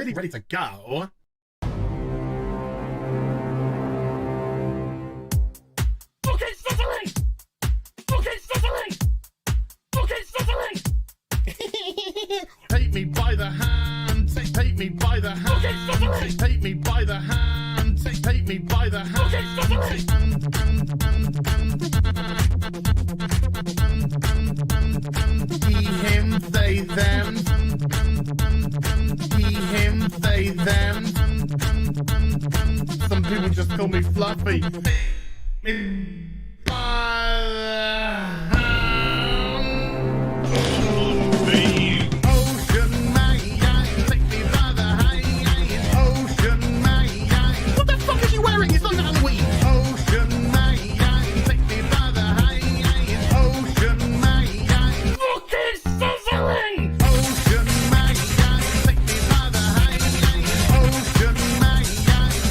really ready to go. Okay, stuttering! Okay, stuttering! Okay, stuttering! Take me by the hand, take me by the hand. Okay, stuttering! Take me by the hand, take me by the hand. Okay, stuttering! He, him, they, them. He, him, they, them. Some people just call me Fluffy. Me by the hand. Ocean man, take me by the hand. Ocean man. What the fuck is he wearing? It's not Halloween. Ocean man, take me by the hand. Ocean man. Fucking sizzling. Ocean man, take me by the hand. Ocean man.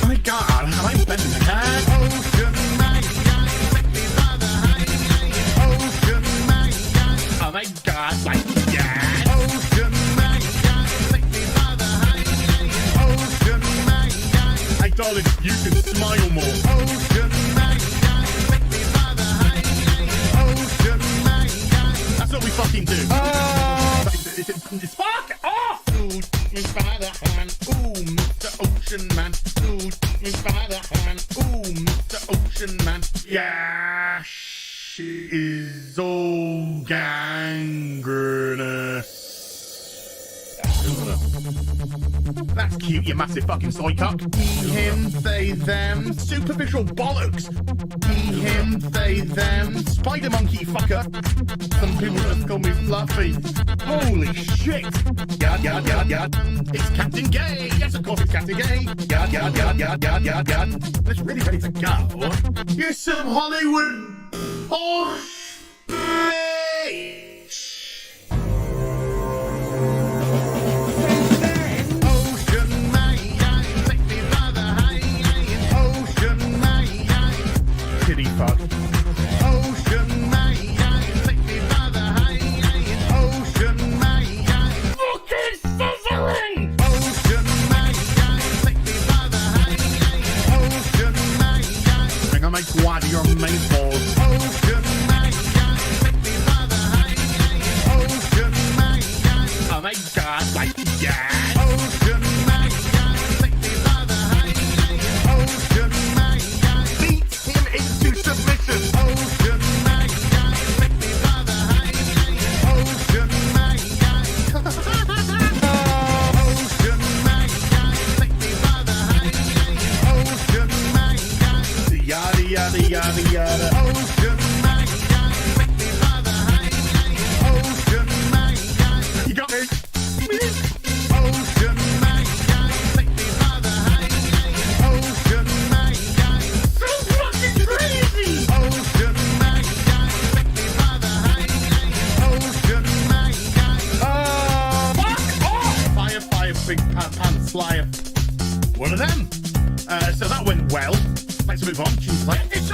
My God, I'm bending the cat. Ocean man, take me by the hand. Ocean man. Oh my God, like that. Ocean man, take me by the hand. Ocean man. Hey darling, you can smile more. Ocean man, take me by the hand. Ocean man. That's what we fucking do. Fuck off! Ooh, me by the hand. Ooh, Mr. Ocean Man. Ooh, me by the hand. Ooh, Mr. Ocean Man. Yeah, she is all gangrenous. That's cute, you massive fucking soy cock. He, him, they, them. Superficial bollocks. He, him, they, them. Spider monkey fucker. Some people just call me Fluffy. Holy shit. Yad, yad, yad, yad. It's Captain Gay. Yes, of course it's Captain Gay. Yad, yad, yad, yad, yad, yad, yad. It's really ready to go. Here's some Hollywood horse bitch. Kitty fuck. Ocean man, take me by the hand. Ocean man. Fucking sizzling. Ocean man, take me by the hand. Ocean man. I'm gonna make one of your main balls. Ocean man, take me by the hand. Ocean man. Oh my God, like that. Ocean man, take me by the hand. Ocean man. Beat him into submission. Ocean man, take me by the hand. Ocean man. Ocean man, take me by the hand. Ocean man. Yada yada yada yada. Ocean man, take me by the hand. Ocean man. You got me. Ocean man, take me by the hand. Ocean man. So fucking crazy. Ocean man, take me by the hand. Ocean man. Fuck off. Fire, fire, big pants flyer. One of them. So that went well. Let's move on. Choose player. It's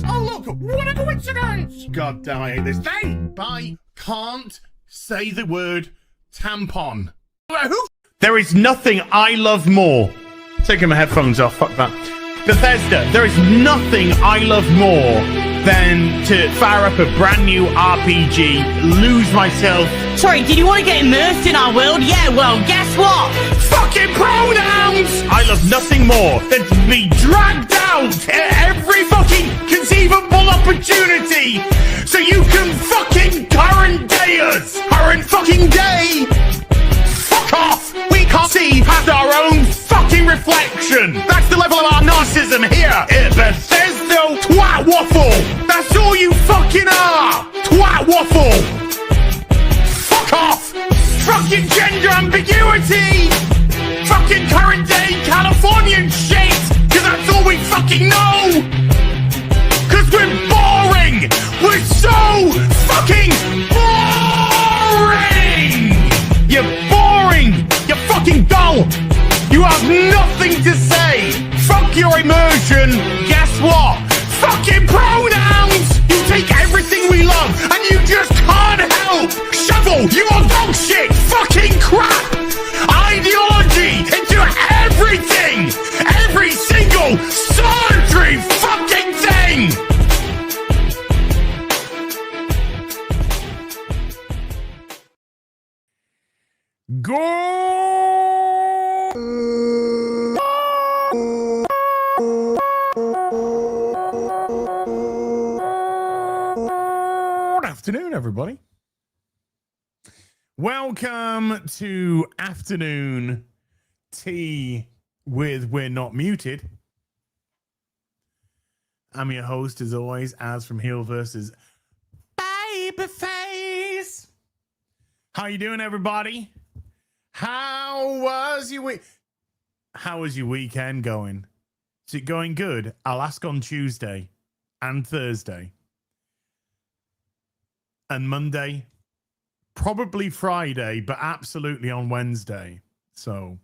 oh look, what a coincidence. God damn, I hate this day. I can't say the word tampon. Who? There is nothing I love more. Taking my headphones off, fuck that. Bethesda, there is nothing I love more than to fire up a brand new RPG, lose myself. Sorry, did you want to get immersed in our world? Yeah, well, guess what? Fucking pronouns! I love nothing more than to be dragged out at every fucking conceivable opportunity so you can fucking current day us. Current fucking day! Fuck off! We can't see past our own fucking reflection. That's the level of our narcissism here at Bethesda. Twat waffle. That's all you fucking are. Twat waffle. Fuck off. Fucking gender ambiguity. Fucking current day Californian shit. Cause that's all we fucking know. Cause we're boring. We're so fucking boring. You're boring. You're fucking dull. You have nothing to say. Fuck your immersion. Guess what? Fucking pronouns. You take everything we love and you just can't help. Shovel, you are dog shit. Fucking crap. Ideology. It's whole surgery fucking thing! Good afternoon, everybody. Welcome to Afternoon Tea with We're Not Muted. I'm your host, as always, Az from Heel versus Babyface. How you doing, everybody? How was your week? How was your weekend going? Is it going good? I'll ask on Tuesday and Thursday and Monday, probably Friday, but absolutely on Wednesday. So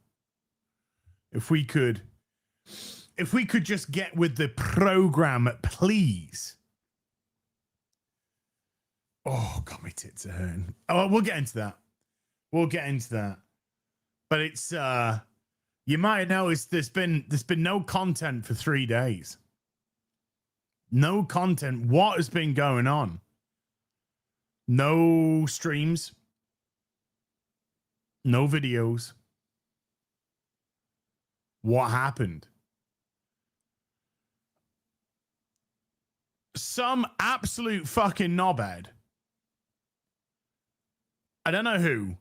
if we could just get with the program, please. Oh, God, my tits are hurting. Oh, we'll get into that. But it's you might have noticed there's been no content for 3 days. No content. What has been going on? No streams. No videos. What happened? Some absolute fucking knobhead, I don't know who,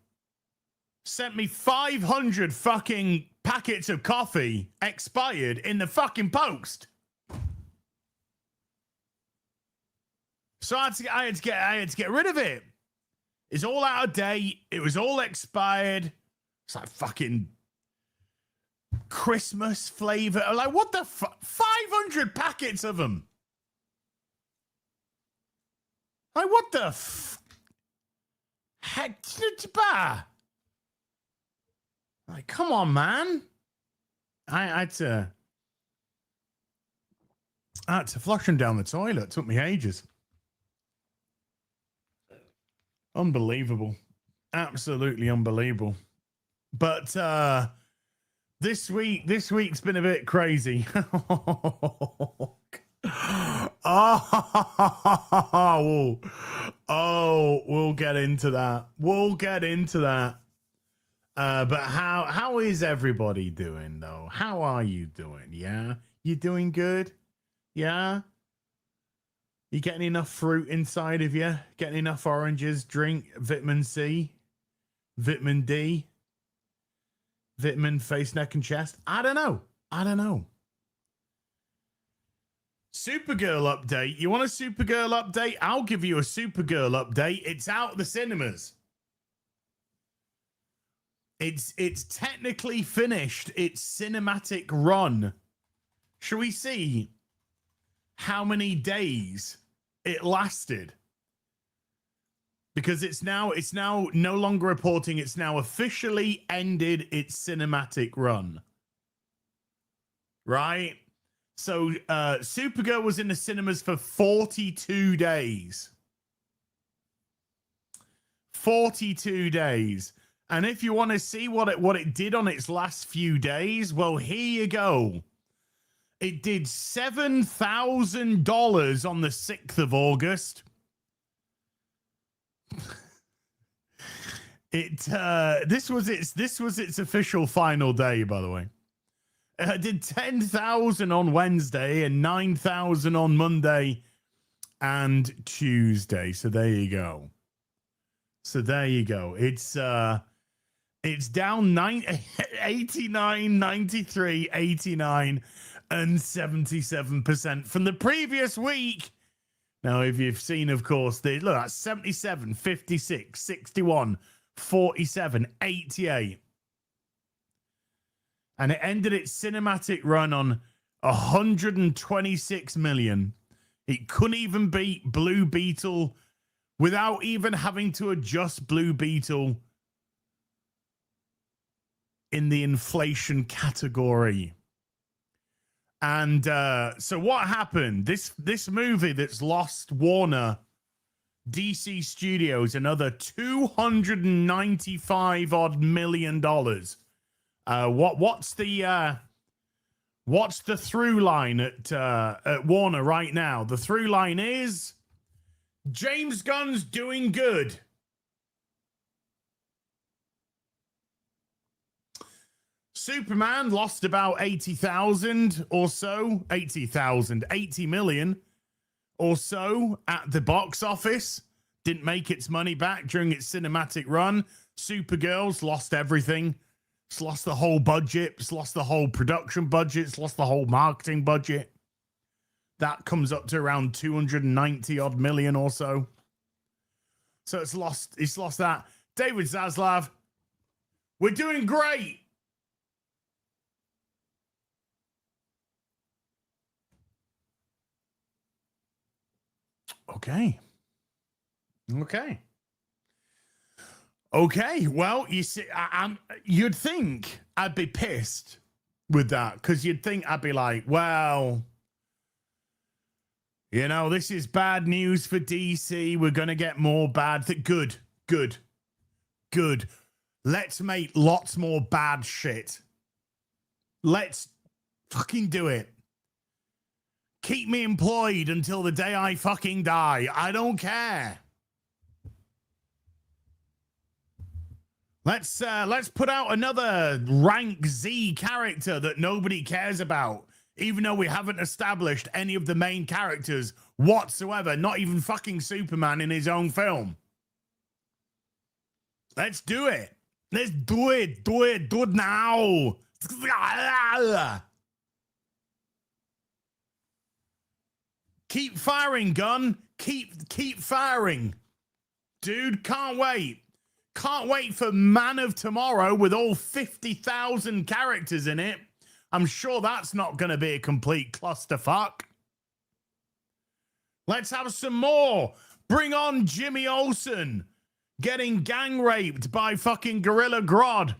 sent me 500 fucking packets of coffee expired in the fucking post. So I had to get rid of it. It's all out of date. It was all expired. It's like fucking Christmas flavor. Like, what the fuck? 500 packets of them. Like, what the heck? Like, come on, man. I had to flush them down the toilet. It took me ages. Unbelievable. Absolutely unbelievable. But this week's been a bit crazy. We'll get into that. But how is everybody doing, though? How are you doing? Yeah? You doing good? Yeah? You getting enough fruit inside of you? Getting enough oranges? Drink vitamin C? Vitamin D? Vitamin face, neck, and chest? I don't know. Supergirl update. You want a Supergirl update? I'll give you a Supergirl update. It's out the cinemas. It's technically finished its cinematic run. Shall we see how many days it lasted? Because it's now no longer reporting. It's now officially ended its cinematic run. Right? So Supergirl was in the cinemas for 42 days. 42 days. And if you want to see what it did on its last few days, well, here you go. It did $7,000 on the 6th of August. This was its official final day, by the way. It did 10,000 on Wednesday and 9,000 on Monday and Tuesday. So there you go. It's down 89, 93, 89, and 77% from the previous week. Now, if you've seen, of course, look, that's 77, 56, 61, 47, 88. And it ended its cinematic run on 126 million. It couldn't even beat Blue Beetle without even having to adjust Blue Beetle in the inflation category. And so what happened? This movie that's lost Warner, DC Studios, another $295 odd million. What's the What's the through line at Warner right now? The through line is James Gunn's doing good. Superman lost about 80,000 or so, 80 million or so at the box office. Didn't make its money back during its cinematic run. Supergirl's lost everything. It's lost the whole budget. It's lost the whole production budget. It's lost the whole marketing budget. That comes up to around 290 odd million or so. So it's lost that. David Zaslav, we're doing great. Okay. Well, you see, you'd think I'd be pissed with that, because you'd think I'd be like, well, you know, this is bad news for DC. We're going to get more bad. Good. Let's make lots more bad shit. Let's fucking do it. Keep me employed until the day I fucking die. I don't care. Let's put out another rank Z character that nobody cares about, even though we haven't established any of the main characters whatsoever, not even fucking Superman in his own film. Let's do it. Let's do it. Do it now. Keep firing, Gunn. Keep firing. Dude, can't wait. Can't wait for Man of Tomorrow with all 50,000 characters in it. I'm sure that's not going to be a complete clusterfuck. Let's have some more. Bring on Jimmy Olsen getting gang raped by fucking Gorilla Grodd.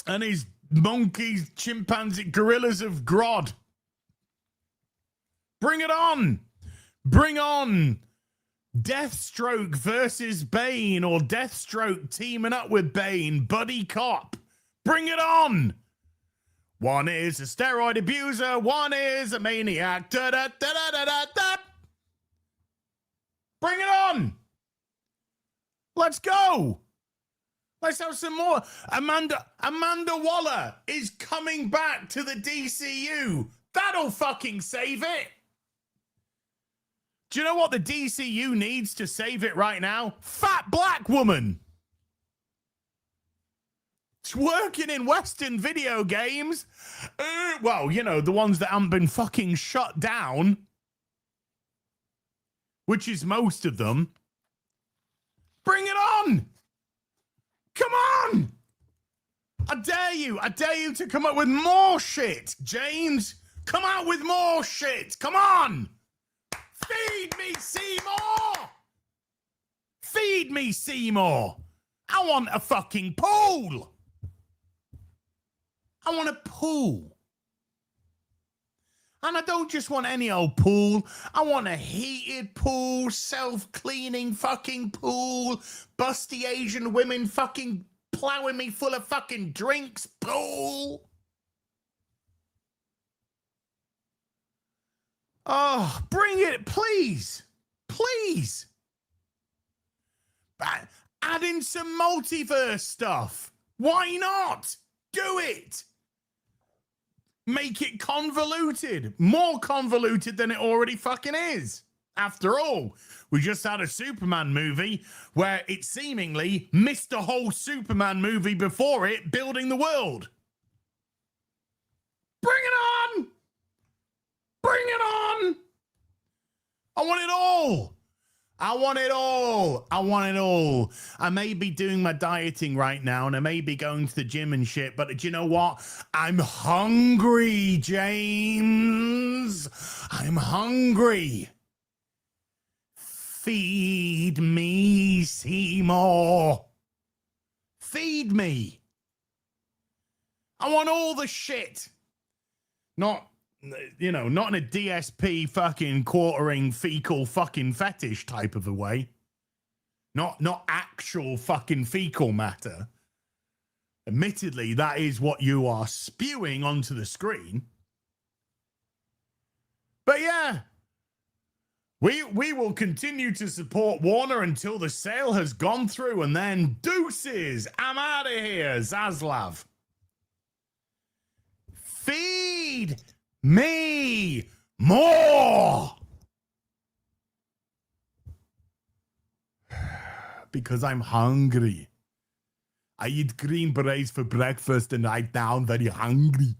And his monkeys, chimpanzee, gorillas of Grodd. Bring it on. Bring on Deathstroke versus Bane, or Deathstroke teaming up with Bane. Buddy cop. Bring it on. One is a steroid abuser. One is a maniac. Da, da, da, da, da, da, da. Bring it on. Let's go. Let's have some more. Amanda Waller is coming back to the DCU. That'll fucking save it. Do you know what the DCU needs to save it right now? Fat black woman. It's working in Western video games. Well, you know, the ones that haven't been fucking shut down, which is most of them. Bring it on. Come on. I dare you to come up with more shit, James. Come out with more shit. Come on. Feed me, Seymour! Feed me, Seymour! I want a fucking pool! I want a pool. And I don't just want any old pool. I want a heated pool, self-cleaning fucking pool, busty Asian women fucking plowing me full of fucking drinks pool. Oh, bring it, please. Please. Add in some multiverse stuff. Why not? Do it. Make it convoluted. More convoluted than it already fucking is. After all, we just had a Superman movie where it seemingly missed a whole Superman movie before it, building the world. Bring it on. Bring it on. I want it all. I want it all. I want it all. I may be doing my dieting right now and I may be going to the gym and shit, but do you know what? I'm hungry, James. I'm hungry. Feed me, Seymour. Feed me. I want all the shit. Not, you know, not in a DSP fucking quartering fecal fucking fetish type of a way. Not actual fucking fecal matter. Admittedly, that is what you are spewing onto the screen. But yeah, we will continue to support Warner until the sale has gone through, and then deuces. I'm out of here, Zaslav. Feed me more. Because I'm hungry. I eat green berets for breakfast and right now I'm very hungry.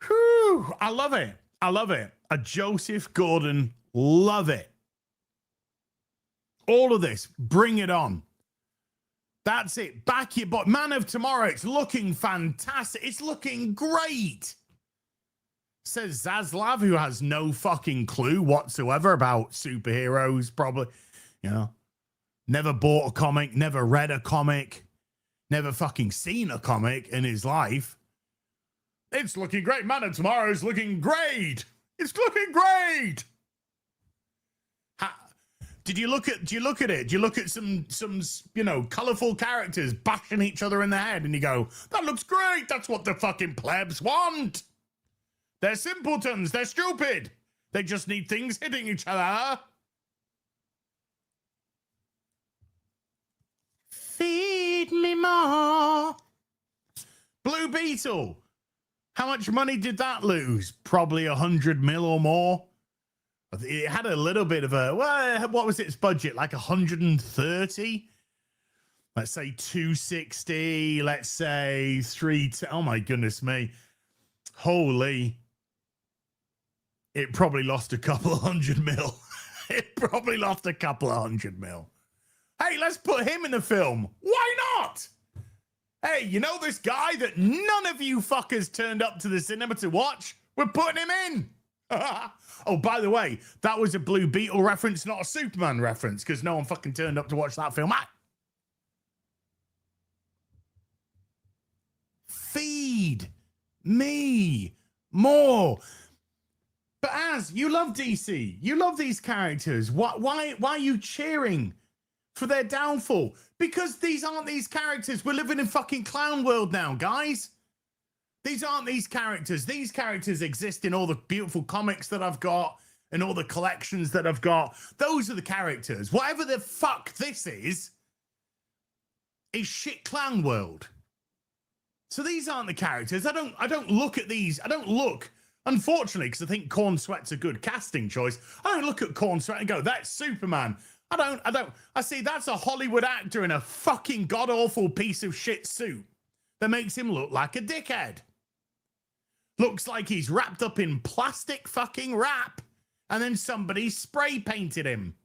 Whew, I love it. I love it. A Joseph Gordon, love it. All of this, bring it on. That's it. Back your butt. Man of Tomorrow, it's looking fantastic. It's looking great. Says Zaslav, who has no fucking clue whatsoever about superheroes, probably, you know, never bought a comic, never read a comic, never fucking seen a comic in his life. It's looking great. Man of Tomorrow's looking great. It's looking great. Do you look at it? Do you look at some you know, colorful characters bashing each other in the head and you go, that looks great. That's what the fucking plebs want. They're simpletons. They're stupid. They just need things hitting each other. Feed me more. Blue Beetle. How much money did that lose? Probably 100 mil or more. It had a little bit of a, well, what was its budget? Like 130? Let's say 260. Let's say oh my goodness me. Holy. It probably lost a couple of 100 mil. It probably lost a couple of 100 mil. Hey, let's put him in the film. Why not? Hey, you know this guy that none of you fuckers turned up to the cinema to watch? We're putting him in. Oh, by the way, that was a Blue Beetle reference, not a Superman reference, because no one fucking turned up to watch that film. Feed me more. But Az, you love DC. You love these characters. Why are you cheering for their downfall? Because these aren't these characters. We're living in fucking clown world now, guys. These aren't these characters. These characters exist in all the beautiful comics that I've got and all the collections that I've got. Those are the characters. Whatever the fuck this is shit clown world. So these aren't the characters. I don't look at these. I don't look, unfortunately, because I think Corn Sweat's a good casting choice. I don't look at Corn Sweat and go, that's Superman. I see that's a Hollywood actor in a fucking god-awful piece of shit suit that makes him look like a dickhead. Looks like he's wrapped up in plastic fucking wrap and then somebody spray painted him.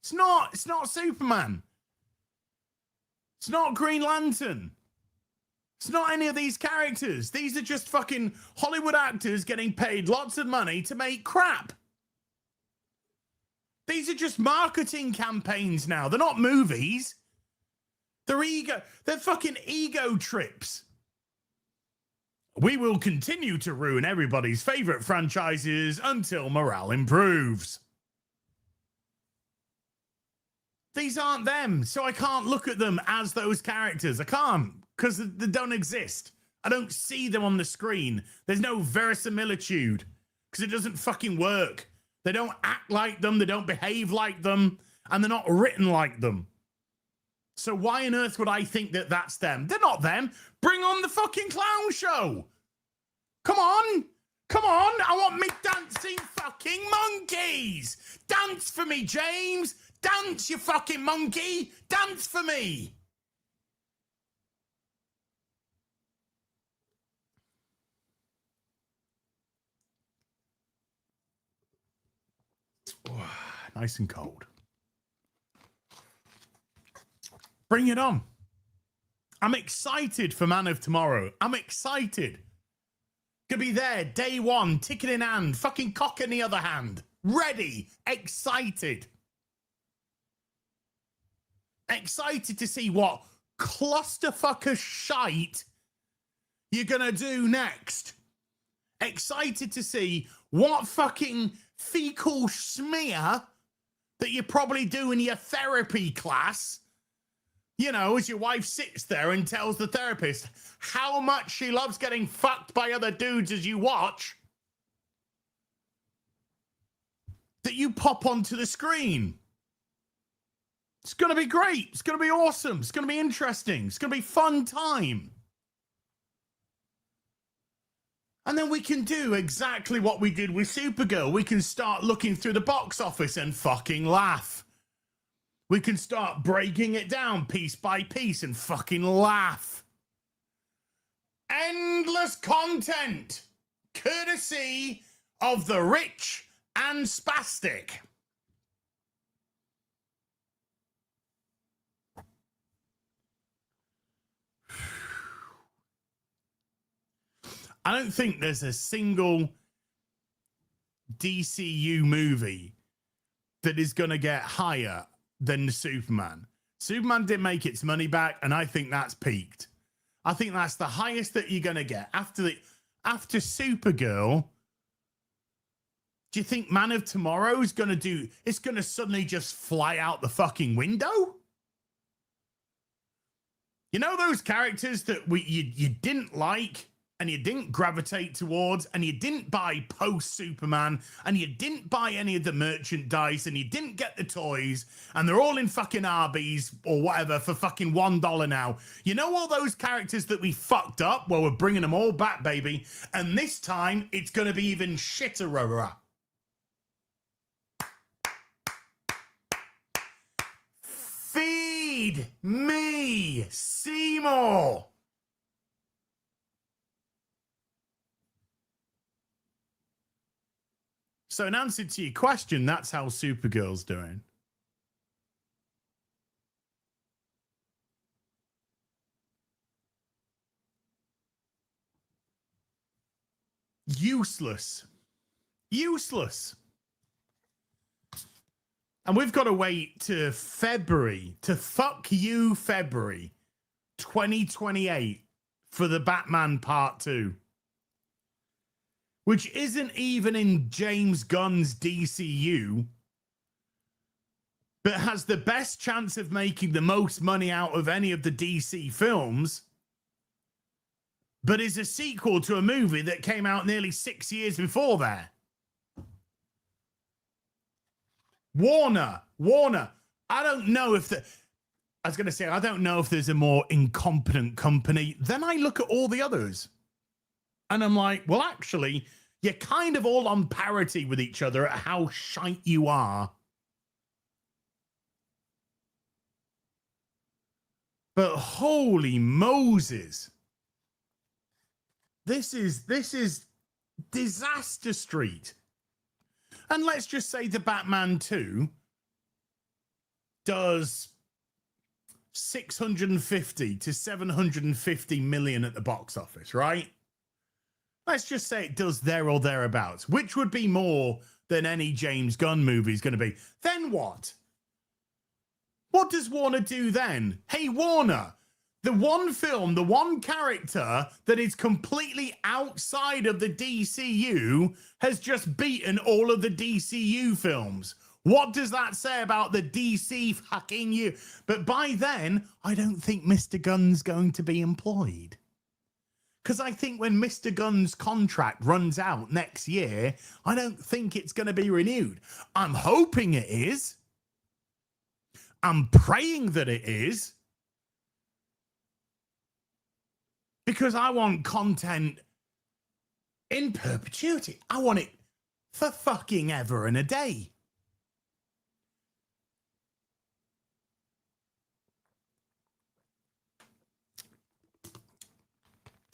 It's not Superman. It's not Green Lantern. It's not any of these characters. These are just fucking Hollywood actors getting paid lots of money to make crap. These are just marketing campaigns now. They're not movies. They're fucking ego trips. We will continue to ruin everybody's favorite franchises until morale improves. These aren't them, so I can't look at them as those characters. I can't, because they don't exist. I don't see them on the screen. There's no verisimilitude, because it doesn't fucking work. They don't act like them, they don't behave like them, and they're not written like them. So why on earth would I think that that's them? They're not them. Bring on the fucking clown show. Come on. Come on. I want me dancing fucking monkeys. Dance for me, James. Dance, you fucking monkey. Dance for me. Oh, nice and cold. Bring it on. I'm excited for Man of Tomorrow. I'm excited. Could be there, day one, ticket in hand, fucking cock in the other hand. Ready, excited. Excited to see what clusterfucker shite you're gonna do next. Excited to see what fucking fecal smear that you probably do in your therapy class. You know, as your wife sits there and tells the therapist how much she loves getting fucked by other dudes as you watch, that you pop onto the screen. It's going to be great. It's going to be awesome. It's going to be interesting. It's going to be fun time. And then we can do exactly what we did with Supergirl. We can start looking through the box office and fucking laugh. We can start breaking it down piece by piece and fucking laugh. Endless content, courtesy of the rich and spastic. I don't think there's a single DCU movie that is going to get higher than Superman. Superman didn't make its money back, and I think that's peaked. I think that's the highest that you're going to get. After Supergirl, do you think Man of Tomorrow is going to suddenly just fly out the fucking window? You know those characters that you didn't like, and you didn't gravitate towards, and you didn't buy post-Superman, and you didn't buy any of the merchandise, and you didn't get the toys, and they're all in fucking Arby's or whatever for fucking $1 now. You know all those characters that we fucked up? Well, we're bringing them all back, baby. And this time, it's going to be even shitterer. Feed me, Seymour. So in answer to your question, that's how Supergirl's doing. Useless. Useless. And we've got to wait to February, to fuck you February 2028 for the Batman Part 2. Which isn't even in James Gunn's DCU, but has the best chance of making the most money out of any of the DC films, but is a sequel to a movie that came out nearly 6 years before there. Warner. I don't know if I don't know if there's a more incompetent company. Then I look at all the others. And I'm like, well, actually, you're kind of all on parity with each other at how shite you are. But holy Moses. This is disaster street. And let's just say the Batman 2 does 650 to 750 million at the box office, right? Let's just say it does there or thereabouts, which would be more than any James Gunn movie is going to be. Then what? What does Warner do then? Hey, Warner, the one film, the one character that is completely outside of the DCU has just beaten all of the DCU films. What does that say about the DC fucking U? But by then, I don't think Mr. Gunn's going to be employed. Because I think when Mr. Gunn's contract runs out next year, I don't think it's going to be renewed. I'm hoping it is. I'm praying that it is. Because I want content in perpetuity. I want it for fucking ever and a day.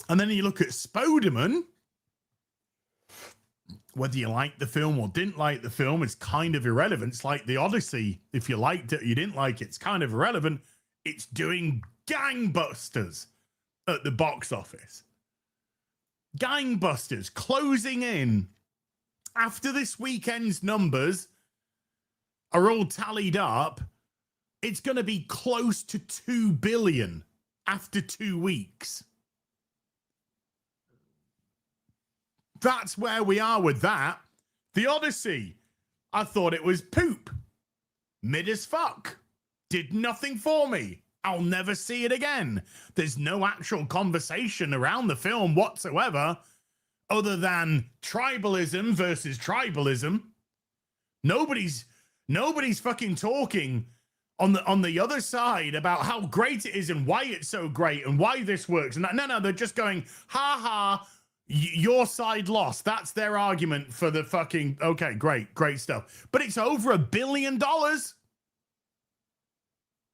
And then you look at Spoderman. Whether you liked the film or didn't like the film, it's kind of irrelevant. It's like The Odyssey. If you liked it or you didn't like it, it's kind of irrelevant. It's doing gangbusters at the box office. Gangbusters closing in. After this weekend's numbers are all tallied up, it's going to be close to 2 billion after 2 weeks. That's where we are with that. The Odyssey, I thought it was poop. Mid as fuck. Did nothing for me. I'll never see it again. There's no actual conversation around the film whatsoever, other than tribalism versus tribalism. Nobody's fucking talking on the other side about how great it is and why it's so great and why this works. And no, they're just going, ha ha, your side lost. That's their argument for the fucking, okay, great stuff. But it's over $1 billion.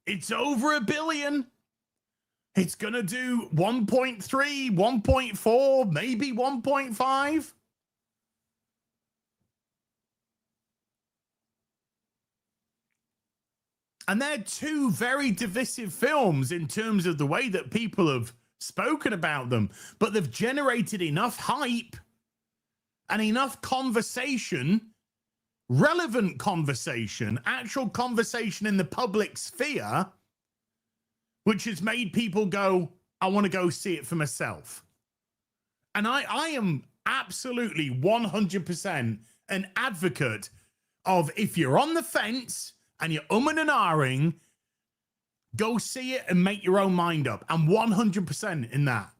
It's over $1 billion. It's going to do 1.3, 1.4, maybe 1.5. And they're two very divisive films in terms of the way that people have spoken about them, but they've generated enough hype and enough conversation, relevant conversation, actual conversation in the public sphere, which has made people go, I want to go see it for myself. And I am absolutely 100% an advocate of, if you're on the fence and you're umming and ahhing, go see it and make your own mind up. I'm 100% in that.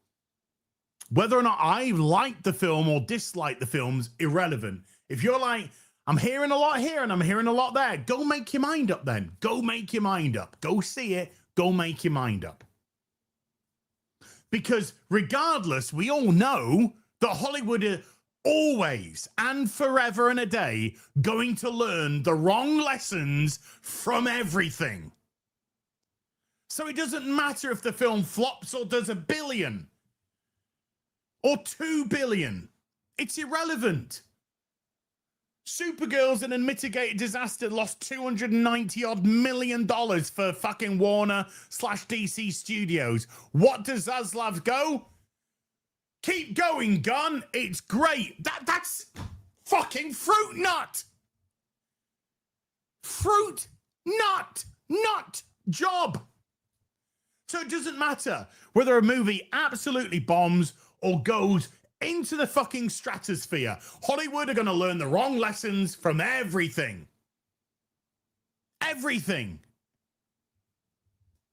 Whether or not I like the film or dislike the film's irrelevant. If you're like, I'm hearing a lot here and I'm hearing a lot there, go make your mind up then. Go make your mind up. Go see it. Go make your mind up. Because regardless, we all know that Hollywood is always and forever and a day going to learn the wrong lessons from everything. So it doesn't matter if the film flops or does $1 billion or $2 billion. It's irrelevant. Supergirl's an unmitigated disaster, lost $290 million for fucking Warner/DC Studios. What does Zaslav go? Keep going, Gunn. It's great. That's fucking Fruit Nut. Fruit Nut. Nut job. So it doesn't matter whether a movie absolutely bombs or goes into the fucking stratosphere. Hollywood are going to learn the wrong lessons from everything. Everything.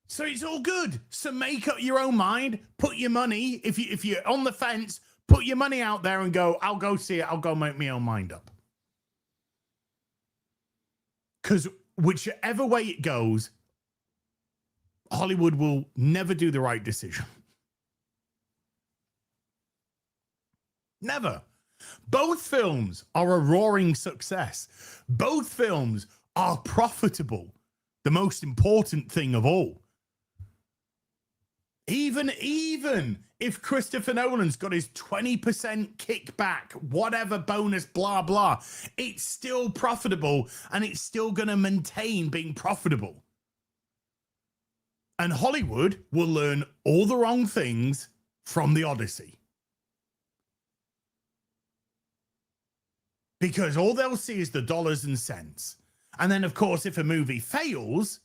So it's all good. So make up your own mind. Put your money, if you're on the fence, put your money out there and go, I'll go see it. I'll go make my own mind up. Because whichever way it goes, Hollywood will never do the right decision. Never. Both films are a roaring success. Both films are profitable. The most important thing of all. Even if Christopher Nolan's got his 20% kickback, whatever bonus, blah, blah, it's still profitable and it's still going to maintain being profitable. And Hollywood will learn all the wrong things from the Odyssey. Because all they'll see is the dollars and cents. And then, of course, if a movie fails,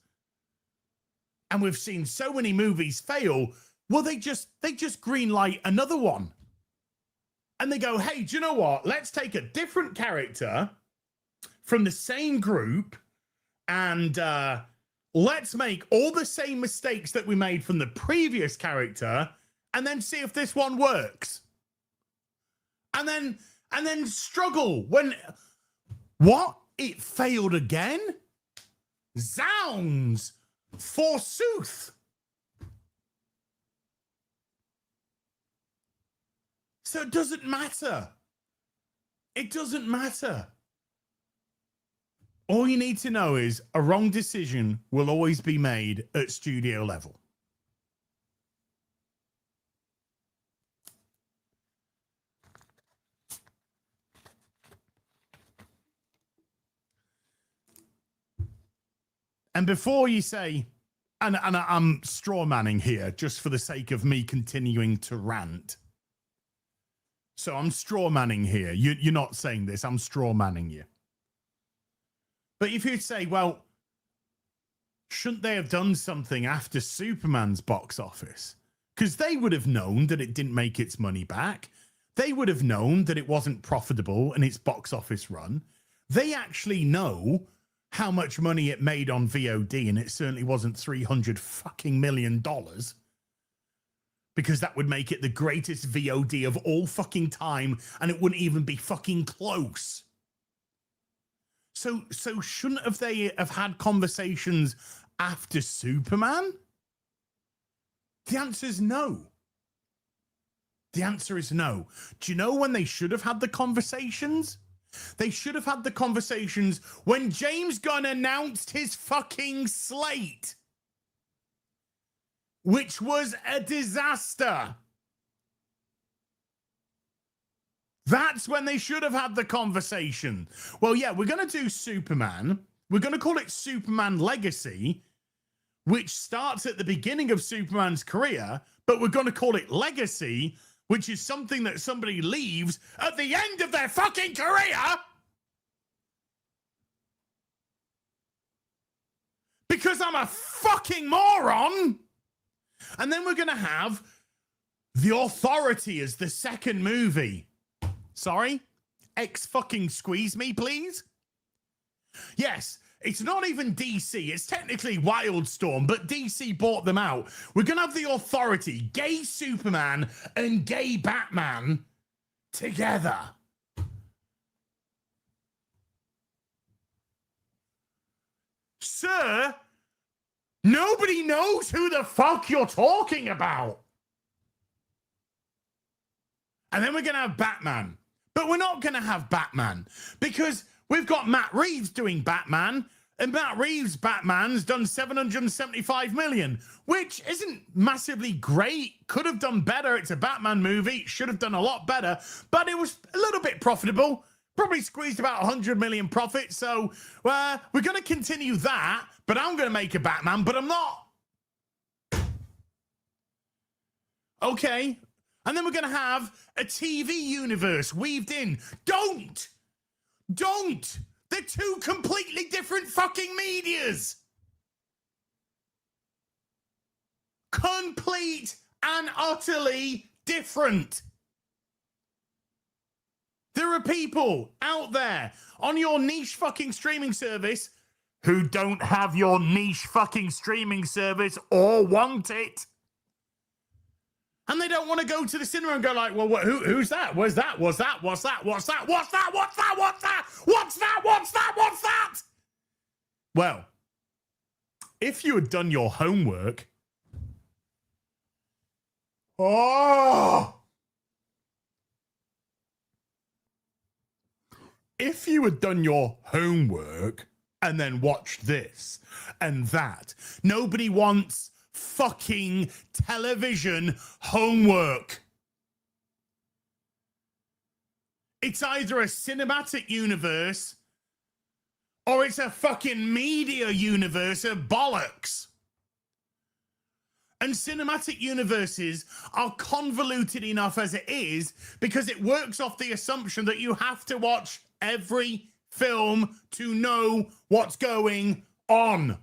and we've seen so many movies fail, well, they just greenlight another one. And they go, hey, do you know what? Let's take a different character from the same group and let's make all the same mistakes that we made from the previous character and then see if this one works. And then struggle when, what? It failed again? Zounds! Forsooth! So it doesn't matter. It doesn't matter. All you need to know is a wrong decision will always be made at studio level. And before you say, and I'm straw manning here just for the sake of me continuing to rant. So I'm straw manning here. You're not saying this. I'm straw manning you. But if you say, well, shouldn't they have done something after Superman's box office? Because they would have known that it didn't make its money back. They would have known that it wasn't profitable in its box office run. They actually know how much money it made on VOD, and it certainly wasn't $300 fucking million, because that would make it the greatest VOD of all fucking time, and it wouldn't even be fucking close. So shouldn't have they have had conversations after Superman? The answer is no. The answer is no. Do you know when they should have had the conversations? They should have had the conversations when James Gunn announced his fucking slate, which was a disaster. That's when they should have had the conversation. Well, yeah, we're going to do Superman. We're going to call it Superman Legacy, which starts at the beginning of Superman's career, but we're going to call it Legacy, which is something that somebody leaves at the end of their fucking career. Because I'm a fucking moron. And then we're going to have The Authority as the second movie. Sorry? Fucking squeeze me, please? Yes, it's not even DC. It's technically Wildstorm, but DC bought them out. We're going to have The Authority, gay Superman and gay Batman together. Sir, nobody knows who the fuck you're talking about. And then we're going to have Batman. But we're not going to have Batman because we've got Matt Reeves doing Batman, and Matt Reeves' Batman's done 775 million, which isn't massively great. Could have done better. It's a Batman movie. Should have done a lot better, but it was a little bit profitable. Probably squeezed about 100 million profit. So we're going to continue that, but I'm going to make a Batman, but I'm not. Okay. And then we're going to have a TV universe weaved in. Don't. They're two completely different fucking medias. Complete and utterly different. There are people out there on your niche fucking streaming service who don't have your niche fucking streaming service or want it. And they don't want to go to the cinema and go like, well, who's that? Where's that? What's that? What's that? What's that? What's that? What's that? What's that? What's that? What's that? What's that? Well, if you had done your homework, if you had done your homework and then watched this and that, nobody wants fucking television homework. It's either a cinematic universe or it's a fucking media universe of bollocks. And cinematic universes are convoluted enough as it is because it works off the assumption that you have to watch every film to know what's going on.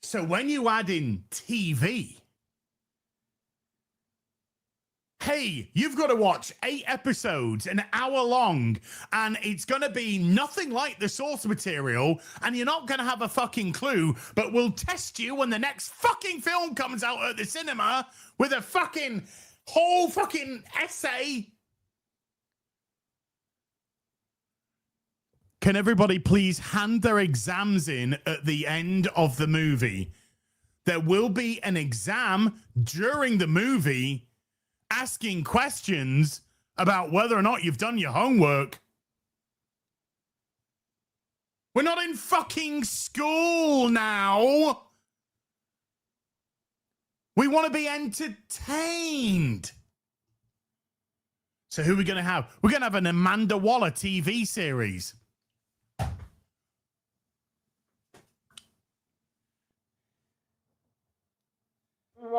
So when you add in TV, hey, you've got to watch 8 episodes, an hour long, and it's going to be nothing like the source material, and you're not going to have a fucking clue, but we'll test you when the next fucking film comes out at the cinema with a fucking whole fucking essay. Can everybody please hand their exams in at the end of the movie? There will be an exam during the movie asking questions about whether or not you've done your homework. We're not in fucking school now. We want to be entertained. So who are we going to have? We're going to have an Amanda Waller TV series. We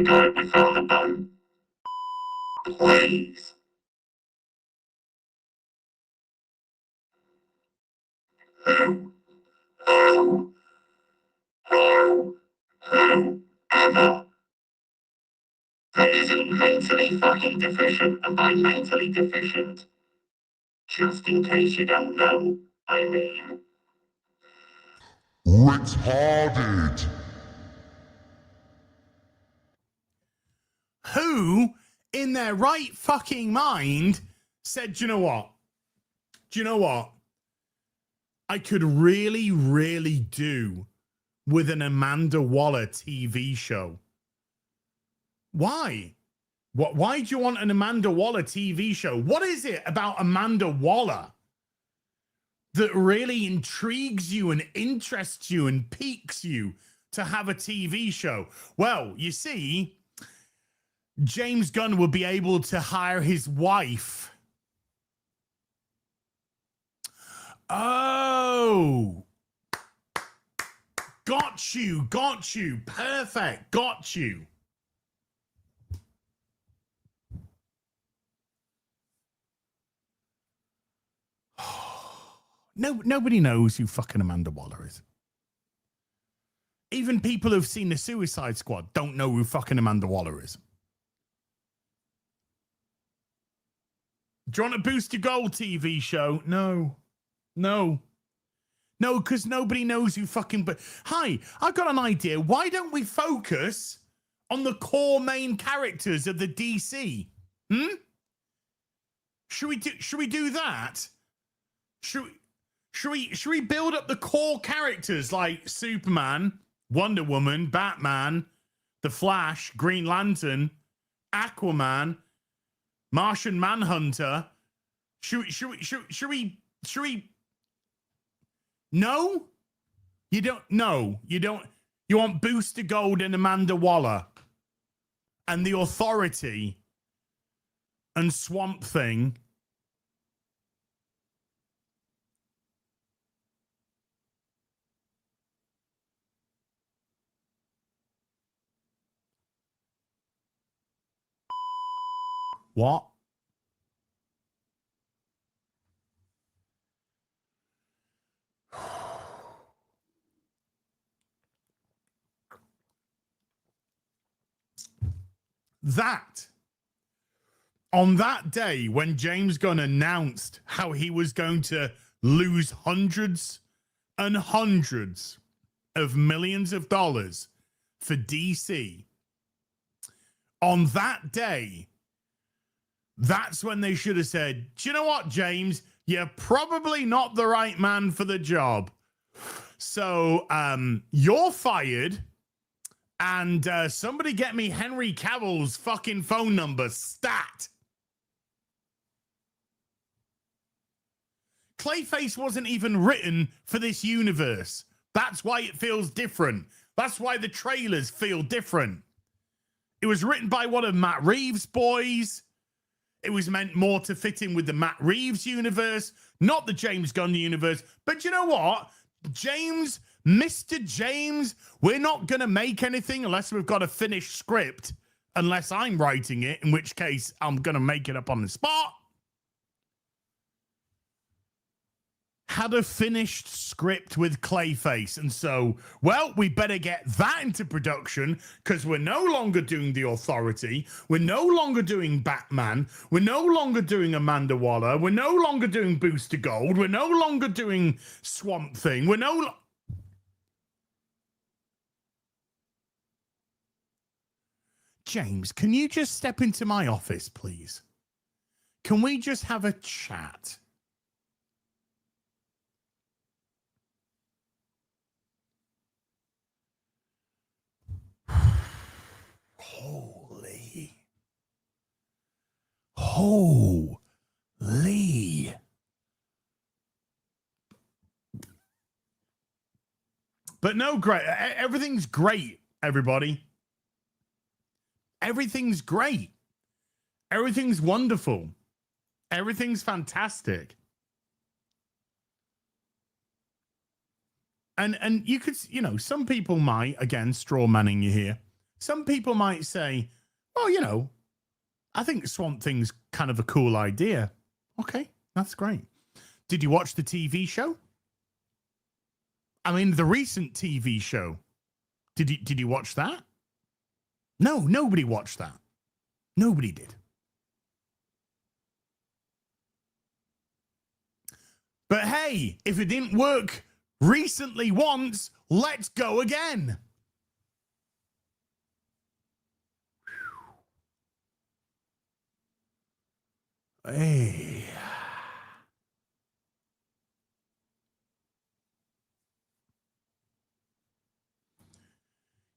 got it before the button. Please. Who Whoever. That isn't mentally fucking deficient, and by mentally deficient, just in case you don't know, I mean retarded. Who in their right fucking mind said, "Do you know what? Do you know what? I could really, really do with an Amanda Waller TV show." Why? Why do you want an Amanda Waller TV show? What is it about Amanda Waller that really intrigues you and interests you and piques you to have a TV show? Well, you see, James Gunn will be able to hire his wife. Oh, got you, perfect, got you. Nobody knows who fucking Amanda Waller is. Even people who've seen the Suicide Squad don't know who fucking Amanda Waller is. Do you want a Booster Gold TV show? No, because nobody knows who fucking. But hi, I've got an idea. Why don't we focus on the core main characters of the DC? Should we do that? Should we build up the core characters like Superman, Wonder Woman, Batman, The Flash, Green Lantern, Aquaman, Martian Manhunter? Should we? No, you don't. No, you don't. You want Booster Gold and Amanda Waller, and the Authority, and Swamp Thing. What? That, on that day when James Gunn announced how he was going to lose hundreds and hundreds of millions of dollars for DC, on that day, that's when they should have said, "Do you know what, James? You're probably not the right man for the job. So you're fired, and somebody get me Henry Cavill's fucking phone number, stat." Clayface wasn't even written for this universe. That's why it feels different. That's why the trailers feel different. It was written by one of Matt Reeves' boys. It was meant more to fit in with the Matt Reeves universe, not the James Gunn universe. But you know what? Mr. James, we're not going to make anything unless we've got a finished script, unless I'm writing it, in which case I'm going to make it up on the spot. Had a finished script with Clayface. And so, well, we better get that into production because we're no longer doing The Authority. We're no longer doing Batman. We're no longer doing Amanda Waller. We're no longer doing Booster Gold. We're no longer doing Swamp Thing. James, can you just step into my office, please? Can we just have a chat? Holy. But no, great. Everything's great, everybody. Everything's great. Everything's wonderful. Everything's fantastic. And you could, some people might, again, straw manning you here. Some people might say, well, I think Swamp Thing's kind of a cool idea. Okay, that's great. Did you watch the TV show? I mean, the recent TV show Did you watch that? No, nobody watched that. Nobody did. But hey, if it didn't work recently once, let's go again. Hey.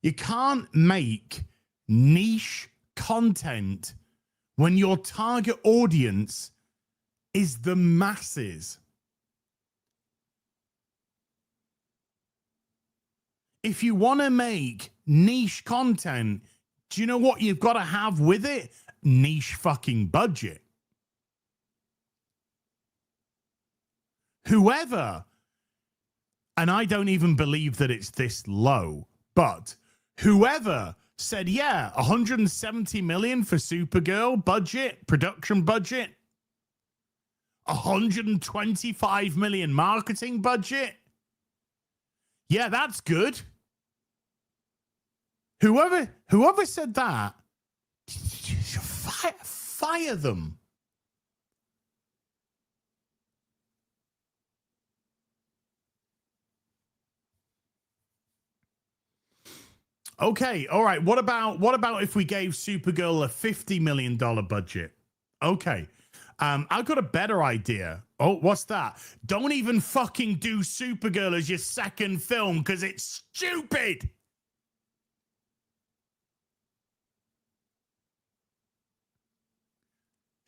You can't make niche content when your target audience is the masses. If you want to make niche content, do you know what you've got to have with it? Niche fucking budget. Whoever, and I don't even believe that it's this low, but whoever said, yeah, 170 million for Supergirl budget, production budget, 125 million marketing budget. Yeah, that's good. Whoever said that, fire them. Okay, all right. What about if we gave Supergirl a $50 million budget? Okay. I've got a better idea. Oh, what's that? Don't even fucking do Supergirl as your second film because it's stupid.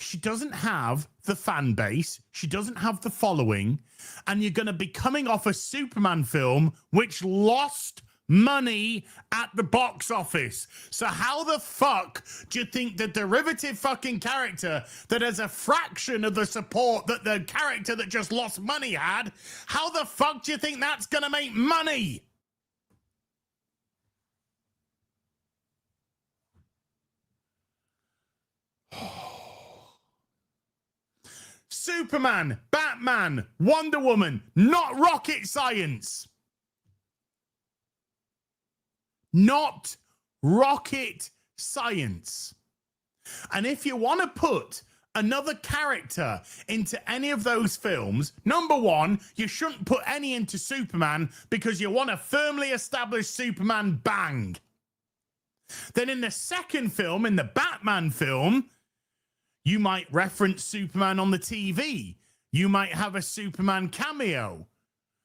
She doesn't have the fan base. She doesn't have the following. And you're going to be coming off a Superman film which lost money at the box office. So how the fuck do you think the derivative fucking character that has a fraction of the support that the character that just lost money had, how the fuck do you think that's gonna make money? Superman, Batman, Wonder Woman, not rocket science. Not rocket science. And if you want to put another character into any of those films, number one, you shouldn't put any into Superman because you want to firmly establish Superman, bang. Then in the second film, in the Batman film, you might reference Superman on the TV. You might have a Superman cameo.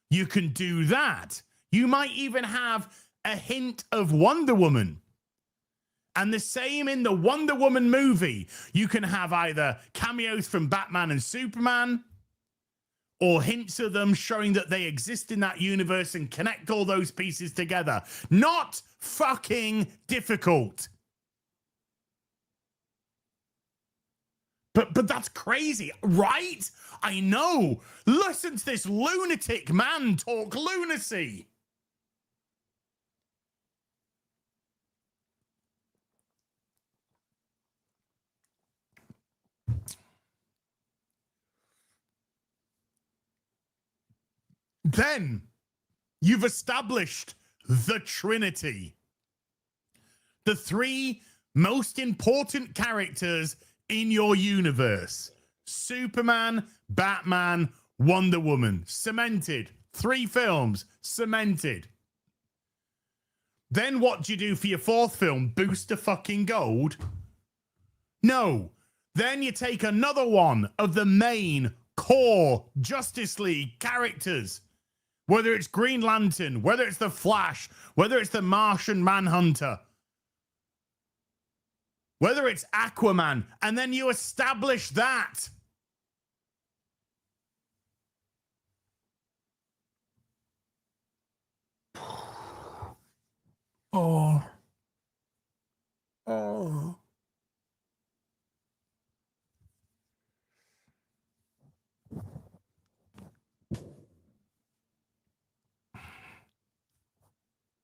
You can do that. You might even have a hint of Wonder Woman. And the same in the Wonder Woman movie. You can have either cameos from Batman and Superman or hints of them showing that they exist in that universe and connect all those pieces together. Not fucking difficult. But that's crazy, right? I know. Listen to this lunatic man talk lunacy. Then you've established the Trinity. The three most important characters in your universe. Superman, Batman, Wonder Woman. Cemented. 3 films. Cemented. Then what do you do for your 4th film? Boost the fucking gold? No. Then you take another one of the main core Justice League characters. Whether it's Green Lantern, whether it's the Flash, whether it's the Martian Manhunter, whether it's Aquaman, and then you establish that. Oh.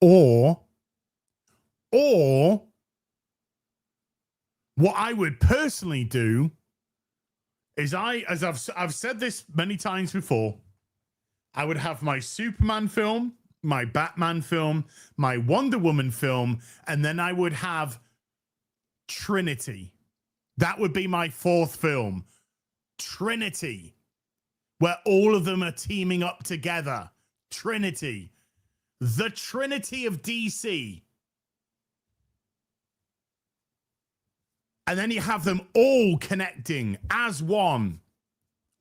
Or what I would personally do is I've said this many times before, I would have my Superman film my Batman film, my Wonder Woman film, and then I would have Trinity. That would be my fourth film. Trinity, where all of them are teaming up together. Trinity. The Trinity of DC. And then you have them all connecting as one,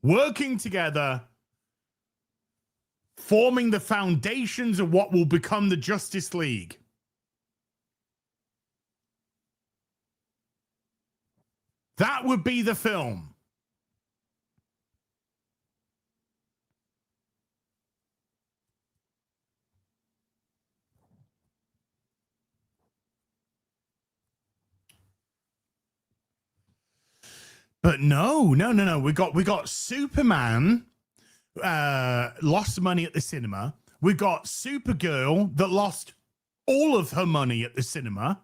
working together, forming the foundations of what will become the Justice League. That would be the film. But no. We got Superman lost money at the cinema. We got Supergirl that lost all of her money at the cinema.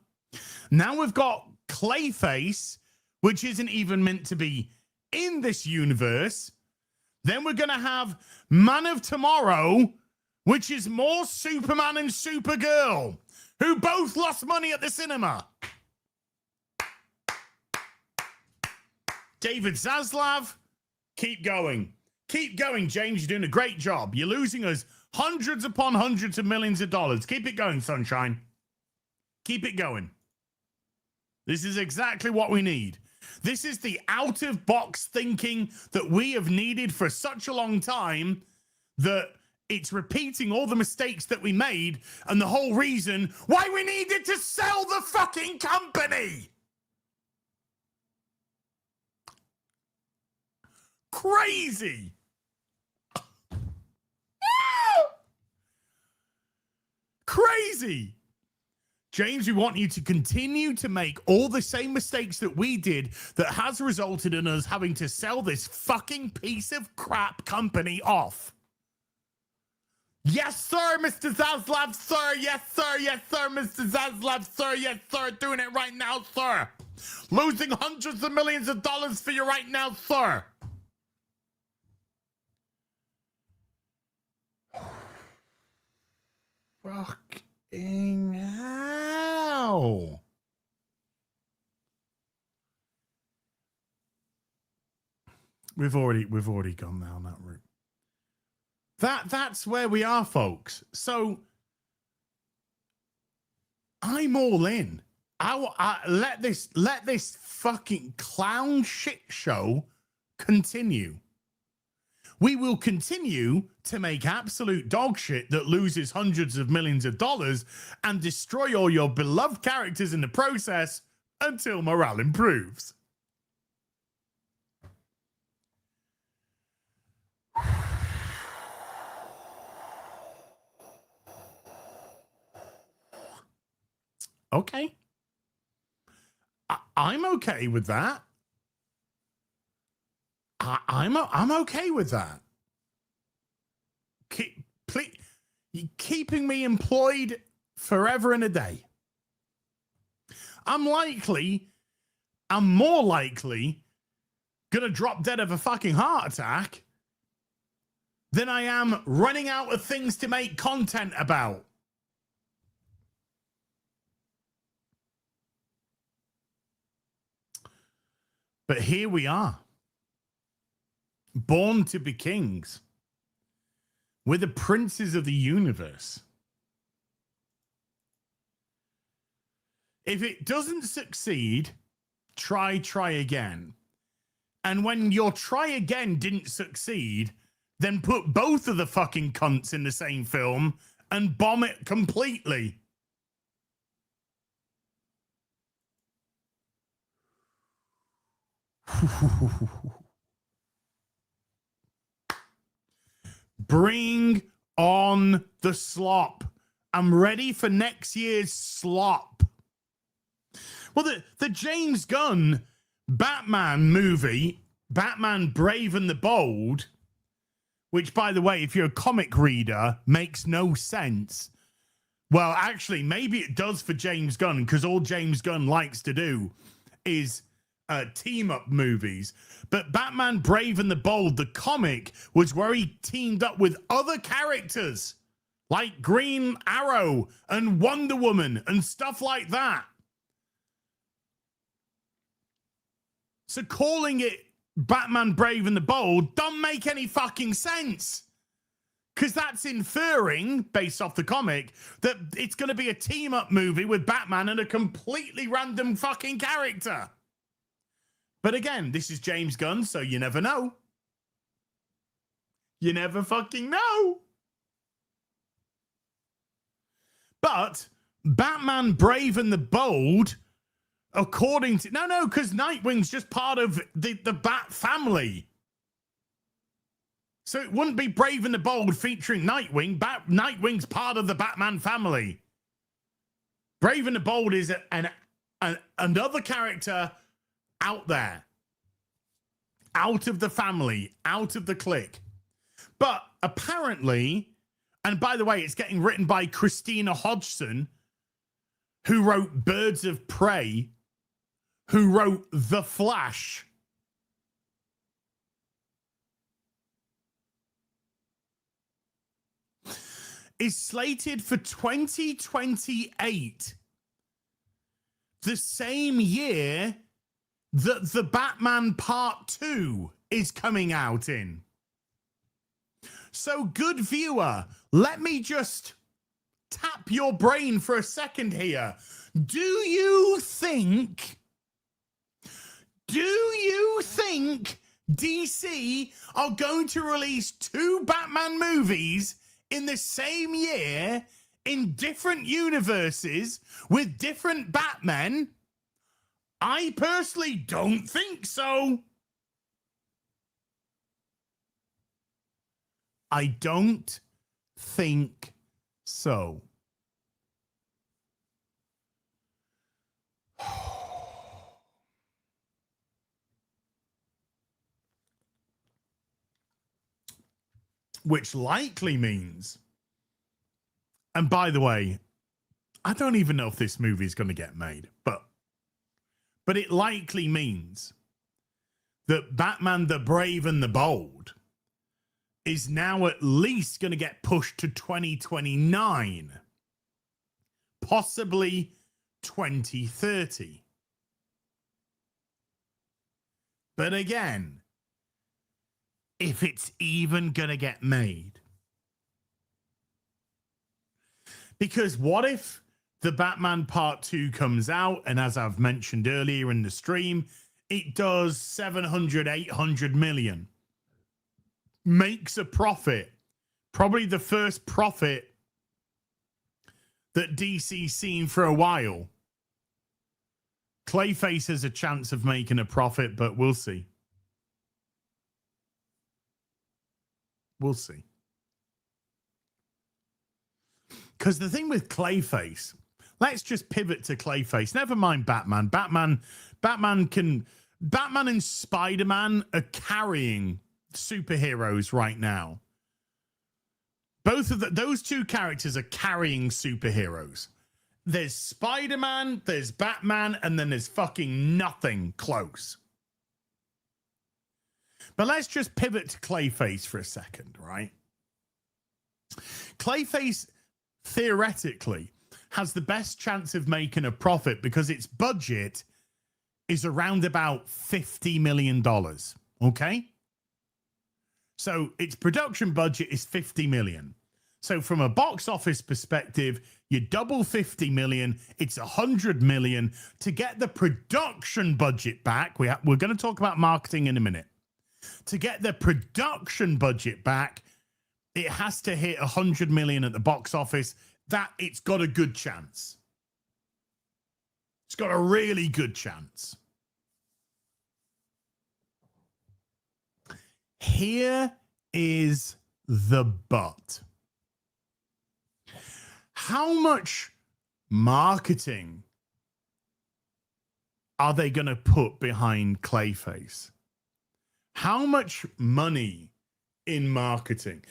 Now we've got Clayface, which isn't even meant to be in this universe. Then we're going to have Man of Tomorrow, which is more Superman and Supergirl, who both lost money at the cinema. David Zaslav, keep going. Keep going, James. You're doing a great job. You're losing us hundreds upon hundreds of millions of dollars. Keep it going, Sunshine. Keep it going. This is exactly what we need. This is the out-of-box thinking that we have needed for such a long time that it's repeating all the mistakes that we made and the whole reason why we needed to sell the fucking company. Crazy. Crazy. James, we want you to continue to make all the same mistakes that we did that has resulted in us having to sell this fucking piece of crap company off. Yes, sir, Mr. Zaslav, sir. Yes, sir. Yes, sir, Mr. Zaslav, sir. Yes, sir. Doing it right now, sir. Losing hundreds of millions of dollars for you right now, sir. Fucking hell. We've already gone down that route. That's where we are, folks. So I'm all in. I let this fucking clown shit show continue. We will continue to make absolute dog shit that loses hundreds of millions of dollars and destroy all your beloved characters in the process until morale improves. Okay. I'm okay with that. I'm okay with that. Keeping me employed forever and a day. I'm more likely gonna drop dead of a fucking heart attack than I am running out of things to make content about. But here we are. Born to be kings. We're the princes of the universe. If it doesn't succeed, try again. And when your try again didn't succeed, then put both of the fucking cunts in the same film and bomb it completely. Bring on the slop. I'm ready for next year's slop. Well, the James Gunn Batman movie, Batman Brave and the Bold, which, by the way, if you're a comic reader, makes no sense. Well, actually, maybe it does for James Gunn, because all James Gunn likes to do is team-up movies. But Batman Brave and the Bold, the comic, was where he teamed up with other characters like Green Arrow and Wonder Woman and stuff like that. So calling it Batman Brave and the Bold don't make any fucking sense. Because that's inferring, based off the comic, that it's going to be a team-up movie with Batman and a completely random fucking character. But again, this is James Gunn, so you never know. You never fucking know. But Batman Brave and the Bold, according to... No, because Nightwing's just part of the Bat family. So it wouldn't be Brave and the Bold featuring Nightwing. Nightwing's part of the Batman family. Brave and the Bold is another character out there. Out of the family. Out of the clique. But apparently, and by the way, it's getting written by Christina Hodgson, who wrote Birds of Prey, who wrote The Flash. Is slated for 2028, the same year that The Batman Part 2 is coming out in. So, good viewer, let me just tap your brain for a second here. Do you think DC are going to release 2 Batman movies in the same year, in different universes, with different Batmen? I personally don't think so. I don't think so. Which likely means, and by the way, I don't even know if this movie is going to get made, but it likely means that Batman the Brave and the Bold is now at least going to get pushed to 2029, possibly 2030. But again, if it's even going to get made. Because what if the Batman Part 2 comes out, and as I've mentioned earlier in the stream, it does 700, 800 million. Makes a profit. Probably the first profit that DC's seen for a while. Clayface has a chance of making a profit, but we'll see. We'll see. Because the thing with Clayface, let's just pivot to Clayface. Never mind Batman. Batman and Spider-Man are carrying superheroes right now. Both of those two characters are carrying superheroes. There's Spider-Man, there's Batman, and then there's fucking nothing close. But let's just pivot to Clayface for a second, right? Clayface, theoretically, has the best chance of making a profit because its budget is around about $50 million, okay? So its production budget is $50 million. So from a box office perspective, you double 50 million, it's 100 million. To get the production budget back, we're going to talk about marketing in a minute. To get the production budget back, it has to hit 100 million at the box office. That it's got a good chance. It's got a really good chance. Here is the but. How much marketing are they going to put behind Clayface? How much money in marketing?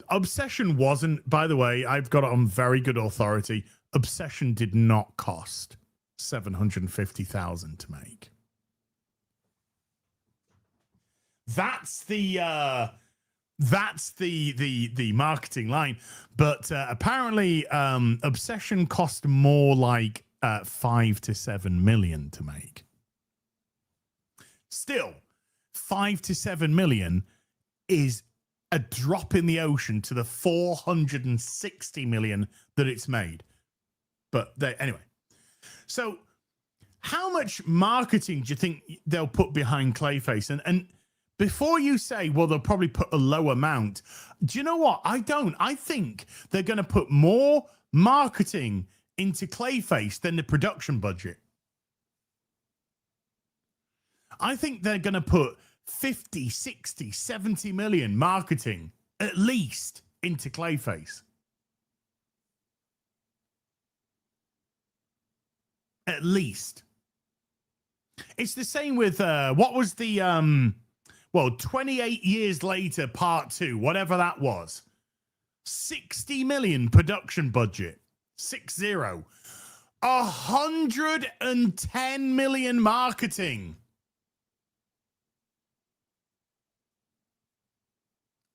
Obsession wasn't, by the way, I've got it on very good authority. Obsession did not cost $750,000 to make. That's the That's the marketing line. But apparently, Obsession cost more like 5 to 7 million to make. Still, 5 to 7 million is a drop in the ocean to the 460 million that it's made. But anyway, so how much marketing do you think they'll put behind Clayface? And before you say, well, they'll probably put a low amount, do you know what? I don't. I think they're going to put more marketing into Clayface than the production budget. I think they're going to put 50, 60, 70 million marketing at least into Clayface. At least. It's the same with what was the 28 years later part 2, whatever that was. 60 million production budget. 60. 110 million marketing.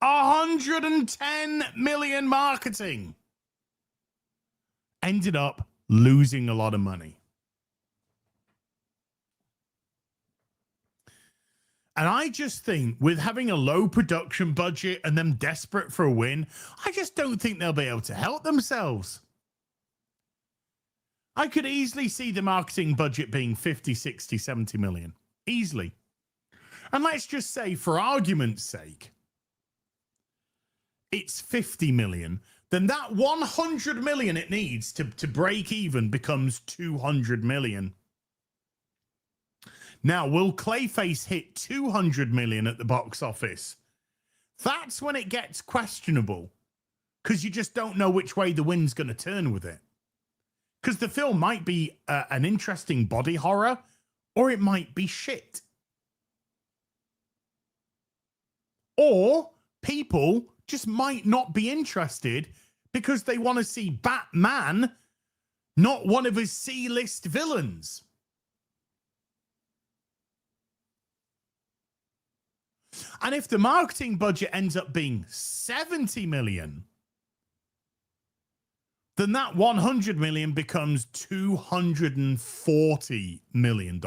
110 million marketing. Ended up losing a lot of money. And I just think with having a low production budget and them desperate for a win, I just don't think they'll be able to help themselves. I could easily see the marketing budget being 50, 60, 70 million. Easily. And let's just say, for argument's sake, it's 50 million. Then that 100 million it needs to break even becomes 200 million. Now, will Clayface hit 200 million at the box office? That's when it gets questionable, because you just don't know which way the wind's going to turn with it. Because the film might be an interesting body horror, or it might be shit. Or people just might not be interested because they want to see Batman, not one of his C-list villains. And if the marketing budget ends up being 70 million, then that 100 million becomes $240 million.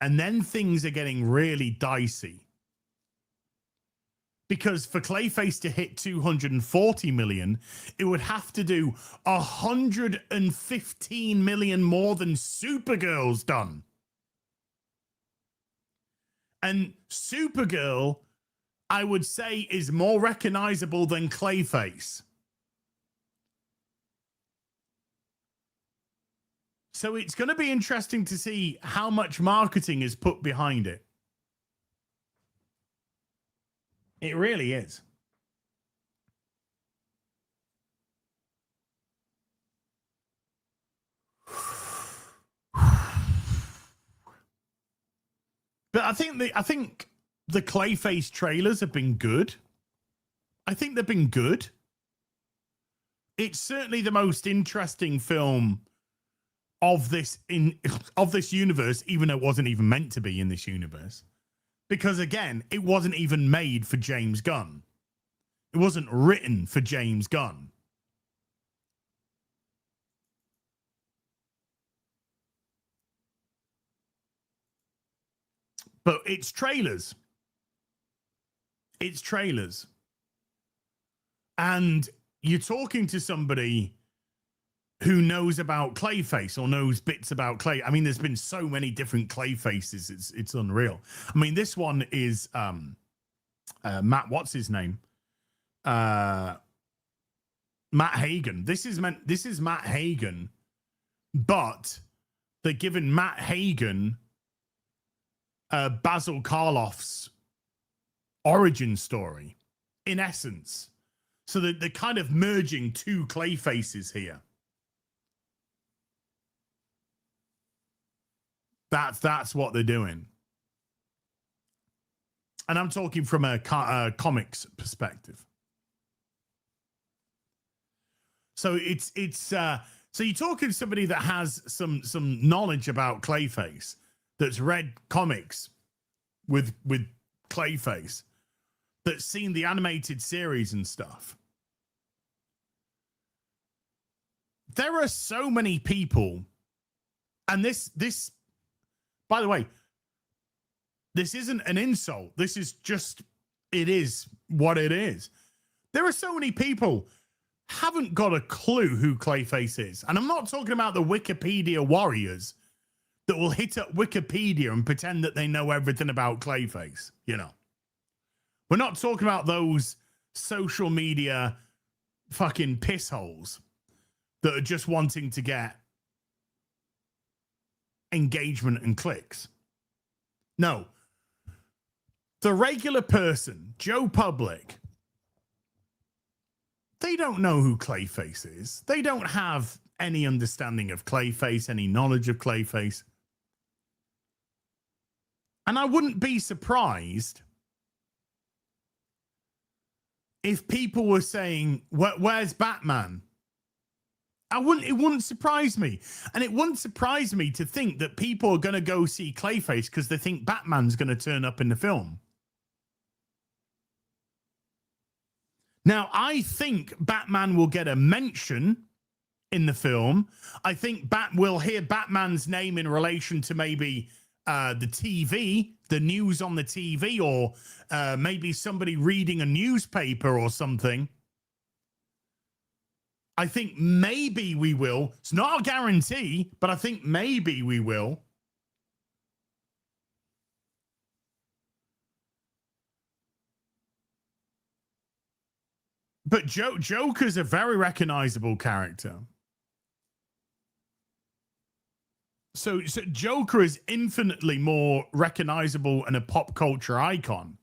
And then things are getting really dicey. Because for Clayface to hit 240 million, it would have to do 115 million more than Supergirl's done. And Supergirl, I would say, is more recognizable than Clayface. So it's going to be interesting to see how much marketing is put behind it. It really is. But I think the Clayface trailers have been good. I think they've been good. It's certainly the most interesting film of this universe, even though it wasn't even meant to be in this universe. Because again, it wasn't even made for James Gunn. It wasn't written for James Gunn. But it's trailers. It's trailers. And you're talking to somebody who knows about Clayface or knows bits about Clay. I mean, there's been so many different Clayfaces. It's unreal. I mean, this one is Matt, what's his name? Matt Hagen. This is Matt Hagen, but they're giving Matt Hagen Basil Karloff's origin story, in essence. So they're kind of merging two Clayfaces here. That's what they're doing. And I'm talking from a comics perspective. So it's so you're talking to somebody that has some knowledge about Clayface, that's read comics with Clayface, that's seen the animated series and stuff. There are so many people, and this, by the way, this isn't an insult. This is just, it is what it is. There are so many people haven't got a clue who Clayface is. And I'm not talking about the Wikipedia warriors that will hit up Wikipedia and pretend that they know everything about Clayface, you know. We're not talking about those social media fucking piss holes that are just wanting to get engagement and clicks. No. The regular person, Joe Public, they don't know who Clayface is. They don't have any understanding of Clayface, any knowledge of Clayface. And I wouldn't be surprised if people were saying, where's Batman? It wouldn't surprise me. And it wouldn't surprise me to think that people are going to go see Clayface because they think Batman's going to turn up in the film. Now, I think Batman will get a mention in the film. I think we'll hear Batman's name in relation to maybe the TV, the news on the TV, or maybe somebody reading a newspaper or something. I think maybe we will. It's not a guarantee, but I think maybe we will. But Joker's a very recognizable character. So Joker is infinitely more recognizable and a pop culture icon,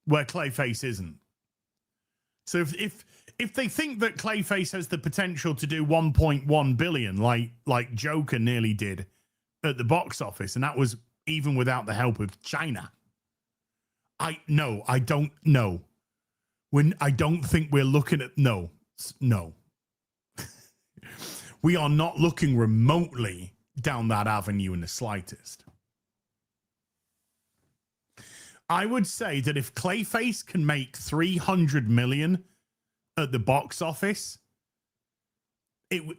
where Clayface isn't. So if they think that Clayface has the potential to do 1.1 billion, like Joker nearly did at the box office, and that was even without the help of China, I don't know. I don't think we're looking at no. We are not looking remotely down that avenue in the slightest. I would say that if Clayface can make 300 million at the box office,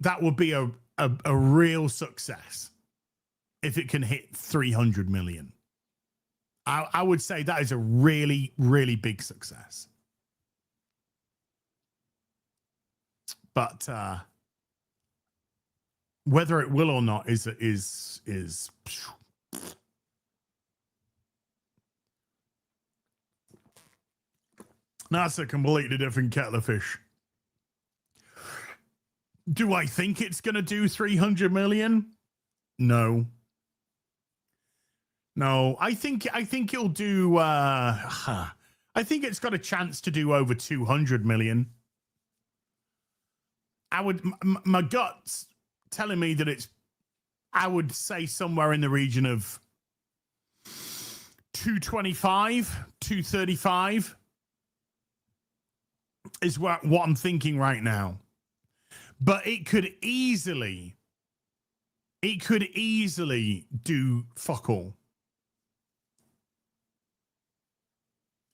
that would be a real success. If it can hit 300 million, I would say that is a really, really big success. But whether it will or not is that's a completely different kettle of fish. Do I think it's going to do 300 million? No. I think it'll do. I think it's got a chance to do over 200 million. My gut's telling me that I would say somewhere in the region of 225, 235 is what I'm thinking right now. But it could easily do fuck all.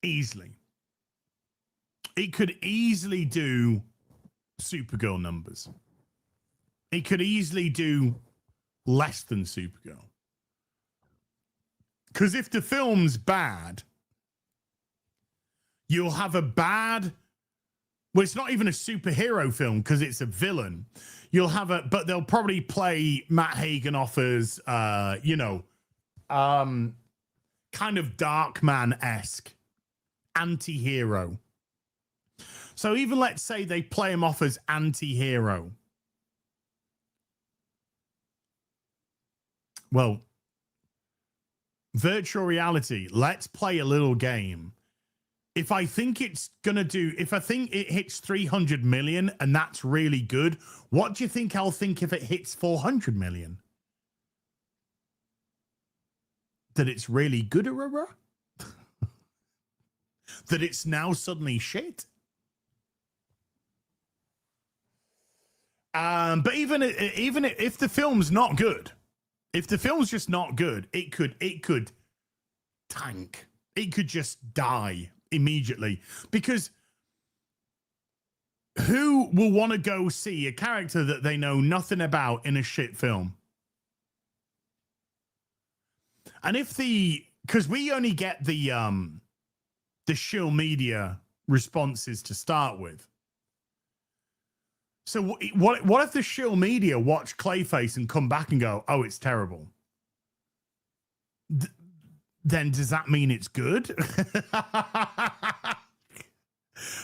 Easily. It could easily do Supergirl numbers. It could easily do less than Supergirl. Because if the film's bad, you'll have a bad... Well, it's not even a superhero film because it's a villain. You'll have but they'll probably play Matt Hagen off as, kind of Darkman-esque anti-hero. So even let's say they play him off as anti-hero. Well, virtual reality, let's play a little game. If I think it hits 300 million and that's really good, what do you think I'll think if it hits 400 million? That it's really good, that it's now suddenly shit? But even if the film's not good, if the film's just not good, it could tank. It could just die immediately, because who will want to go see a character that they know nothing about in a shit film? And if because we only get the shill media responses to start with. So what if the shill media watch Clayface and come back and go, oh, it's terrible? Then does that mean it's good?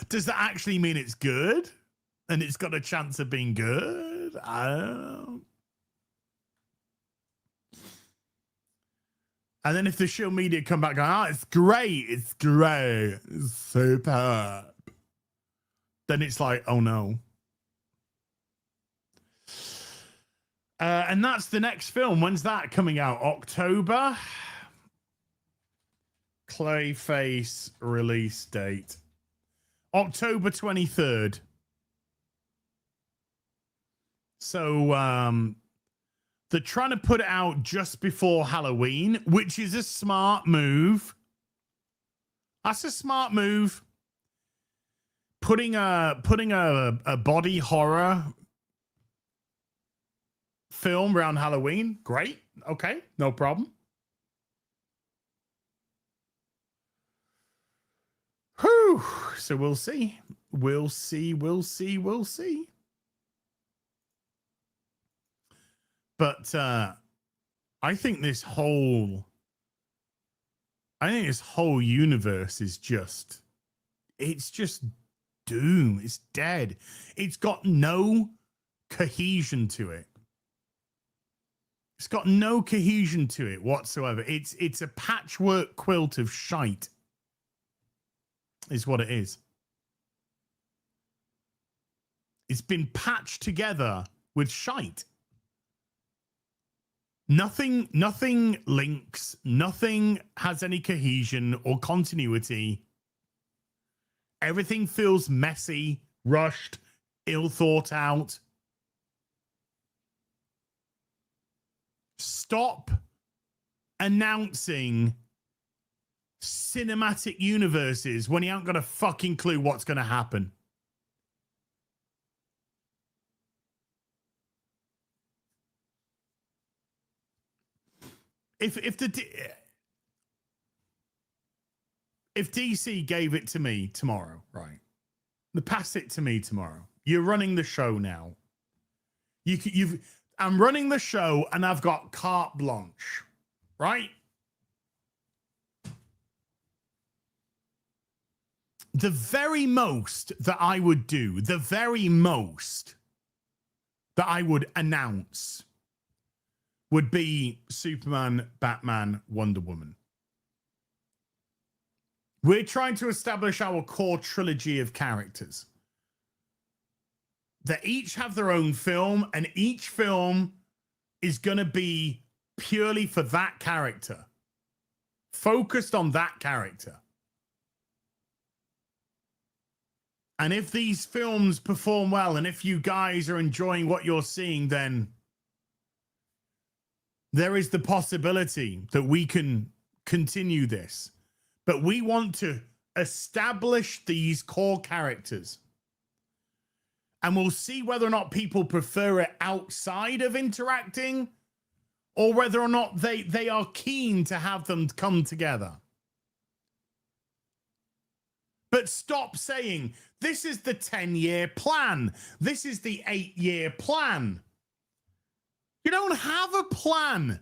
Does that actually mean it's good? And it's got a chance of being good? I don't know. And then if the shill media come back going, oh, it's great, it's superb. Then it's like, oh no. And that's the next film. When's that coming out? October? Clayface release date. October 23rd. So they're trying to put it out just before Halloween, which is a smart move. That's a smart move. Putting a body horror film around Halloween, great. Okay, no problem. Whew. So we'll see. We'll see. But I think this whole universe is just, it's just doom. It's dead. It's got no cohesion to it. It's got no cohesion to it whatsoever. It's a patchwork quilt of shite, is what it is. It's been patched together with shite. Nothing links, nothing has any cohesion or continuity. Everything feels messy, rushed, ill thought out. Stop announcing cinematic universes when you haven't got a fucking clue what's going to happen. If DC gave it to me tomorrow, right? Pass it to me tomorrow. You're running the show now. I'm running the show and I've got carte blanche, right? The very most that I would do, the very most that I would announce would be Superman, Batman, Wonder Woman. We're trying to establish our core trilogy of characters that each have their own film, and each film is going to be purely for that character, focused on that character. And if these films perform well, and if you guys are enjoying what you're seeing, then there is the possibility that we can continue this. But we want to establish these core characters. And we'll see whether or not people prefer it outside of interacting, or whether or not they are keen to have them come together. But stop saying, this is the 10-year plan. This is the 8-year plan. You don't have a plan.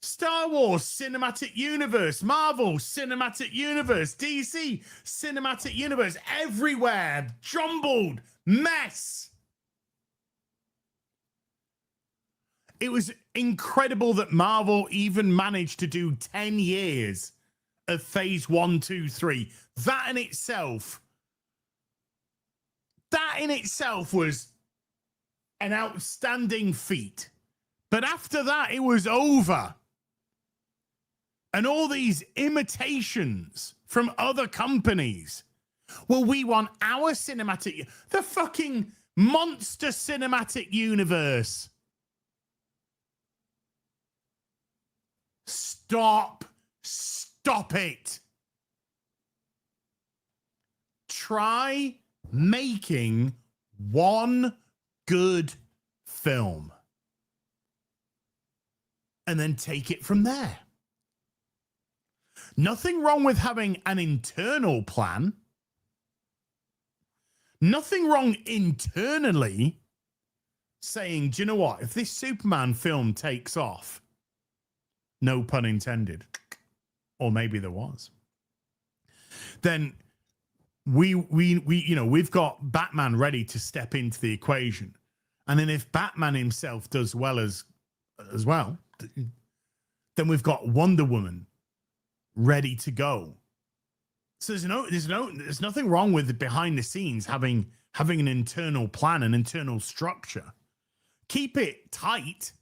Star Wars Cinematic Universe, Marvel Cinematic Universe, DC Cinematic Universe, everywhere, jumbled mess. It was incredible that Marvel even managed to do 10 years of phase 1, 2, 3. That in itself was an outstanding feat. But after that, it was over. And all these imitations from other companies. Well, we want our cinematic, the fucking monster cinematic universe. Stop Stop it. Try making one good film and then take it from there. Nothing wrong with having an internal plan. Nothing wrong internally saying, do you know what? If this Superman film takes off, no pun intended, or maybe there was, then we've got Batman ready to step into the equation. And then if Batman himself does well as well, then we've got Wonder Woman ready to go. So there's nothing wrong with behind the scenes having an internal plan, an internal structure. Keep it tight.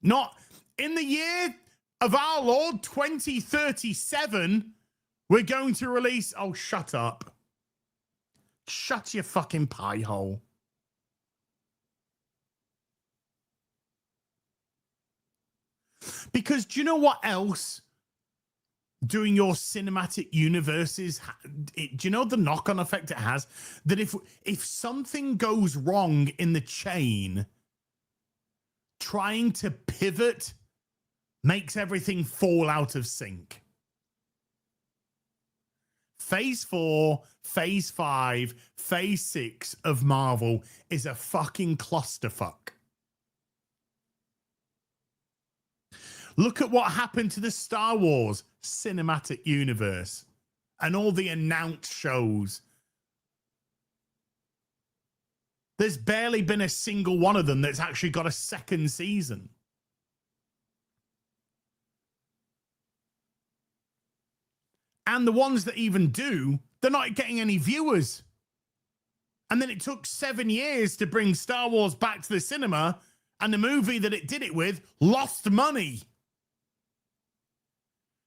Not in the year of our Lord 2037, we're going to release. Oh, shut up. Shut your fucking pie hole. Because do you know what else doing your cinematic universes, do you know the knock-on effect it has? That if something goes wrong in the chain, trying to pivot makes everything fall out of sync. Phase 4, Phase 5, Phase 6 of Marvel is a fucking clusterfuck. Look at what happened to the Star Wars cinematic universe and all the announced shows. There's barely been a single one of them that's actually got a second season. And the ones that even do, they're not getting any viewers. And then it took 7 years to bring Star Wars back to the cinema, and the movie that it did it with lost money.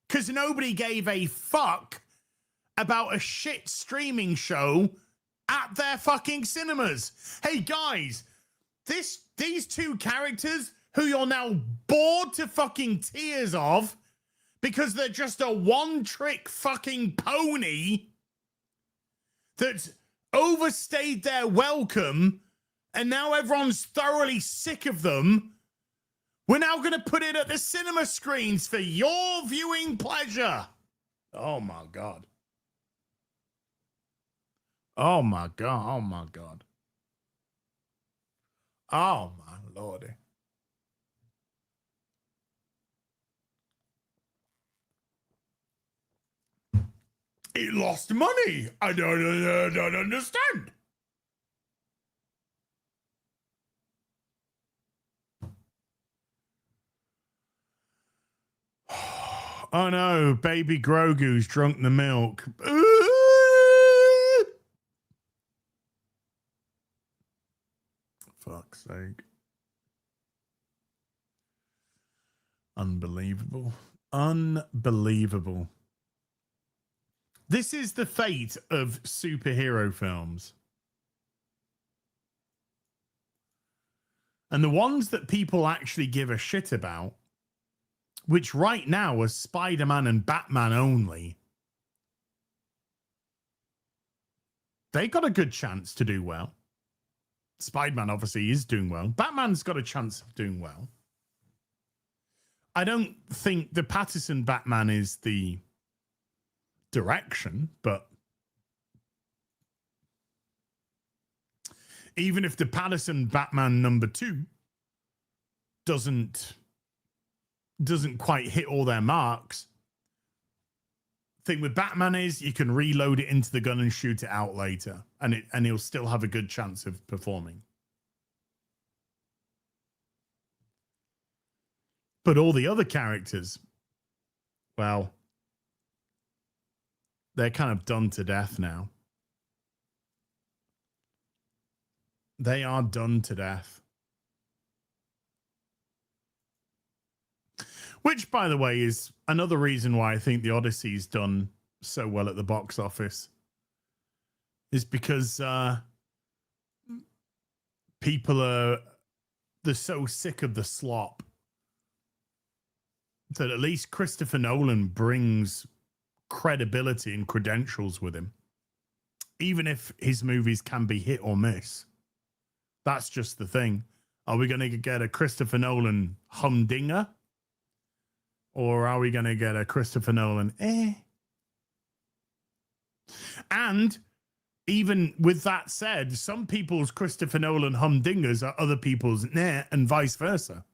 Because nobody gave a fuck about a shit streaming show at their fucking cinemas. Hey guys, these two characters who you're now bored to fucking tears of because they're just a one-trick fucking pony that's overstayed their welcome and now everyone's thoroughly sick of them. We're now going to put it at the cinema screens for your viewing pleasure. Oh, my God. Oh, my God. Oh, my God. Oh, my Lordy. It lost money. I don't understand. Oh no, baby Grogu's drunk the milk. Fuck's sake. Unbelievable. Unbelievable. This is the fate of superhero films. And the ones that people actually give a shit about, which right now are Spider-Man and Batman only, they got a good chance to do well. Spider-Man obviously is doing well. Batman's got a chance of doing well. I don't think the Pattinson Batman is the direction, but even if the Pattinson Batman #2 doesn't quite hit all their marks, thing with Batman is you can reload it into the gun and shoot it out later, and he'll still have a good chance of performing. But all the other characters, well, they're kind of done to death now. They are done to death. Which, by the way, is another reason why I think the Odyssey's done so well at the box office. Is because they're so sick of the slop that at least Christopher Nolan brings credibility and credentials with him, even if his movies can be hit or miss. That's just the thing. Are we going to get a Christopher Nolan humdinger? Or are we going to get a Christopher Nolan And even with that said, some people's Christopher Nolan humdingers are other people's and vice versa.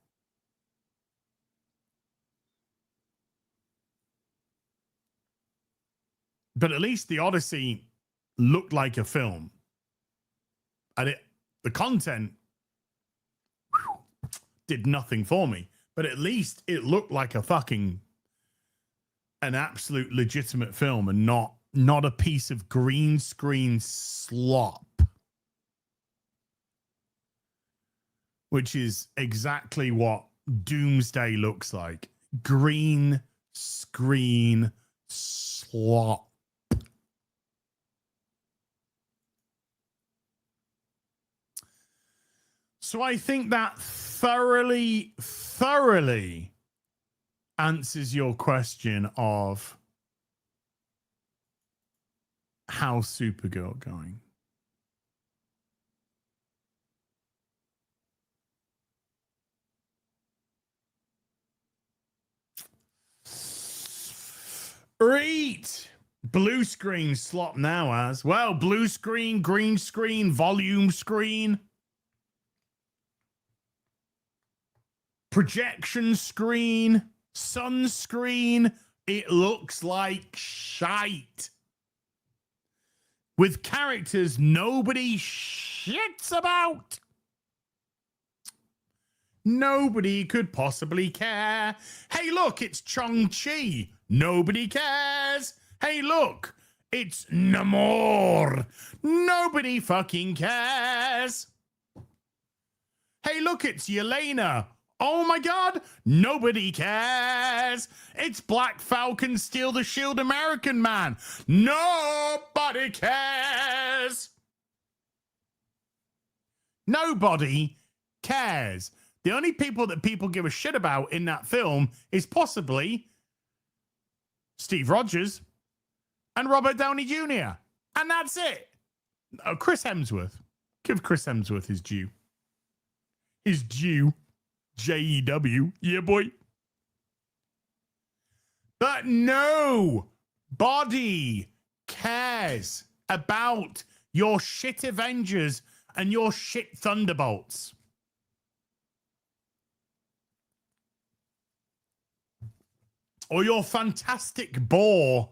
But at least the Odyssey looked like a film. And the content did nothing for me. But at least it looked like an absolute legitimate film and not a piece of green screen slop. Which is exactly what Doomsday looks like. Green screen slop. So I think that thoroughly answers your question of how's Supergirl going. Right. Blue screen slot now as well. Blue screen, green screen, volume screen. Projection screen, sunscreen, it looks like shite. With characters nobody shits about. Nobody could possibly care. Hey, look, it's Shang-Chi. Nobody cares. Hey, look, it's Namor. Nobody fucking cares. Hey, look, it's Yelena. Oh my God, nobody cares. It's Black Falcon, Steal the Shield, American Man. Nobody cares. Nobody cares. The only people that people give a shit about in that film is possibly Steve Rogers and Robert Downey Jr. And that's it. Oh, Chris Hemsworth. Give Chris Hemsworth his due. His due. J-E-W. Yeah, boy. But nobody cares about your shit Avengers and your shit Thunderbolts. Or your Fantastic Boar.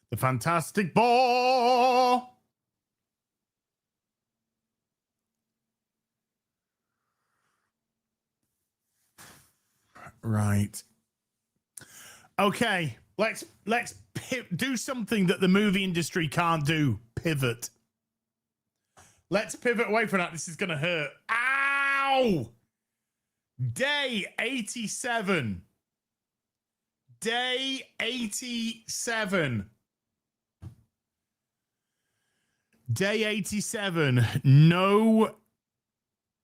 The Fantastic Boar. Right. Okay. Let's do something that the movie industry can't do. Pivot. Let's pivot away from that. This is going to hurt. Ow! Day 87. Day 87. Day 87. No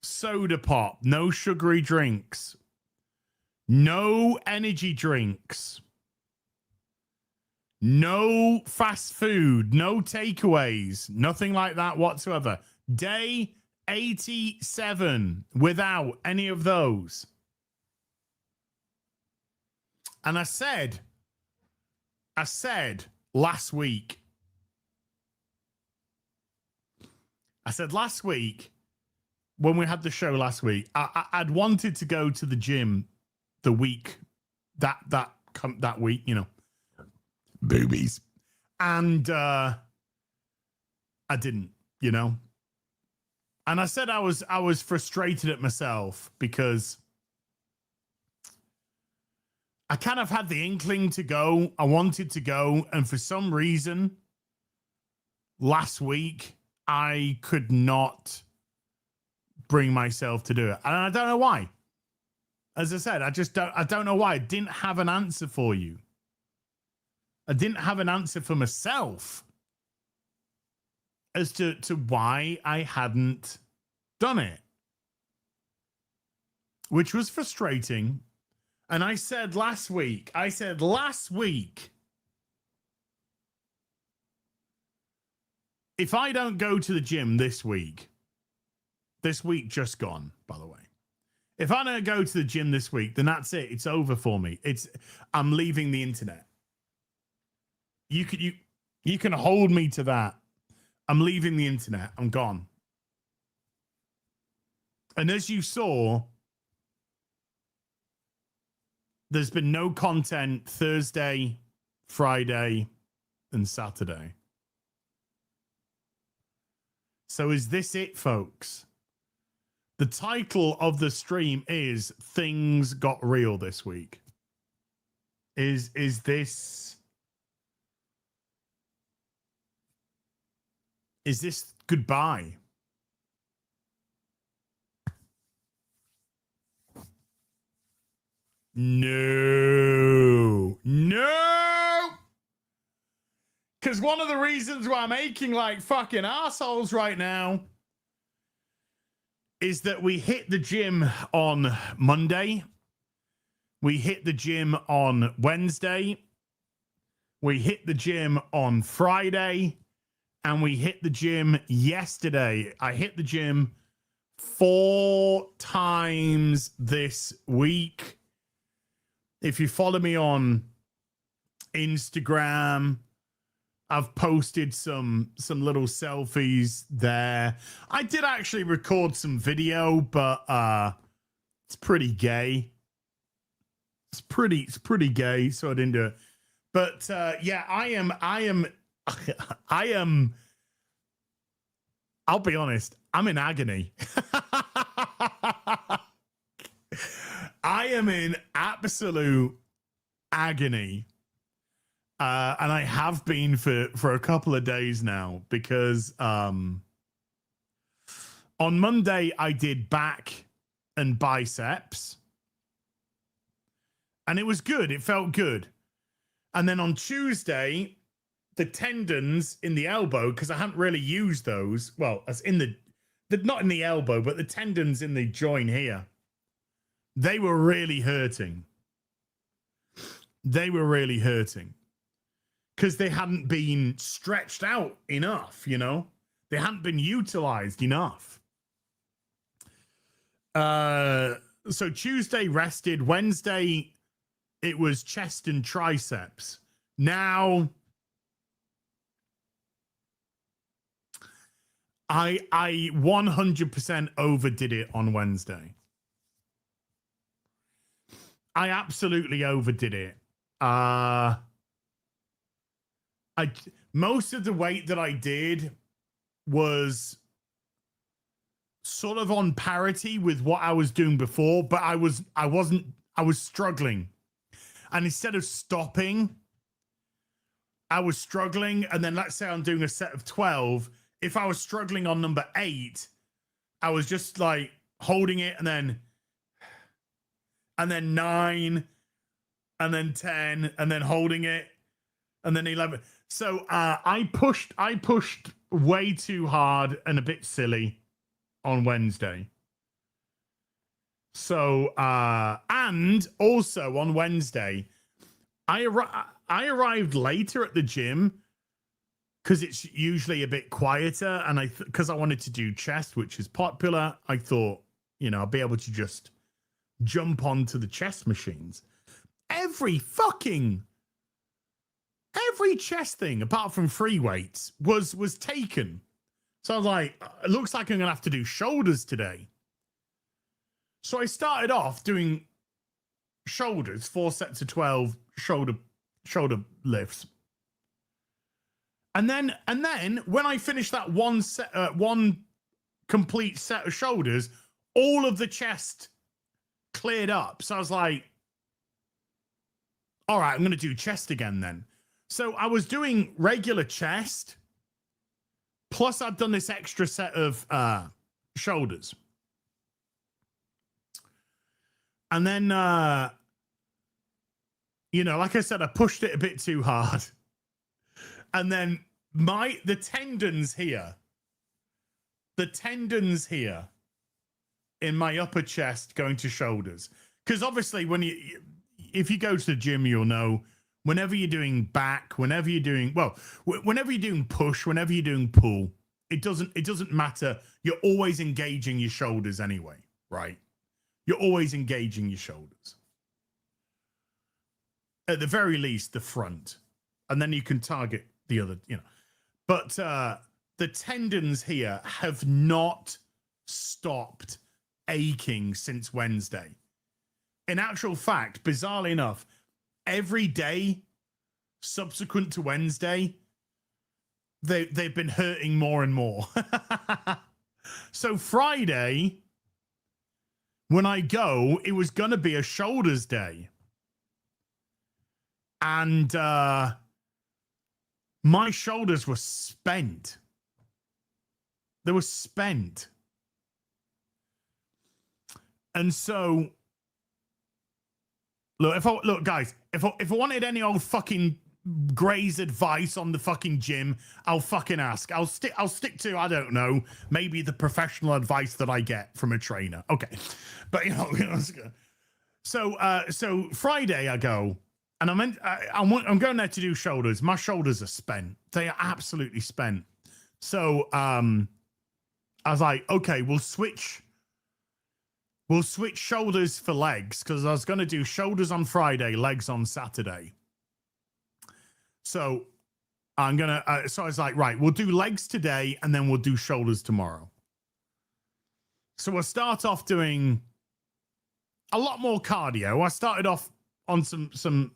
soda pop. No sugary drinks. No energy drinks. No fast food. No takeaways. Nothing like that whatsoever. Day 87 without any of those. And I said last week, when we had the show last week, I'd wanted to go to the gym the week that week, you know, boobies, and I didn't, you know, and I said I was frustrated at myself because I kind of had the inkling to go. I wanted to go, and for some reason, last week I could not bring myself to do it, and I don't know why. As I said, I don't know why. I didn't have an answer for you. I didn't have an answer for myself as to why I hadn't done it. which was frustrating. And I said last week, if I don't go to the gym this week just gone, by the way. If I don't go to the gym this week, then that's it. It's over for me. I'm leaving the internet. You can hold me to that. I'm leaving the internet. I'm gone. And as you saw, there's been no content Thursday, Friday, and Saturday. So is this it, folks? The title of the stream is Things Got Real This Week. Is this goodbye? No. Because one of the reasons why I'm aching like fucking assholes right now is that we hit the gym on Monday. We hit the gym on Wednesday. We hit the gym on Friday. And we hit the gym yesterday. I hit the gym 4 times this week. If you follow me on Instagram, I've posted some little selfies there. I did actually record some video, but it's pretty gay. It's pretty gay, so I didn't do it. But yeah, I am I'll be honest, I'm in agony. I am in absolute agony. And I have been for a couple of days now because on Monday I did back and biceps. And it was good. It felt good. And then on Tuesday, the tendons in the elbow, because I hadn't really used those. Well, as in the not in the elbow, but the tendons in the joint here. They were really hurting. Because they hadn't been stretched out enough, you know? They hadn't been utilized enough. So Tuesday rested. Wednesday, it was chest and triceps. Now, I 100% overdid it on Wednesday. I absolutely overdid it. Most of the weight that I did was sort of on parity with what I was doing before, but I was struggling. And instead of stopping, I was struggling. And then let's say I'm doing a set of 12. If I was struggling on number 8, I was just like holding it and then 9 and then 10 and then holding it and then 11. So I pushed way too hard and a bit silly on Wednesday. So and also on Wednesday, I arrived later at the gym because it's usually a bit quieter, and because I wanted to do chest, which is popular, I thought, you know, I'll be able to just jump onto the chest machines. Every chest thing, apart from free weights, was taken. So I was like, it looks like I'm gonna have to do shoulders today. So I started off doing shoulders, 4 sets of 12 shoulder lifts. And then when I finished that one complete set of shoulders, all of the chest cleared up. So I was like, all right, I'm going to do chest again then. So I was doing regular chest, plus I've done this extra set of shoulders. And then, you know, like I said, I pushed it a bit too hard. And then the tendons here in my upper chest going to shoulders. Because obviously, if you go to the gym, you'll know whenever you're doing back, whenever you're doing whenever you're doing push, whenever you're doing pull, it doesn't matter. You're always engaging your shoulders anyway, right? You're always engaging your shoulders. At the very least, the front, and then you can target the other, But the tendons here have not stopped aching since Wednesday. In actual fact, bizarrely enough, every day subsequent to Wednesday, they've been hurting more and more. So Friday, when I go, it was going to be a shoulders day. And my shoulders were spent. They were spent. And so, look, guys, if I wanted any old fucking Gray's advice on the fucking gym, I'll fucking ask. I'll stick to, I don't know, maybe the professional advice that I get from a trainer. Okay. But so Friday I go, and I'm going there to do shoulders. My shoulders are spent. They are absolutely spent. So I was like, okay, we'll switch shoulders for legs, because I was going to do shoulders on Friday, legs on Saturday. So so I was like, right, we'll do legs today and then we'll do shoulders tomorrow. So we'll start off doing a lot more cardio. I started off on some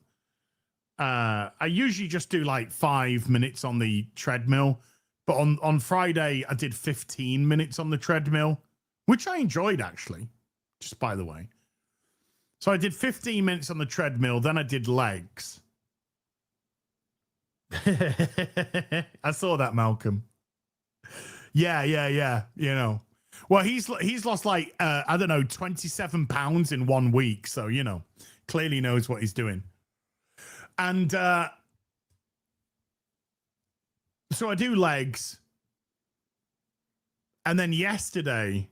I usually just do like 5 minutes on the treadmill, but on Friday I did 15 minutes on the treadmill, which I enjoyed actually, just by the way. So I did 15 minutes on the treadmill, then I did legs. I saw that, Malcolm. Yeah. Well, he's lost like I don't know, 27 pounds in 1 week, so clearly knows what he's doing. And so I do legs, and then yesterday,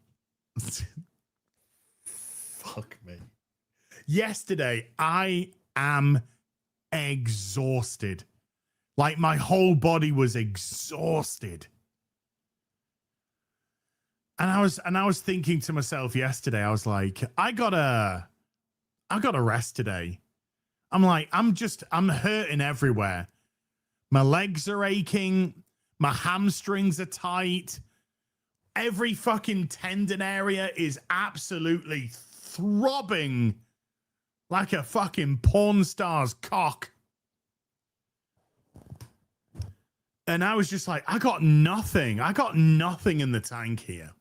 fuck me. Yesterday I am exhausted. Like my whole body was exhausted. And I was thinking to myself yesterday, I was like, I gotta rest today. I'm like, I'm hurting everywhere. My legs are aching. My hamstrings are tight. Every fucking tendon area is absolutely throbbing like a fucking porn star's cock. And I was just like, I got nothing in the tank here.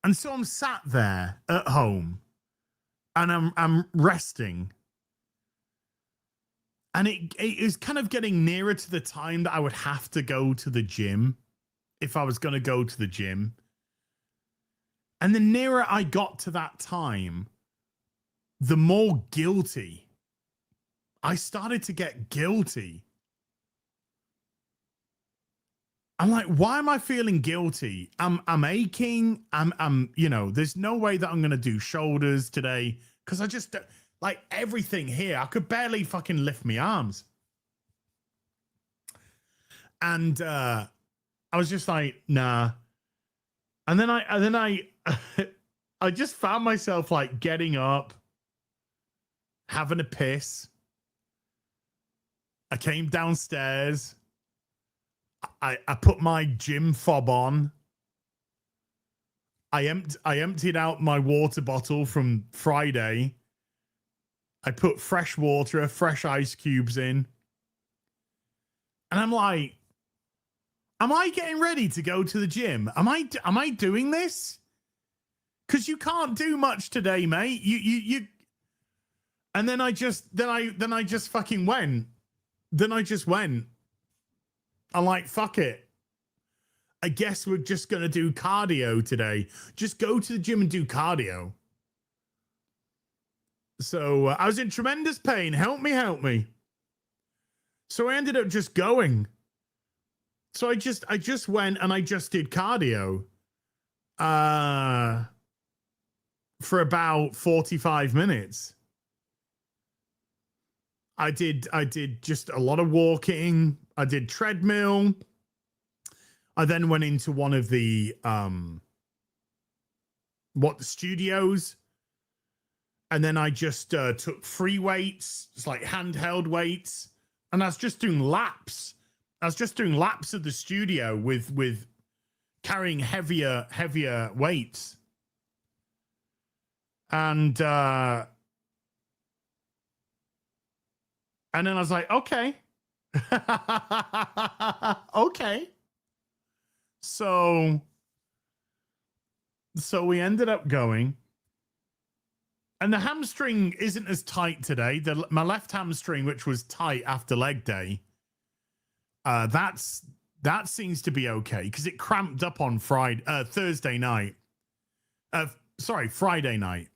And so I'm sat there at home and I'm resting. And it is kind of getting nearer to the time that I would have to go to the gym if I was going to go to the gym. And the nearer I got to that time, the more guilty. I started to get guilty. I'm like, why am I feeling guilty? I'm aching. I'm there's no way that I'm going to do shoulders today, because I just, like, everything here, I could barely fucking lift my arms. And I was just like, nah. And then I I just found myself like getting up, having a piss. I came downstairs. I put my gym fob on. I emptied out my water bottle from Friday. I put fresh water, fresh ice cubes in. And I'm like, am I getting ready to go to the gym? Am I doing this? Because you can't do much today, mate. You and then I just fucking went. Then I just went. I'm like, fuck it. I guess we're just going to do cardio today. Just go to the gym and do cardio. So I was in tremendous pain. Help me. So I ended up just going. So I just went and I just did cardio. for about 45 minutes. I did just a lot of walking. I did treadmill. I then went into one of the studios, and then I just took free weights, it's like handheld weights, and I was just doing laps. I was just doing laps of the studio with carrying heavier weights. And then I was like, okay. Okay. So we ended up going. And the hamstring isn't as tight today. My left hamstring, which was tight after leg day, that seems to be okay because it cramped up on Thursday night. Friday night.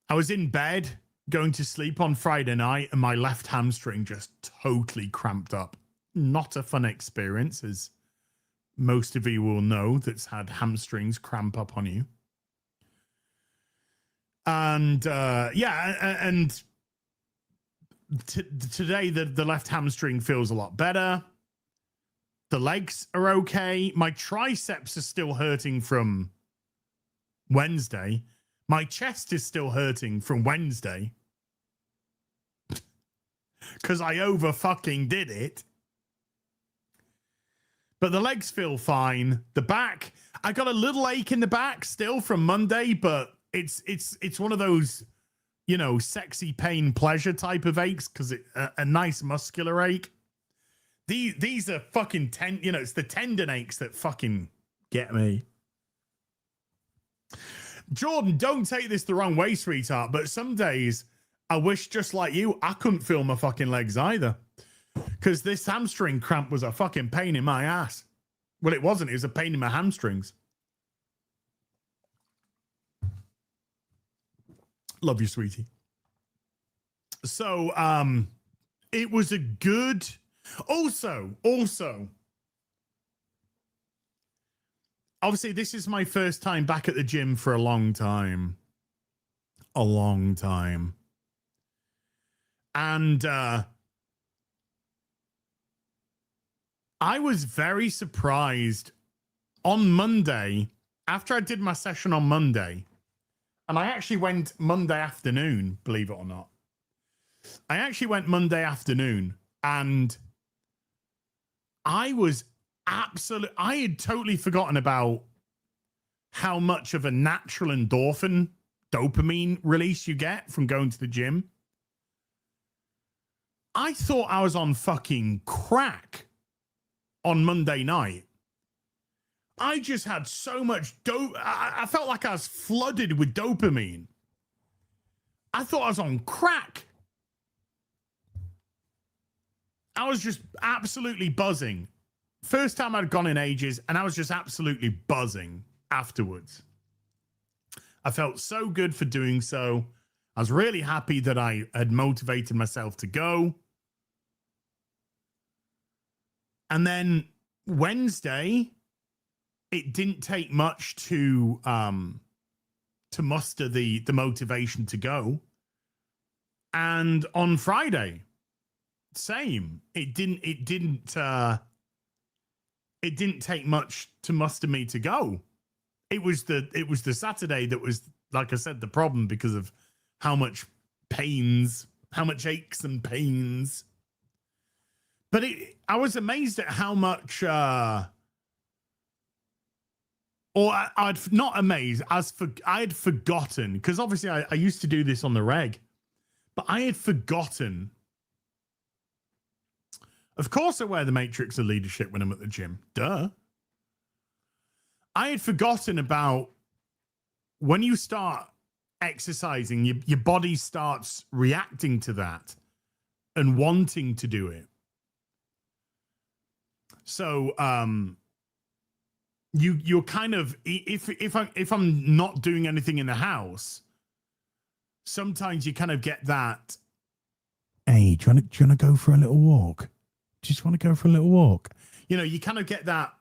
I was in bed going to sleep on Friday night, and my left hamstring just totally cramped up. Not a fun experience, as most of you will know that's had hamstrings cramp up on you. And today the left hamstring feels a lot better. The legs are okay. My triceps are still hurting from Wednesday. My chest is still hurting from Wednesday because I over fucking did it. But the legs feel fine. The back, I got a little ache in the back still from Monday, but it's one of those, you know, sexy pain pleasure type of aches because a nice muscular ache. These are fucking it's the tendon aches that fucking get me. Jordan, don't take this the wrong way, sweetheart, but some days I wish, just like you, I couldn't feel my fucking legs either. Because this hamstring cramp was a fucking pain in my ass. Well, it wasn't. It was a pain in my hamstrings. Love you, sweetie. So, it was a good... Also, obviously, this is my first time back at the gym for a long time. A long time. And I was very surprised on Monday, after I did my session on Monday, and I actually went Monday afternoon, believe it or not. I actually went Monday afternoon, and I had totally forgotten about how much of a natural endorphin, dopamine release you get from going to the gym. I thought I was on fucking crack on Monday night. I just had so much I felt like I was flooded with dopamine. I thought I was on crack. I was just absolutely buzzing. First time I'd gone in ages, and I was just absolutely buzzing afterwards. I felt so good for doing so. I was really happy that I had motivated myself to go. And then Wednesday, it didn't take much to muster the motivation to go. And on Friday, same. It didn't take much to muster me to go. It was the Saturday that was, like I said, the problem because of how much aches and pains. But I was amazed at how much, I'd not amazed, I had forgotten, because obviously I used to do this on the reg, but I had forgotten. Of course I wear the Matrix of Leadership when I'm at the gym. Duh. I had forgotten about when you start exercising, your body starts reacting to that and wanting to do it. So you're kind of, if I'm not doing anything in the house, sometimes you kind of get that, hey, do you want to go for a little walk? Just want to go for a little walk. You know, you kind of get that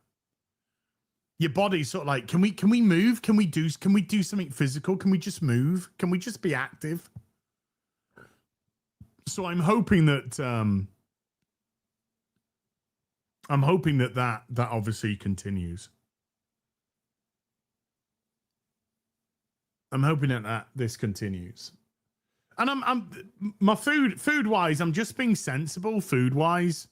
your body's sort of like, can we move? Can we do something physical? Can we just move? Can we just be active? So I'm hoping that that obviously continues. I'm hoping that this continues. And I'm my food wise, I'm just being sensible food wise.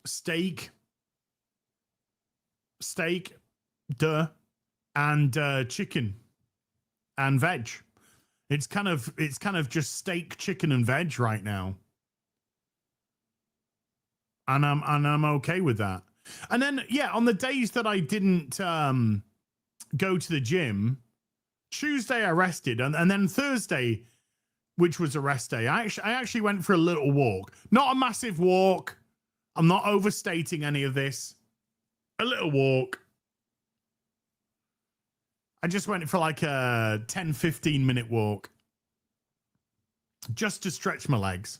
Steak, and chicken and veg. It's kind of just steak, chicken, and veg right now. And I'm okay with that. And then yeah, on the days that I didn't go to the gym, Tuesday I rested, and then Thursday, which was a rest day, I actually went for a little walk. Not a massive walk. I'm not overstating any of this. A little walk. I just went for like a 10-15 minute walk. Just to stretch my legs.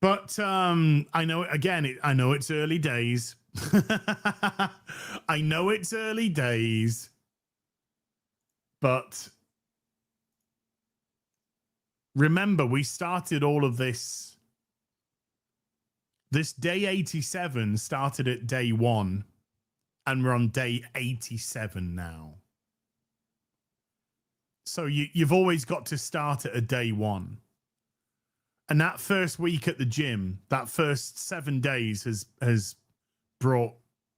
But I know, again, I know it's early days. I know it's early days. But remember, we started all of this. This day 87 started at day 1, and we're on day 87 now. So you've always got to start at a day 1. And that first week at the gym, that first 7 days has brought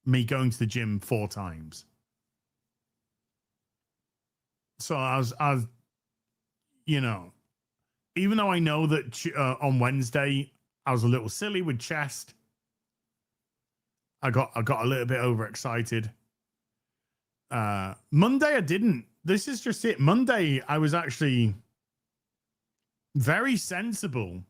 me going to the gym 4 times. So I was, you know, even though I know that on Wednesday I was a little silly with chest, I got a little bit overexcited. Monday I didn't. This is just it. Monday I was actually very sensible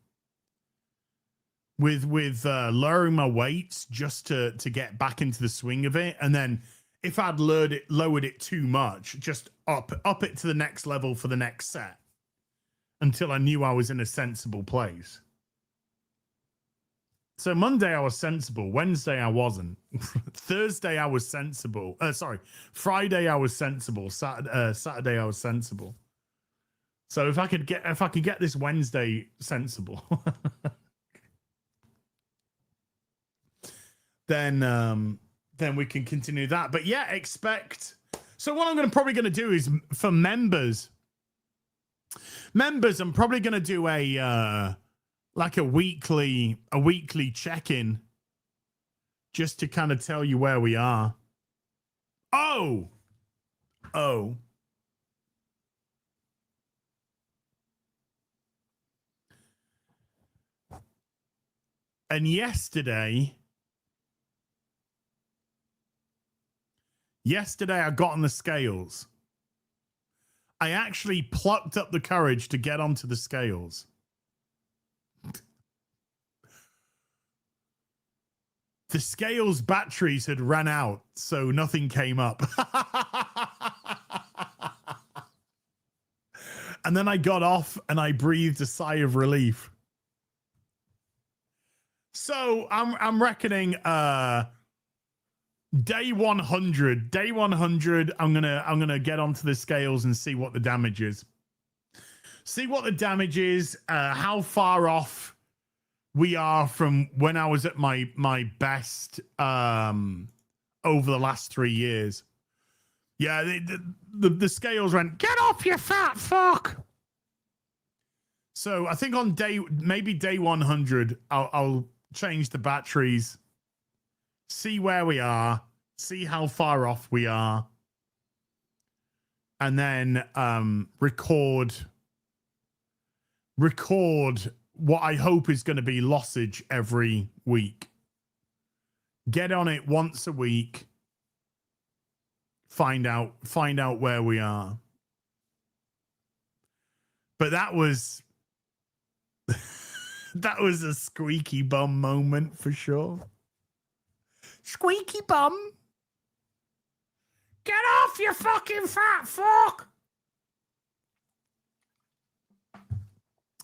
with lowering my weights just to get back into the swing of it. And then if I'd lowered it too much, just up it to the next level for the next set until I knew I was in a sensible place. So Monday I was sensible. Wednesday I wasn't. Thursday I was sensible. Friday I was sensible. Saturday I was sensible. So if I could get this Wednesday sensible, then we can continue that. But yeah, expect. So what I'm probably going to do is for members, I'm probably going to do a weekly check-in just to kind of tell you where we are. Oh. And yesterday I got on the scales. I actually plucked up the courage to get onto the scales. The scales batteries had run out, so nothing came up. And then I got off and I breathed a sigh of relief. So I'm reckoning day 100, I'm gonna get onto the scales and see what the damage is. How far off we are from when I was at my best over the last 3 years. Yeah, the scales went, get off, you fat fuck. So I think on day 100, I'll change the batteries, see where we are, see how far off we are, and then record what I hope is going to be lossage every week. Get on it once a week. Find out where we are. But that was that was a squeaky bum moment for sure. Squeaky bum. Get off, you fucking fat fuck.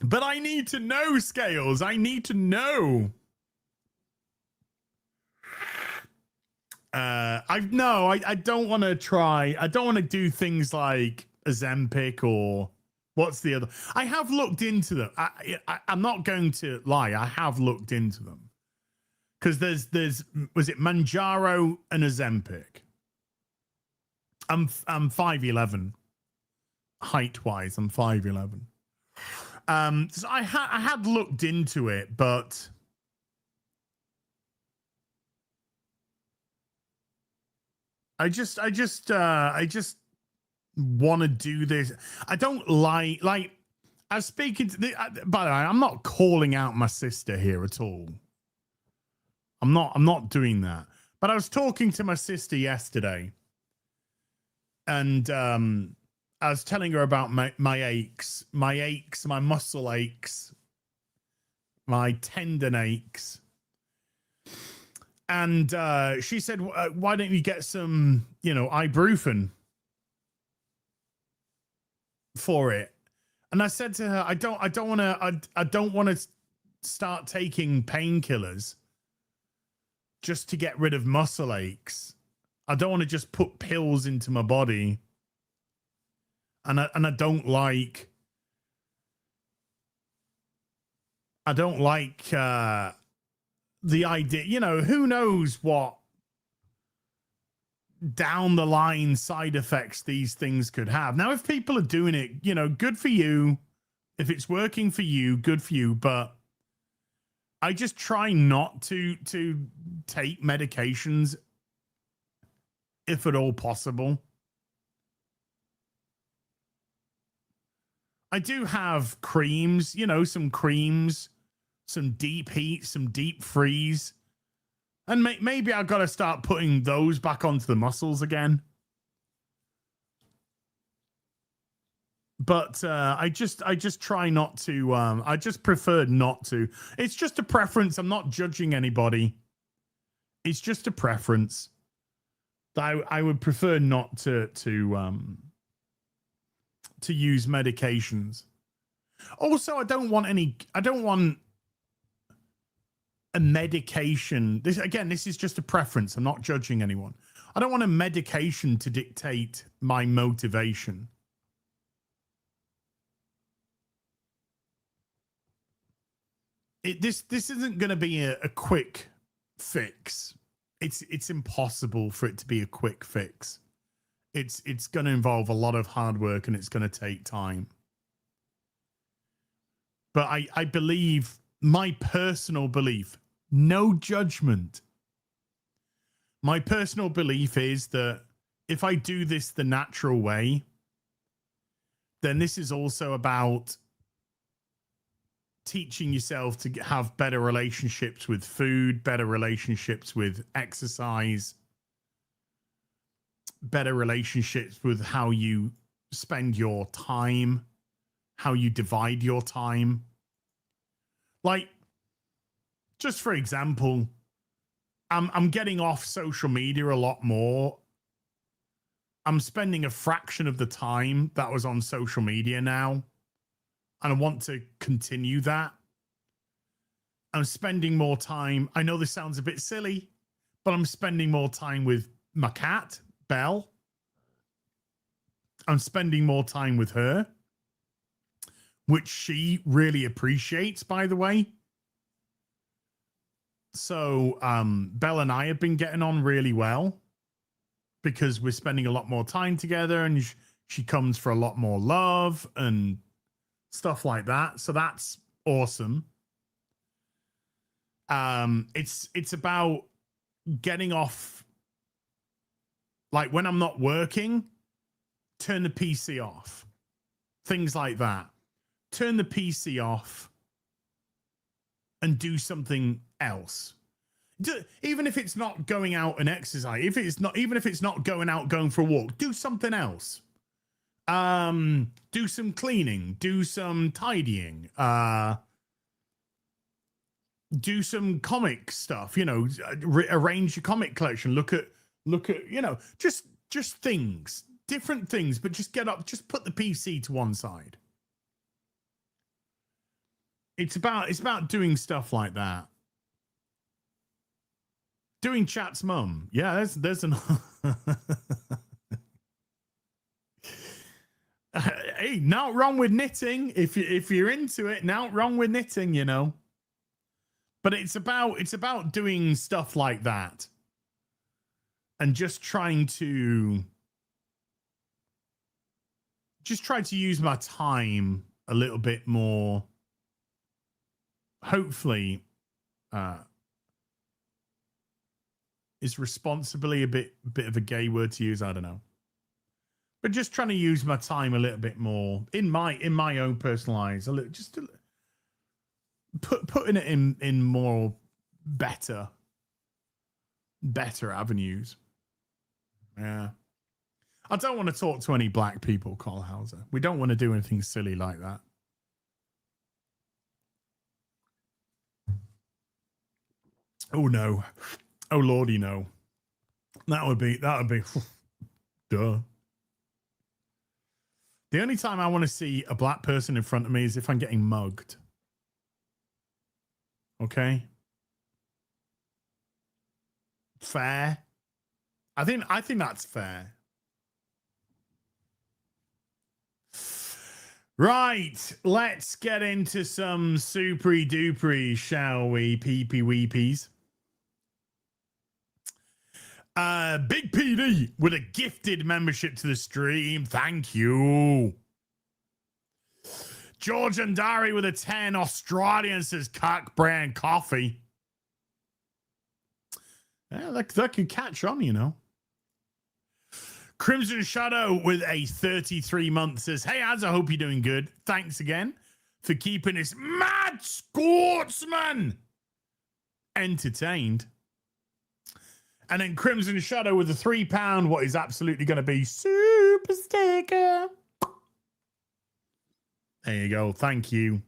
But I need to know, Scales. I need to know. I don't want to try. I don't want to do things like Ozempic or what's the other. I have looked into them. I'm not going to lie. I have looked into them because there's was it Manjaro and Ozempic. I'm 5'11", height wise. I'm 5'11". So I had looked into it, but I just want to do this. I don't like I was speaking to by the way, I'm not calling out my sister here at all. I'm not doing that. But I was talking to my sister yesterday, and I was telling her about my aches, my muscle aches, my tendon aches. And she said, why don't you get some, ibuprofen for it? And I said to her, I don't want to start taking painkillers just to get rid of muscle aches. I don't want to just put pills into my body. And I don't like the idea, who knows what down the line side effects these things could have. Now, if people are doing it, good for you. If it's working for you, good for you. But I just try not to take medications if at all possible. I do have creams, some creams, some deep heat, some deep freeze. And maybe I've got to start putting those back onto the muscles again. But I just try not to. I just prefer not to. It's just a preference. I'm not judging anybody. It's just a preference. I would prefer not to use medications. Also, I don't want a medication. This is just a preference. I'm not judging anyone. I don't want a medication to dictate my motivation. This isn't going to be a quick fix. It's impossible for it to be a quick fix. It's going to involve a lot of hard work, and it's going to take time. But I believe, my personal belief, no judgment. My personal belief is that if I do this the natural way, then this is also about teaching yourself to have better relationships with food, better relationships with exercise, better relationships with how you spend your time, how you divide your time. Like, just for example, I'm getting off social media a lot more. I'm spending a fraction of the time that was on social media now, and I want to continue that. I'm spending more time. I know this sounds a bit silly, but I'm spending more time with my cat, Belle. I'm spending more time with her, which she really appreciates, by the way. So Belle and I have been getting on really well because we're spending a lot more time together, and she comes for a lot more love and stuff like that. So that's awesome. It's about getting off. Like, when I'm not working, turn the PC off. Things like that. Turn the PC off and do something else. Even if it's not going out and exercise, even if it's not going out, going for a walk, do something else. Do some cleaning, do some tidying, do some comic stuff, arrange your comic collection, look at, just things, different things, but just get up, just put the PC to one side. It's about doing stuff like that. Doing chat's mum. Yeah, there's an. Hey, not wrong with knitting. If you're into it, not wrong with knitting, you know. But it's about doing stuff like that, and just trying to try to use my time a little bit more. Hopefully, is responsibly a bit of a gay word to use. I don't know. But just trying to use my time a little bit more in my own personal eyes, putting it in more better avenues. Yeah, I don't want to talk to any black people, Carl Hauser. We don't want to do anything silly like that. Oh no, oh lordy, no. That would be duh. The only time I want to see a black person in front of me is if I'm getting mugged. Okay? Fair. I think that's fair. Right, let's get into some supery dupery, shall we, peepee weepies? Big PD with a gifted membership to the stream. Thank you. George Andari with a 10. Australian says cock brand coffee. Yeah, that could catch on, you know. Crimson Shadow with a 33 month says, hey, Az, I hope you're doing good. Thanks again for keeping this mad sportsman entertained. And then Crimson Shadow with a £3, what is absolutely going to be super sticker. There you go. Thank you.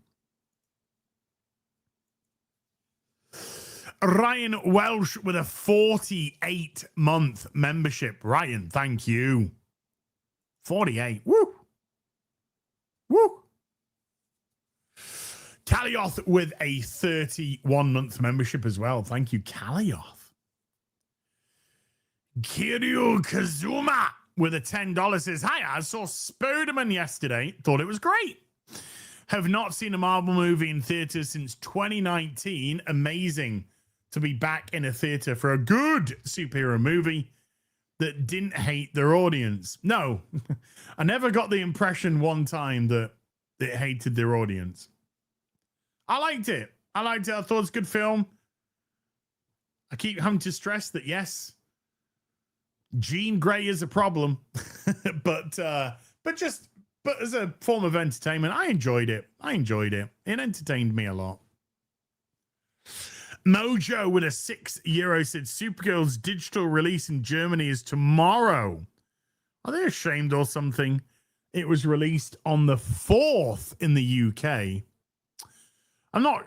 Ryan Welsh with a 48-month membership. Ryan, thank you. 48. Woo. Woo. Kalioth with a 31-month membership as well. Thank you, Kalioth. Kiryu Kazuma with a $10 says, hi, I saw Spider-Man yesterday. Thought it was great. Have not seen a Marvel movie in theaters since 2019. Amazing to be back in a theater for a good superhero movie that didn't hate their audience. No, I never got the impression one time that it hated their audience. I liked it. I liked it. I thought it was a good film. I keep having to stress that, yes, Jean Grey is a problem, but as a form of entertainment, I enjoyed it. It entertained me a lot. Mojo with a €6 said Supergirl's digital release in Germany is tomorrow. Are they ashamed or something? It was released on the 4th in the UK. I'm not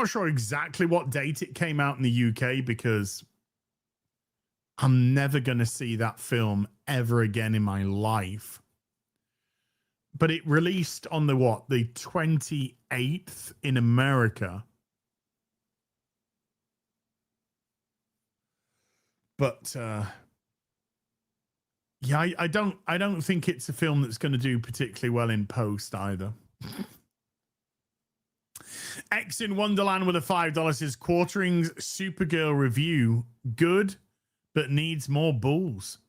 sure exactly what date it came out in the UK because I'm never going to see that film ever again in my life. But it released on the 28th in America. But yeah, I don't think it's a film that's going to do particularly well in post either. X in Wonderland with a $5 says Quartering's Supergirl review good, but needs more bulls.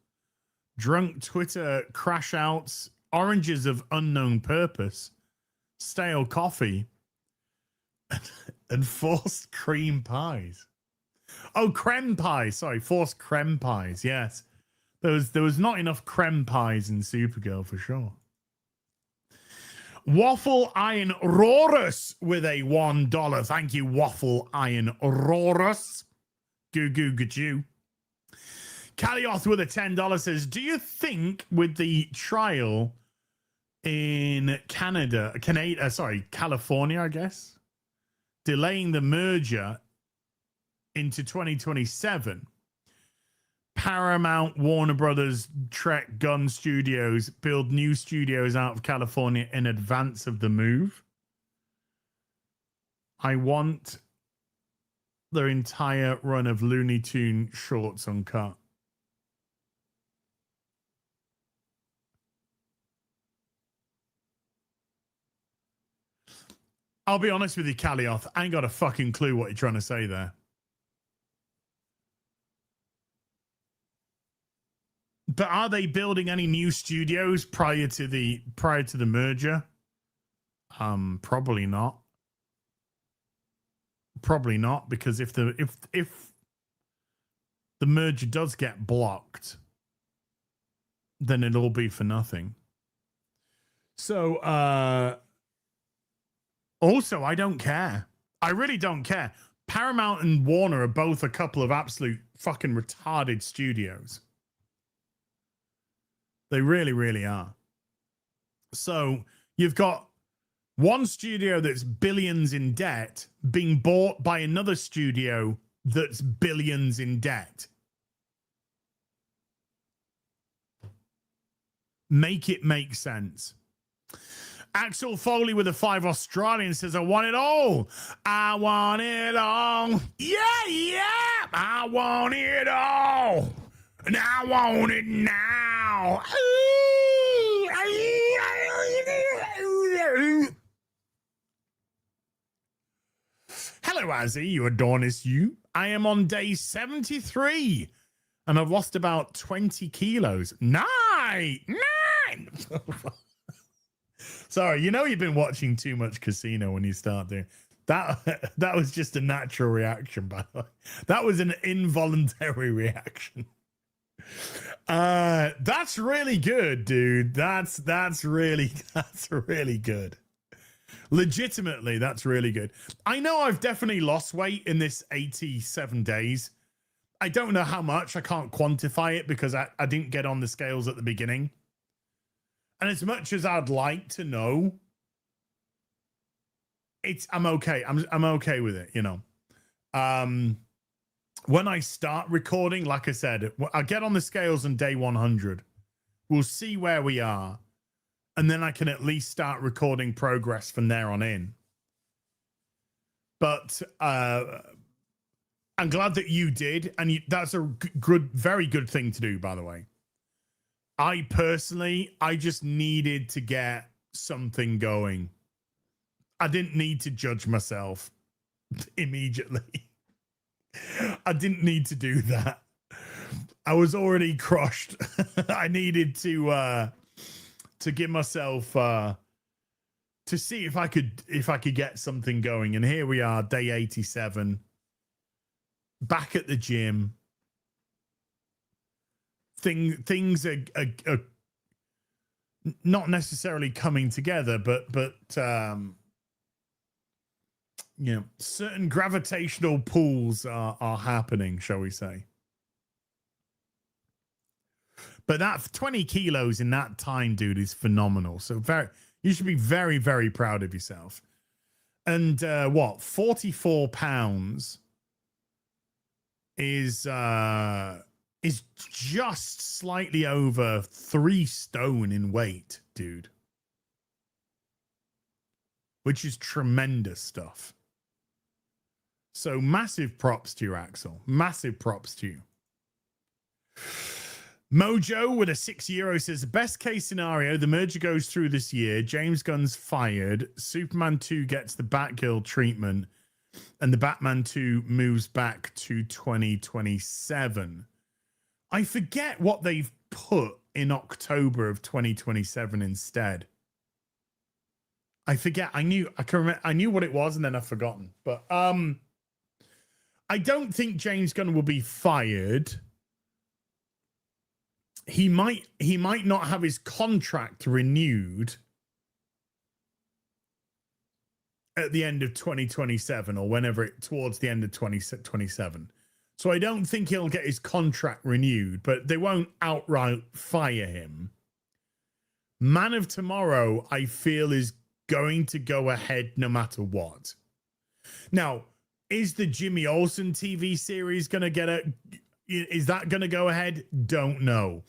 Drunk Twitter crash outs, oranges of unknown purpose, stale coffee, and forced cream pies. Oh, creme pies. Sorry, forced creme pies. Yes. There was not enough creme pies in Supergirl for sure. Waffle Iron Rorus with a $1. Thank you, Waffle Iron Rorus. Goo goo goo. Kalioth with a $10 says, do you think with the trial in California, I guess, delaying the merger into 2027, Paramount, Warner Brothers, Trek Gun Studios build new studios out of California in advance of the move? I want their entire run of Looney Tune shorts uncut. I'll be honest with you, Kalioth. I ain't got a fucking clue what you're trying to say there. But are they building any new studios prior to the merger? Probably not. Probably not, because if the merger does get blocked, then it'll be for nothing. So also, I don't care. I really don't care. Paramount and Warner are both a couple of absolute fucking retarded studios. They really, really are. So you've got one studio that's billions in debt being bought by another studio that's billions in debt. Make it make sense. Axel Foley with a 5 Australian says, I want it all. I want it all. Yeah. I want it all. And I want it now. Hello, Azzy, you Adonis, you. I am on day 73 and I've lost about 20 kilos. Nine. Sorry, you know you've been watching too much Casino when you start doing that. That was just a natural reaction, by the way. That was an involuntary reaction. That's really good, dude. That's really good. Legitimately, that's really good. I know I've definitely lost weight in this 87 days. I don't know how much. I can't quantify it because I didn't get on the scales at the beginning. And as much as I'd like to know, I'm okay. I'm okay with it, you know. When I start recording, like I said, I'll get on the scales on day 100. We'll see where we are. And then I can at least start recording progress from there on in. But I'm glad that you did. And that's a good, very good thing to do, by the way. I just needed to get something going. I didn't need to judge myself immediately. I didn't need to do that. I was already crushed. I needed to give myself to see if I could get something going. And here we are, day 87, back at the gym. Things are not necessarily coming together, but you know, certain gravitational pulls are happening, shall we say. But that 20 kilos in that time, dude, is phenomenal. So you should be very, very proud of yourself. And 44 pounds is just slightly over 3 stone in weight, dude. Which is tremendous stuff. So massive props to you, Axel. Massive props to you. Mojo with a €6 says, best case scenario, the merger goes through this year, James Gunn's fired, Superman 2 gets the Batgirl treatment, and the Batman 2 moves back to 2027. I forget what they've put in October of 2027 instead. I forget. I knew what it was, and then I've forgotten. But I don't think James Gunn will be fired. He might not have his contract renewed at the end of 2027 or whenever towards the end of 2027. So I don't think he'll get his contract renewed, but they won't outright fire him. Man of Tomorrow, I feel, is going to go ahead no matter what. Now, is the Jimmy Olsen TV series going to get is that going to go ahead? Don't know.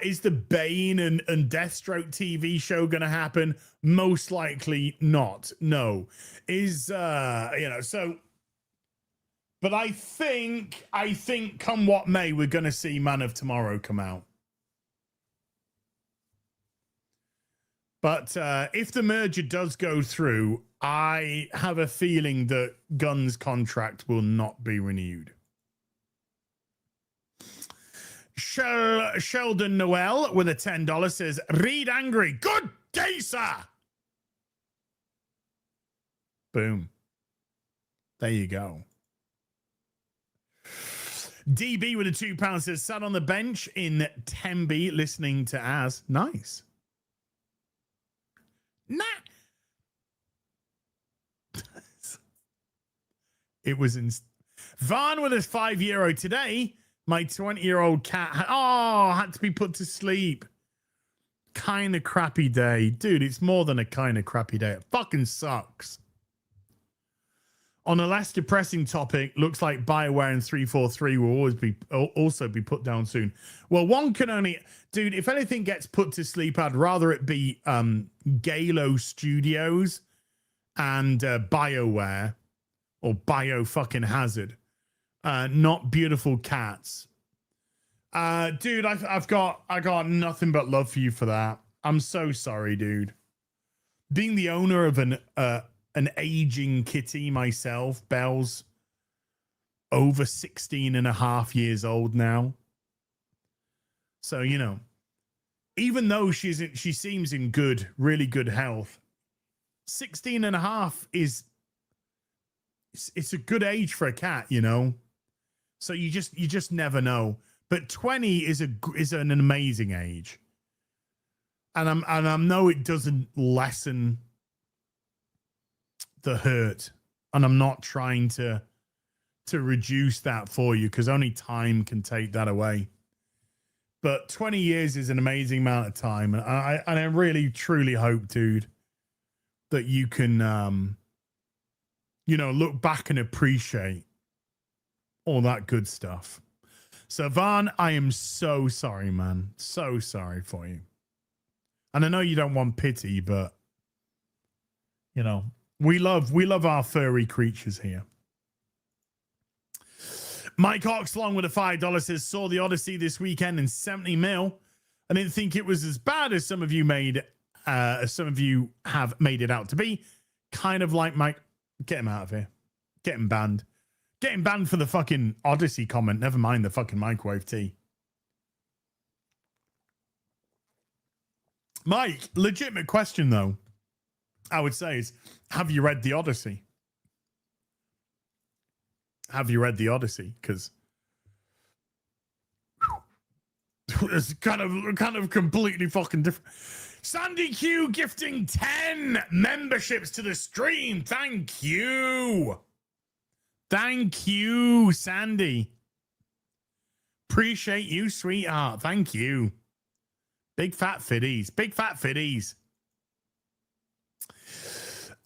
Is the Bane and Deathstroke TV show going to happen? Most likely not. No. So, But I think come what may, we're going to see Man of Tomorrow come out. But if the merger does go through, I have a feeling that Gunn's contract will not be renewed. Sheldon Noel with a $10 says, Reed angry. Good day, sir. Boom. There you go. DB with a £2 says, sat on the bench in Tembe listening to Az. Nice. Nah. It was in Van with a €5 today. My 20-year-old cat had to be put to sleep. Kind of crappy day. Dude, it's more than a kind of crappy day. It fucking sucks. On a less depressing topic, looks like BioWare and 343 will also be put down soon. Well, one can only... Dude, if anything gets put to sleep, I'd rather it be Galo Studios and BioWare or Bio-fucking-Hazard. Not Beautiful Cats. Dude, I got nothing but love for you for that. I'm so sorry, dude. Being the owner of an aging kitty myself, Belle's over 16 and a half years old now. So, you know, even though she seems in really good health, 16 and a half it's a good age for a cat, you know? So you just never know. But 20 is an amazing age. And I know it doesn't lessen the hurt. And I'm not trying to reduce that for you, because only time can take that away. But 20 years is an amazing amount of time. And I really, truly hope, dude, that you can, look back and appreciate all that good stuff. So, Van, I am so sorry, man. So sorry for you. And I know you don't want pity, but, you know, we love our furry creatures here. Mike Oxlong with a $5 says, saw the Odyssey this weekend in 70 mil. I didn't think it was as bad as some of you have made it out to be. Kind of like Mike. Get him out of here. Get him banned. Get him banned for the fucking Odyssey comment. Never mind the fucking microwave tea. Mike, legitimate question though, I would say is, have you read the Odyssey? Have you read the Odyssey? Because it's kind of completely fucking different. Sandy Q gifting 10 memberships to the stream. Thank you. Thank you, Sandy. Appreciate you, sweetheart. Thank you. Big fat fiddies. Big fat fiddies.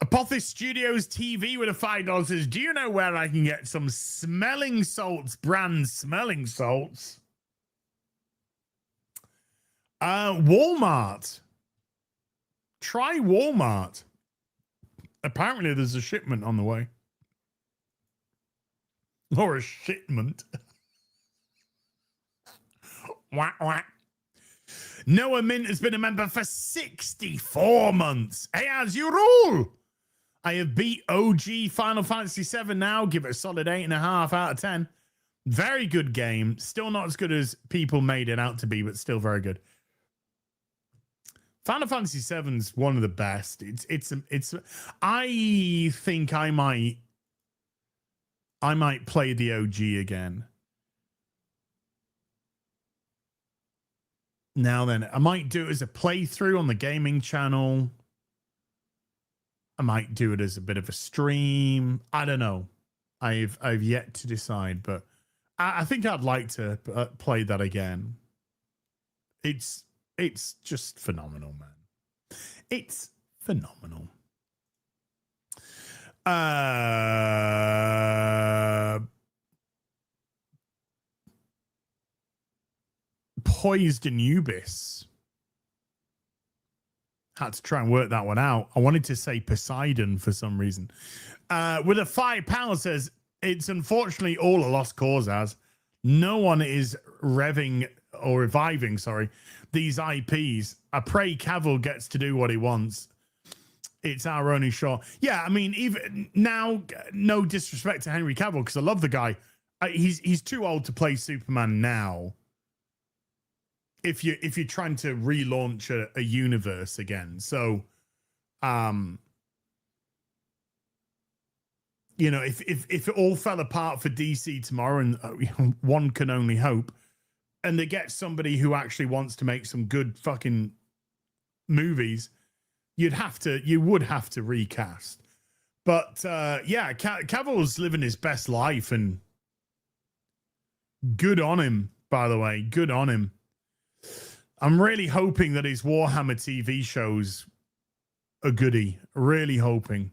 Apothis Studios TV with a $5 says, do you know where I can get some smelling salts, brand smelling salts? Walmart. Try Walmart. Apparently there's a shipment on the way. Or a shipment. Wah, wah. Noah Mint has been a member for 64 months. Hey, as you rule. I have beat OG Final Fantasy VII now. Give it a solid 8.5 out of 10. Very good game. Still not as good as people made it out to be, but still very good. Final Fantasy VII is one of the best. It's. I think I might play the OG again. Now then, I might do it as a playthrough on the gaming channel. I might do it as a bit of a stream. I don't know. I've yet to decide, but I think I'd like to play that again. It's just phenomenal, man. It's phenomenal. Poised Anubis. Had to try and work that one out. I wanted to say Poseidon for some reason. With a £5 says, It's unfortunately all a lost cause, as no one is reviving, these IPs. I pray Cavill gets to do what he wants. It's our only shot. Yeah, I mean, even now, no disrespect to Henry Cavill, because I love the guy. He's too old to play Superman now. If you're trying to relaunch a universe again, so you know, if it all fell apart for DC tomorrow, and one can only hope, and they get somebody who actually wants to make some good fucking movies, you would have to recast. But yeah, Cavill's living his best life, and good on him, by the way. Good on him. I'm really hoping that his Warhammer TV show's a goodie. Really hoping.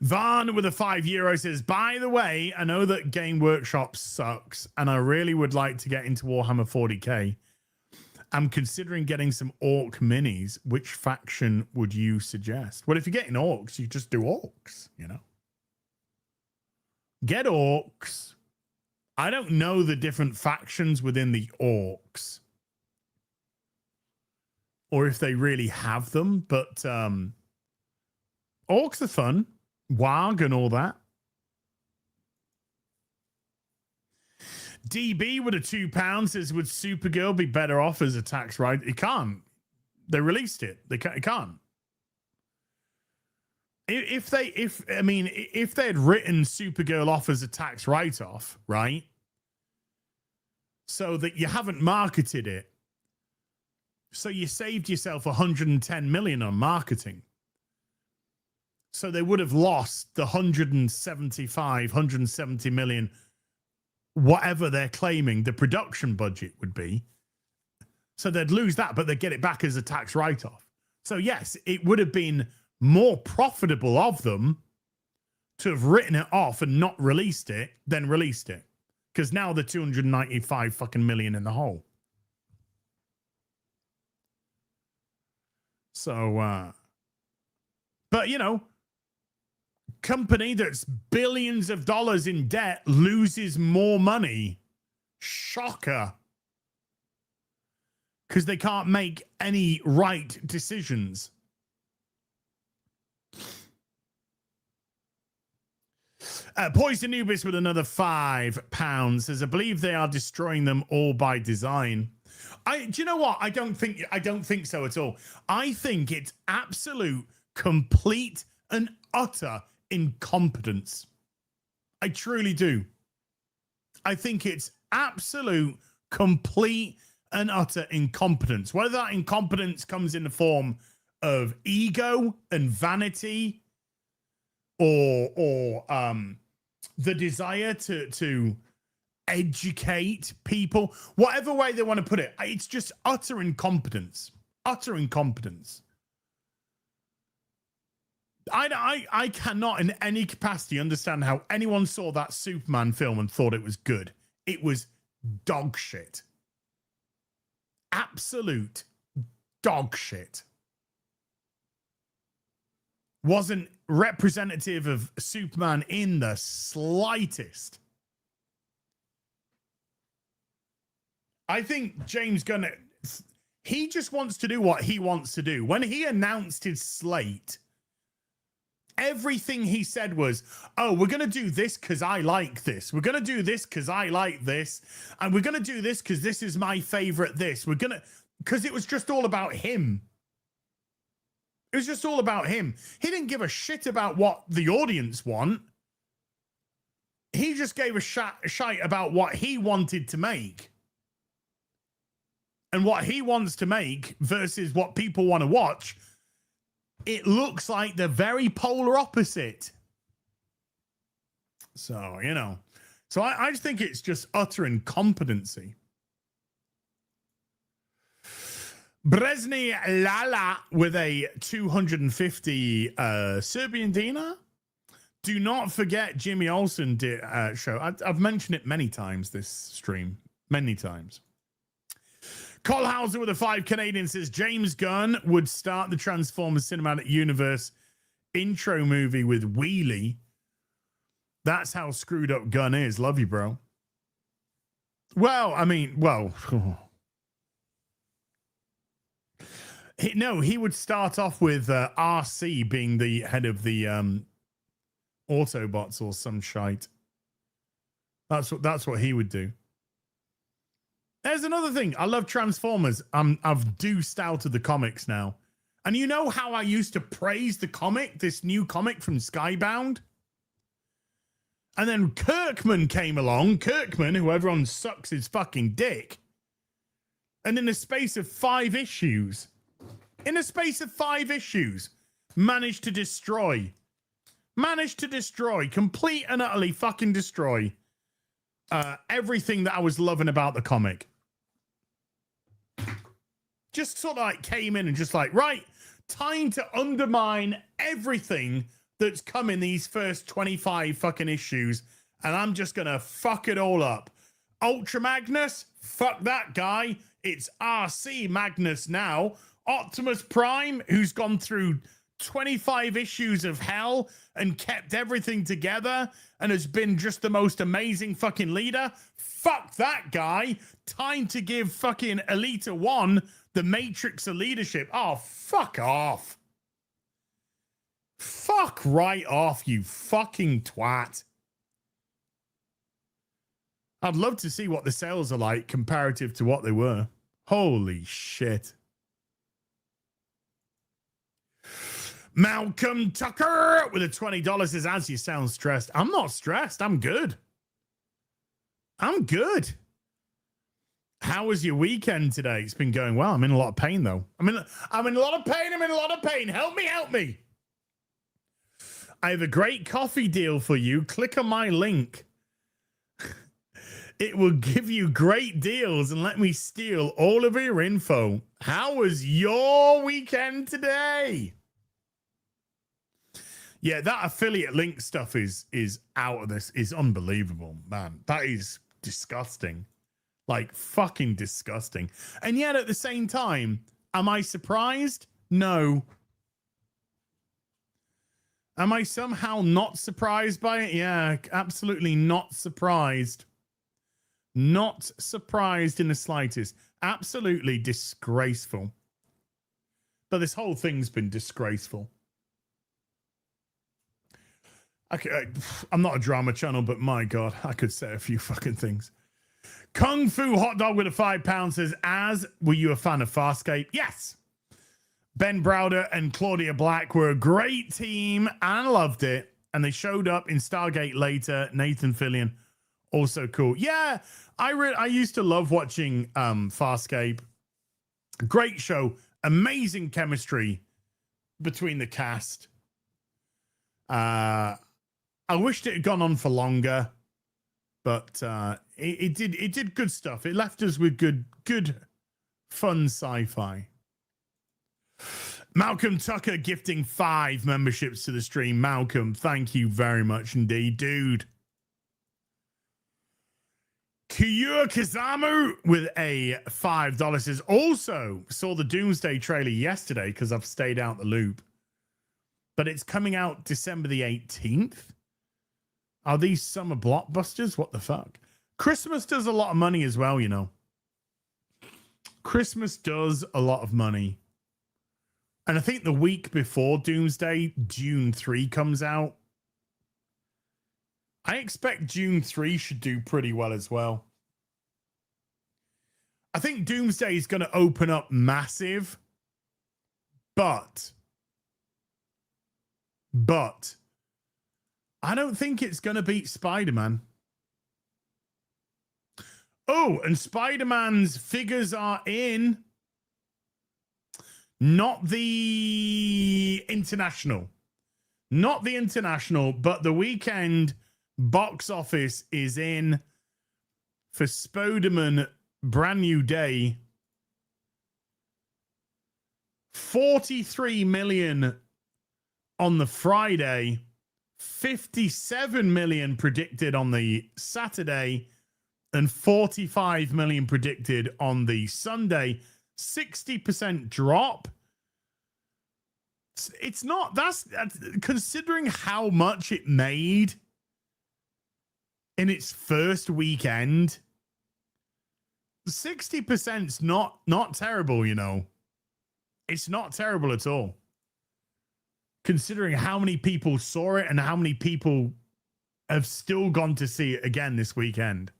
Vaughn with a €5 says, by the way, I know that Game Workshop sucks, and I really would like to get into Warhammer 40k. I'm considering getting some Orc minis. Which faction would you suggest? Well, if you're getting Orcs, you just do Orcs, you know? Get Orcs. I don't know the different factions within the Orcs, or if they really have them, but Orcs are fun. Warg and all that. DB with a £2 says, would Supergirl be better off as a tax write? It can't. They released it. It can't. If they had written Supergirl off as a tax write-off, right? So that you haven't marketed it. So you saved yourself 110 million on marketing. So they would have lost the 170 million, whatever they're claiming the production budget would be. So they'd lose that, but they'd get it back as a tax write-off. So yes, it would have been more profitable of them to have written it off and not released it than released it. Because now they're 295 fucking million in the hole. So, but you know, company that's billions of dollars in debt loses more money. Shocker. Because they can't make any right decisions. Poison Anubis with another £5 says, I believe they are destroying them all by design. Do you know what? I don't think so at all. I think it's absolute, complete and utter incompetence. I truly do. I think it's absolute, complete and utter incompetence. Whether that incompetence comes in the form of ego and vanity, or the desire to educate people, whatever way they want to put it, it's just utter incompetence. Utter incompetence. I cannot in any capacity understand how anyone saw that Superman film and thought it was good. It was dog shit. Absolute dog shit. Wasn't representative of Superman in the slightest. I think James Gunn, he just wants to do what he wants to do. When he announced his slate, everything he said was, oh, we're going to do this because I like this. We're going to do this because I like this. And we're going to do this because this is my favorite this. We're going to, because it was just all about him. It was just all about him. He didn't give a shit about what the audience want. He just gave a shite about what he wanted to make. And what he wants to make versus what people want to watch, it looks like they're very polar opposite. So, you know. So I just think it's just utter incompetency. Bresny Lala with a 250 Serbian dinar. Do not forget Jimmy Olsen show. I've mentioned it many times this stream. Many times. Cole Hauser with a 5 Canadian says James Gunn would start the Transformers Cinematic Universe intro movie with Wheelie That's how screwed up Gunn is. Love you, bro. Well, I mean, well, he would start off with RC being the head of the Autobots or some shite. That's what he would do. There's another thing. I love Transformers. I've deuced out of the comics now. And you know how I used to praise the comic, this new comic from Skybound? And then Kirkman came along, who everyone sucks his fucking dick. And in a space of 5 issues, managed to destroy, complete and utterly fucking destroy everything that I was loving about the comic. Just sort of like came in and just like, right, time to undermine everything that's come in these first 25 fucking issues, and I'm just gonna fuck it all up. Ultra Magnus, fuck that guy. It's RC Magnus now. Optimus Prime, who's gone through 25 issues of hell and kept everything together and has been just the most amazing fucking leader. Fuck that guy. Time to give fucking Elita 1 the matrix of leadership. Oh, fuck off. Fuck right off, you fucking twat. I'd love to see what the sales are like comparative to what they were. Holy shit. Malcolm Tucker with a $20 says, as you sound stressed. I'm not stressed. I'm good. I'm good. How was your weekend today? It's been going well. I'm in a lot of pain, though. I'm in a lot of pain. Help me. I have a great coffee deal for you. Click on my link. It will give you great deals and let me steal all of your info. How was your weekend today? Yeah, that affiliate link stuff is out of this. Is unbelievable, man. That is disgusting. Like, fucking disgusting. And yet at the same time, am I surprised? No. Am I somehow not surprised by it? Yeah, absolutely not surprised. Not surprised in the slightest. Absolutely disgraceful. But this whole thing's been disgraceful. Okay, I'm not a drama channel, but my God, I could say a few fucking things. Kung Fu Hot Dog with a £5 says, were you a fan of Farscape? Yes. Ben Browder and Claudia Black were a great team and loved it. And they showed up in Stargate later. Nathan Fillion, also cool. Yeah, I used to love watching Farscape. Great show. Amazing chemistry between the cast. I wished it had gone on for longer, but it did good stuff. It left us with good fun sci-fi. Malcolm Tucker gifting 5 memberships to the stream. Malcolm, thank you very much indeed, dude. Kiyur Kizamu with a $5 says, also saw the Doomsday trailer yesterday because I've stayed out the loop. But it's coming out December the 18th. Are these summer blockbusters? What the fuck? Christmas does a lot of money as well, you know. Christmas does a lot of money. And I think the week before Doomsday, June 3 comes out. I expect June 3 should do pretty well as well. I think Doomsday is going to open up massive, but I don't think it's going to beat Spider-Man. Oh, and Spider-Man's figures are in. Not the international. Not the international, but the weekend box office is in for Spider-Man Brand New Day. 43 million on the Friday. 57 million predicted on the Saturday. And 45 million predicted on the Sunday. 60% drop. It's not, that's considering how much it made in its first weekend. 60%'s not terrible, you know. It's not terrible at all. Considering how many people saw it and how many people have still gone to see it again this weekend.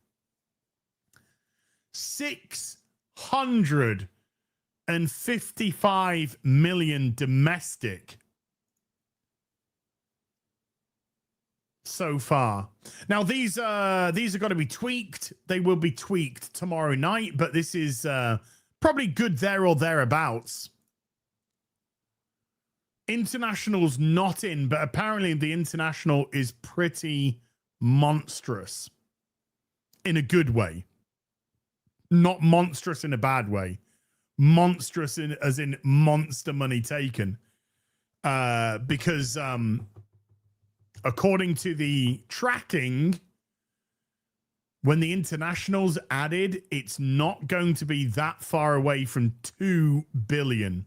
655 million domestic so far. Now these are going to be tweaked. They will be tweaked tomorrow night, but this is probably good there or thereabouts. International's not in, but apparently the international is pretty monstrous in a good way. Not monstrous in a bad way. Monstrous as in monster money taken. Because according to the tracking, when the international's added, it's not going to be that far away from 2 billion.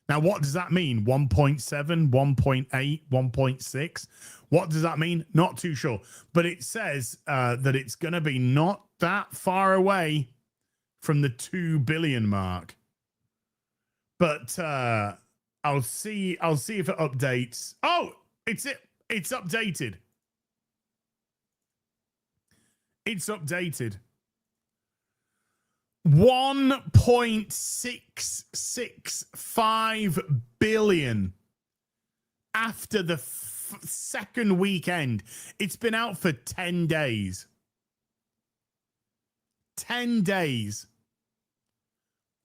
Now, what does that mean? 1.7, 1.8, 1.6? What does that mean? Not too sure. But it says that it's going to be not that far away from the 2 billion mark. But I'll see if it updates. Oh, it's updated. It's updated. 1.665 billion after the second weekend. It's been out for 10 days. 10 days.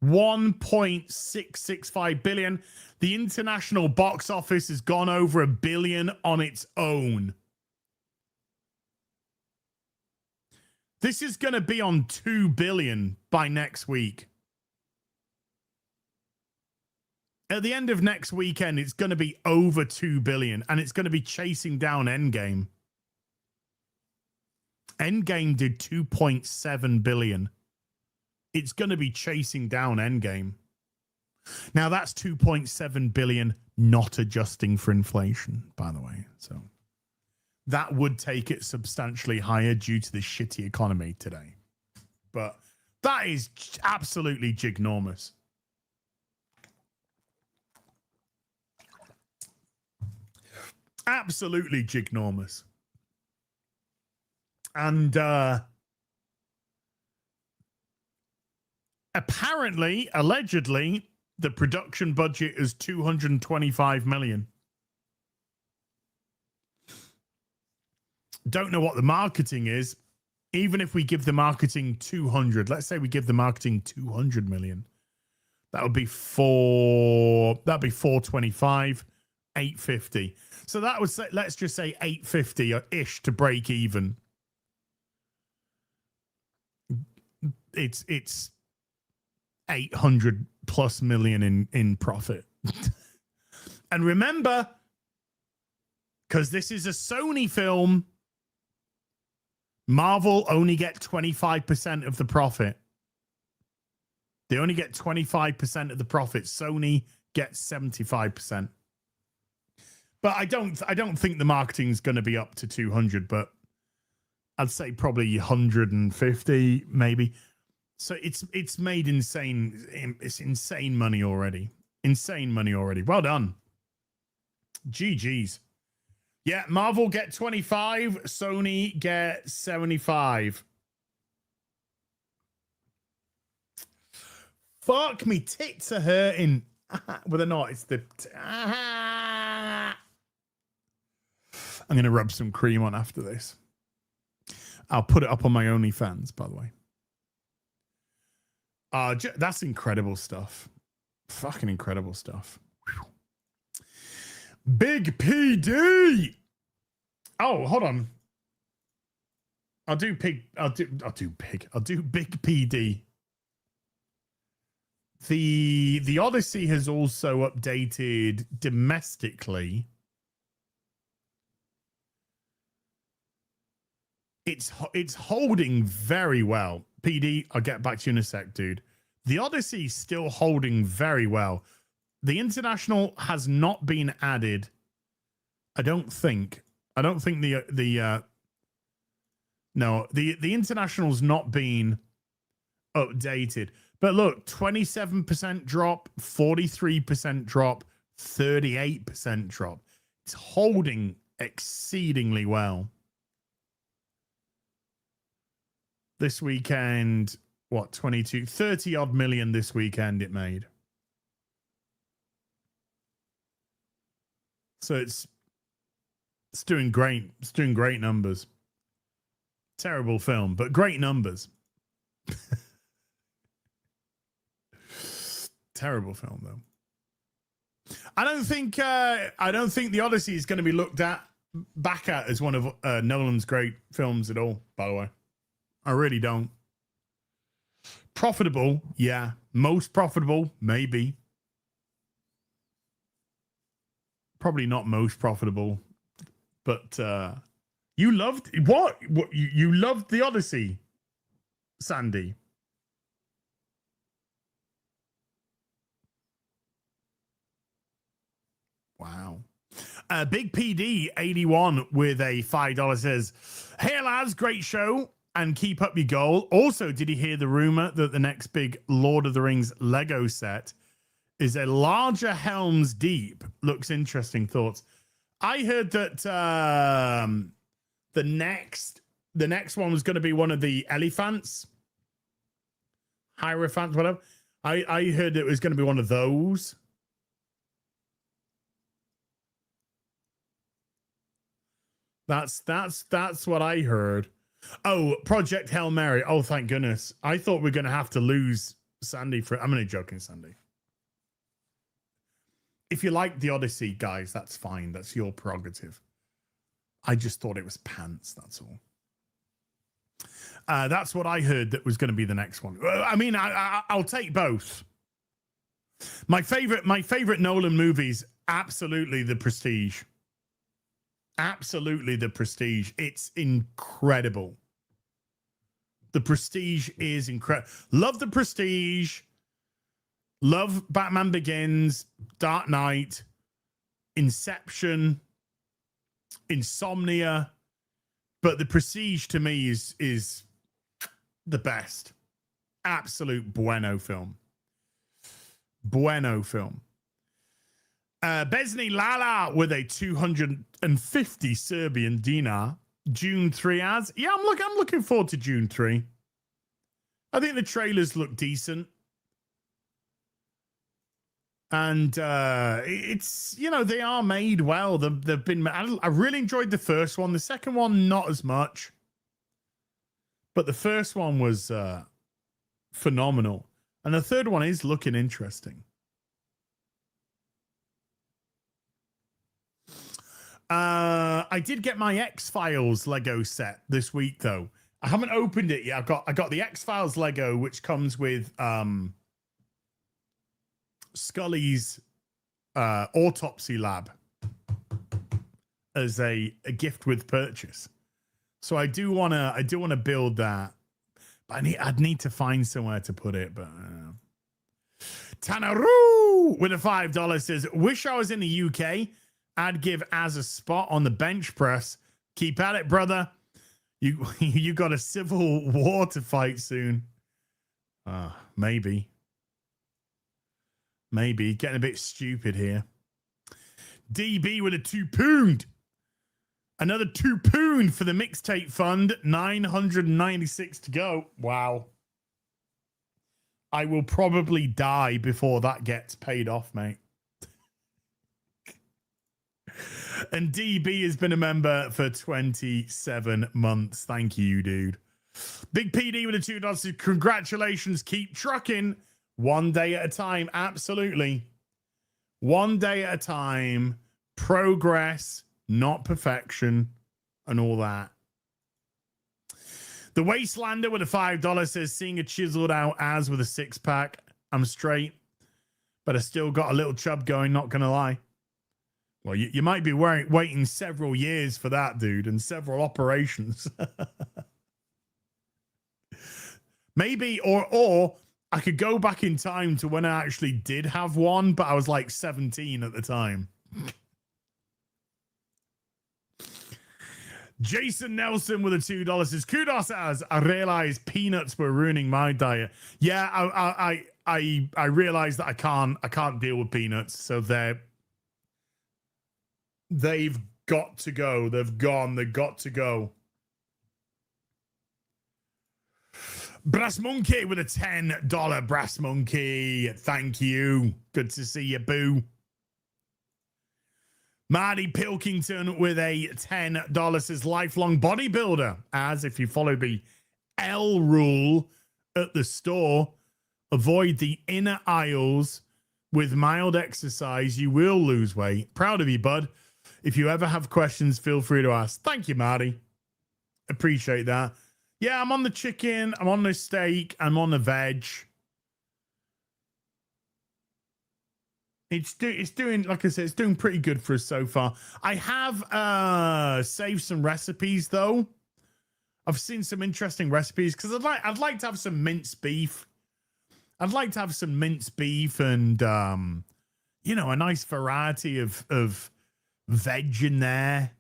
1.665 billion. The international box office has gone over $1 billion on its own. This is going to be on 2 billion by next week. At the end of next weekend, it's going to be over 2 billion, and it's going to be chasing down Endgame. Endgame did 2.7 billion. It's going to be chasing down Endgame. Now, that's 2.7 billion, not adjusting for inflation, by the way. So that would take it substantially higher due to the shitty economy today. But that is absolutely ginormous. Absolutely ginormous. And apparently, allegedly, the production budget is 225 million. Don't know what the marketing is. Even if we give the marketing 200, let's say we give the marketing 200 million, that would be 425, 850. So that would say, let's just say 850-ish to break even. It's 800 plus million in profit. And remember, because this is a Sony film, Marvel only get 25% of the profit. They only get 25% of the profit. Sony gets 75%. But I don't think the marketing's going to be up to 200, but I'd say probably 150 maybe. So it's made insane money already. Insane money already. Well done. GG's. Yeah, Marvel get 25, Sony get 75. Fuck me, tits are hurting. Well, they're not. It's the... I'm going to rub some cream on after this. I'll put it up on my OnlyFans, by the way. That's incredible stuff. Fucking incredible stuff. Whew. Big PD. Oh, hold on. I'll do Big PD. The Odyssey has also updated domestically. It's holding very well. PD, I'll get back to you in a sec, dude. The Odyssey's still holding very well. The international has not been added. I don't think the No, the international's not been updated. But look, 27% drop, 43% drop, 38% drop. It's holding exceedingly well. This weekend, what, 30 odd million this weekend it made. So it's doing great. It's doing great numbers. Terrible film, but great numbers. Terrible film though. I don't think the Odyssey is going to be looked back at as one of Nolan's great films at all, by the way. I really don't. Profitable, yeah. Most profitable, maybe. Probably not most profitable, but you loved what? You loved the Odyssey, Sandy. Wow. Big PD 81 with a $5 says, "Hey lads, great show and keep up your goal. Also, did you hear the rumor that the next big Lord of the Rings Lego set is a larger Helm's Deep? Looks interesting. Thoughts?" I heard that the next one was going to be one of the elephants, hierophants, whatever. I heard it was going to be one of those. That's what I heard. Oh, Project Hail Mary. Oh, thank goodness. I thought we are going to have to lose Sandy for. I'm only joking, Sandy. If you like the Odyssey, guys, that's fine. That's your prerogative. I just thought it was pants. That's all. That's what I heard that was going to be the next one. I mean, I'll take both. My favorite Nolan movies, absolutely The Prestige. Absolutely The Prestige. It's incredible. The Prestige is incredible. Love The Prestige. Love Batman Begins, Dark Knight, Inception, Insomnia. But The Prestige to me is the best. Absolute bueno film. Bueno film. Besni Lala with a 250 Serbian dinar. June 3 as. Yeah, I'm looking forward to June 3. I think the trailers look decent. And it's, you know, they are made well. They've been. I really enjoyed the first one. The second one, not as much. But the first one was phenomenal. And the third one is looking interesting. I did get my X-Files Lego set this week, though. I haven't opened it yet. I got the X-Files Lego, which comes with Scully's autopsy lab as a gift with purchase. So I do wanna build that. But I'd need to find somewhere to put it. But Tanaru with a $5 says, "Wish I was in the UK. I'd give Az a spot on the bench press. Keep at it, brother. You got a civil war to fight soon." Maybe. Getting a bit stupid here. DB with a £2. Another £2 for the mixtape fund. 996 to go. Wow. I will probably die before that gets paid off, mate. And DB has been a member for 27 months. Thank you, dude. Big PD with a $2. Congratulations. Keep trucking. One day at a time. Absolutely. One day at a time. Progress, not perfection, and all that. The Wastelander with a $5 says, "Seeing a chiseled out Az with a 6-pack. I'm straight, but I still got a little chub going, not going to lie." Well, you might be waiting several years for that, dude, and several operations. Maybe, or I could go back in time to when I actually did have one, but I was like 17 at the time. Jason Nelson with the $2 says, kudos as I realized peanuts were ruining my diet. Yeah, I realized that I can't deal with peanuts. So they've got to go. They've got to go. Brass Monkey with a $10 Brass Monkey. Thank you. Good to see you, boo. Marty Pilkington with a $10 says lifelong bodybuilder. As if you follow the L rule at the store, avoid the inner aisles with mild exercise, you will lose weight. Proud of you, bud. If you ever have questions, feel free to ask. Thank you, Marty. Appreciate that. Yeah, I'm on the chicken. I'm on the steak. I'm on the veg. It's doing, like I said, it's doing pretty good for us so far. I have saved some recipes though. I've seen some interesting recipes because I'd like to have some minced beef. I'd like to have some minced beef and you know, a nice variety of veg in there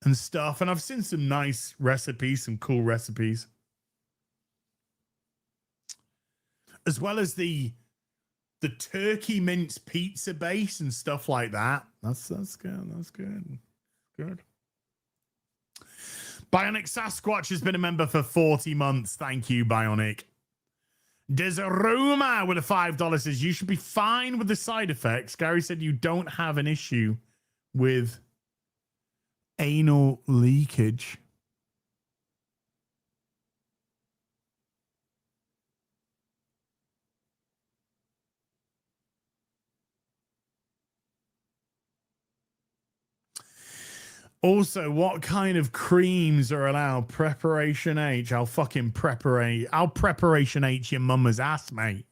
and stuff. And I've seen some nice recipes, some cool recipes, as well as the turkey mince pizza base and stuff like that. That's good. That's good. Good. Bionic Sasquatch has been a member for 40 months. Thank you, Bionic. Desaruma with a $5 says you should be fine with the side effects. Gary said you don't have an issue with anal leakage. Also, what kind of creams are allowed? Preparation H. I'll Preparation H your mama's ass, mate.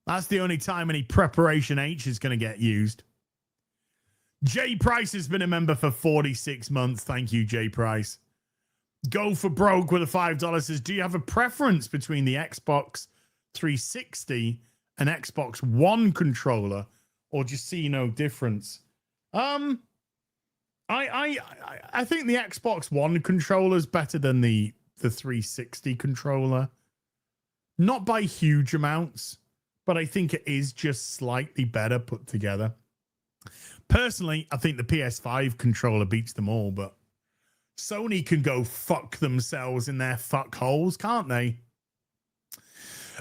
That's the only time any Preparation H is going to get used. Jay Price has been a member for 46 months. Thank you, Jay Price. Go for Broke with a $5 says, do you have a preference between the Xbox 360 and Xbox One controller, or just see no difference? I think the Xbox One controller is better than the 360 controller. Not by huge amounts, but I think it is just slightly better put together. Personally, I think the PS5 controller beats them all, but Sony can go fuck themselves in their fuck holes, can't they?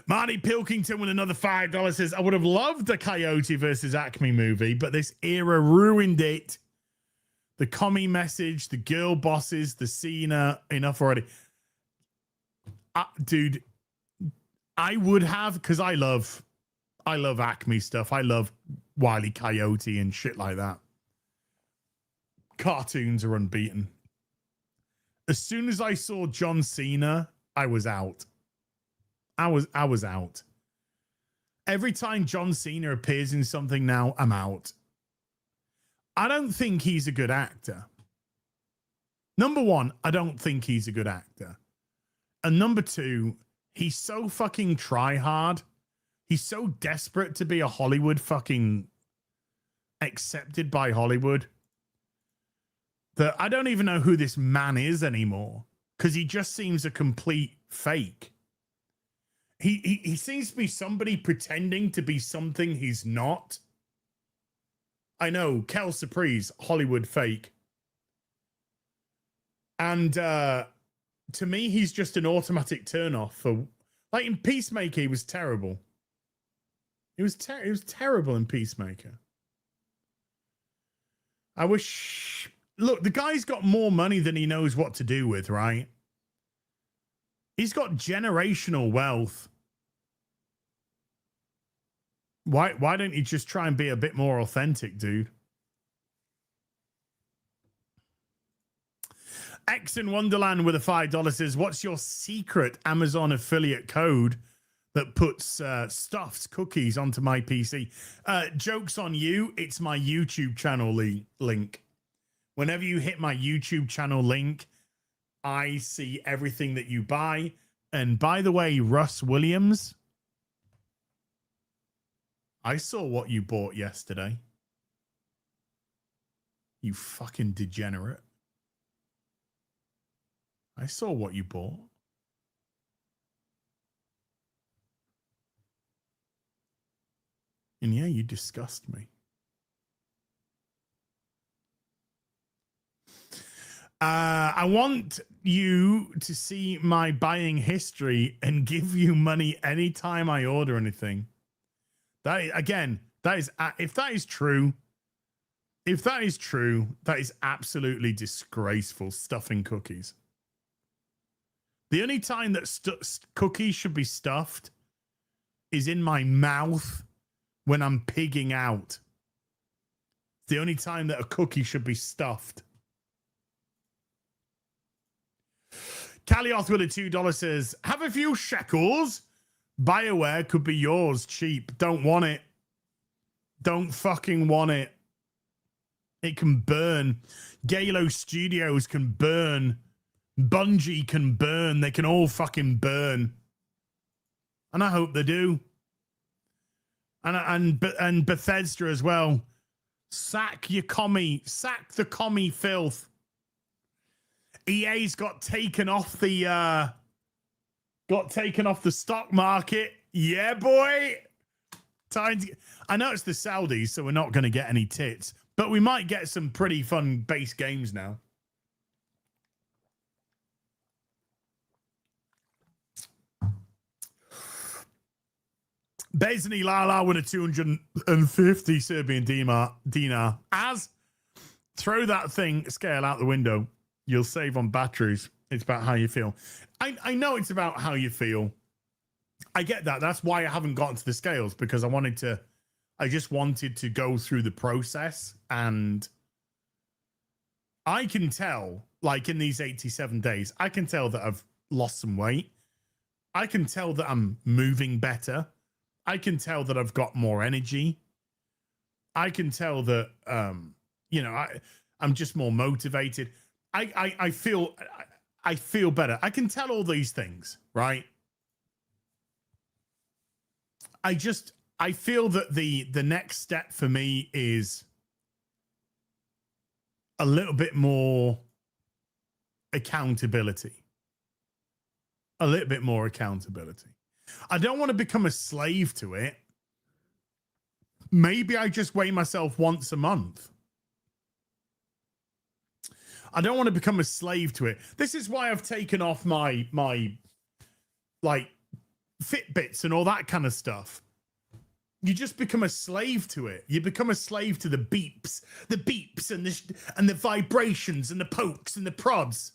Marty Pilkington with another $5 says, I would have loved the Coyote versus Acme movie, but this era ruined it. The commie message, the girl bosses, the Cena, enough already. Dude, I would have, because I love Acme stuff. I love Wile E. Coyote and shit like that. Cartoons are unbeaten. As soon as I saw John Cena, I was out. I was out. Every time John Cena appears in something now, I'm out. I don't think he's a good actor. Number one, I don't think he's a good actor. And number two, he's so fucking try hard. He's so desperate to be a Hollywood fucking accepted by Hollywood that I don't even know who this man is anymore, because he just seems a complete fake. He seems to be somebody pretending to be something he's not. I know, Kel Surprise, Hollywood fake. And to me, he's just an automatic turnoff for, like, in Peacemaker, he was terrible. It was terrible in Peacemaker. I wish... Look, the guy's got more money than he knows what to do with, right? He's got generational wealth. Why don't you just try and be a bit more authentic, dude? X in Wonderland with a $5 says, what's your secret Amazon affiliate code that puts stuffed cookies onto my PC? Joke's on you. It's my YouTube channel link. Whenever you hit my YouTube channel link, I see everything that you buy. And by the way, Russ Williams, I saw what you bought yesterday. You fucking degenerate. I saw what you bought. And yeah, you disgust me. I want you to see my buying history and give you money anytime I order anything. That is, again, that is if that is true, that is absolutely disgraceful. Stuffing cookies. The only time that cookies should be stuffed is in my mouth when I'm pigging out. The only time that a cookie should be stuffed. Calioth with a $2 says, have a few shekels. BioWare could be yours cheap. Don't want it. Don't fucking want it. It can burn. Galo Studios can burn. Bungie can burn. They can all fucking burn. And I hope they do. And Bethesda as well. Sack your commie. Sack the commie filth. EA's got taken off the stock market. Yeah, boy. Time to, I know it's the Saudis, so we're not going to get any tits, but we might get some pretty fun base games now. Bezni Lala with a 250 Serbian dinar. As throw that thing scale out the window. You'll save on batteries. It's about how you feel. I know it's about how you feel. I get that. That's why I haven't gotten to the scales, because I just wanted to go through the process, and I can tell, like in these 87 days, I can tell that I've lost some weight. I can tell that I'm moving better. I can tell that I've got more energy. I can tell that, I'm just more motivated. I feel better. I can tell all these things, right? I feel that the next step for me is a little bit more accountability. A little bit more accountability. I don't want to become a slave to it. Maybe I just weigh myself once a month. I don't want to become a slave to it. This is why I've taken off my like Fitbits and all that kind of stuff. You just become a slave to it. You become a slave to the beeps and the vibrations and the pokes and the prods.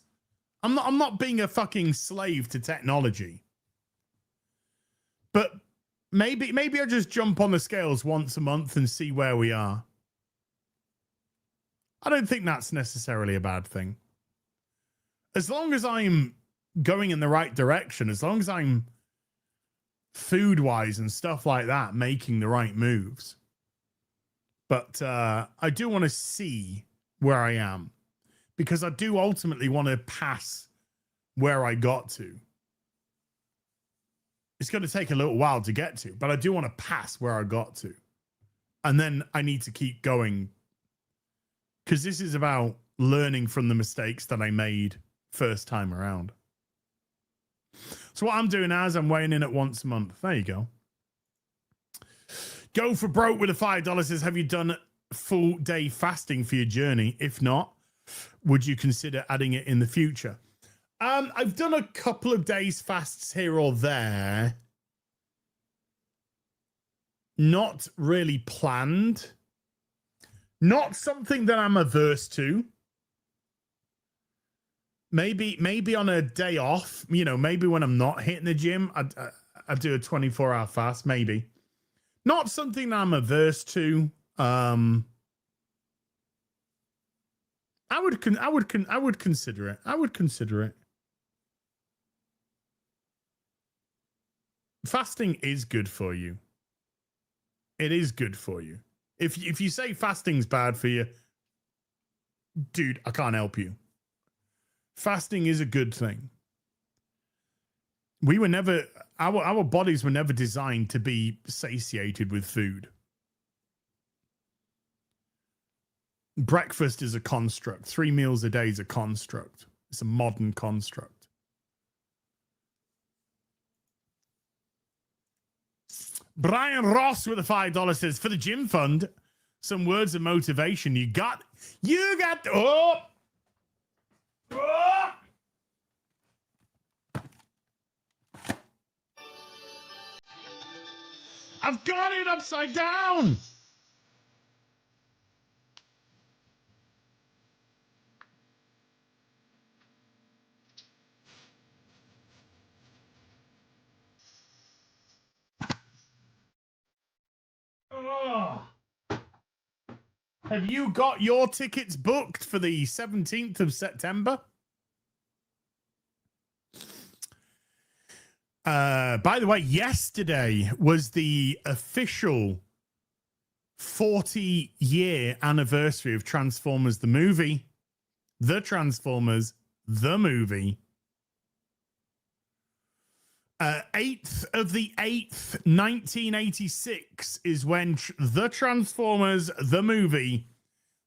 I'm not being a fucking slave to technology. But maybe I just jump on the scales once a month and see where we are. I don't think that's necessarily a bad thing. As long as I'm going in the right direction, as long as I'm food-wise and stuff like that, making the right moves. But I do want to see where I am, because I do ultimately want to pass where I got to. It's going to take a little while to get to, but I do want to pass where I got to. And then I need to keep going, because this is about learning from the mistakes that I made first time around. So what I'm doing now is I'm weighing in at once a month. There you go. Go for broke with a $5 says, have you done full day fasting for your journey? If not, would you consider adding it in the future? I've done a couple of days fasts here or there. Not really planned. Not something that I'm averse to. Maybe on a day off, maybe when I'm not hitting the gym, I do a 24-hour fast, maybe. Not something that I'm averse to. I would consider it. I would consider it. Fasting is good for you. It is good for you. If you say fasting's bad for you, dude, I can't help you. Fasting is a good thing. We were never, our bodies were never designed to be satiated with food. Breakfast is a construct. 3 meals a day is a construct. It's a modern construct. Brian Ross with a $5 says, for the gym fund, some words of motivation. You got, oh! I've got it upside down. Oh. Have you got your tickets booked for the 17th of September? By the way, yesterday was the official 40-year anniversary of Transformers the movie. The Transformers the movie. 8th of the 8th, 1986 is when The Transformers the movie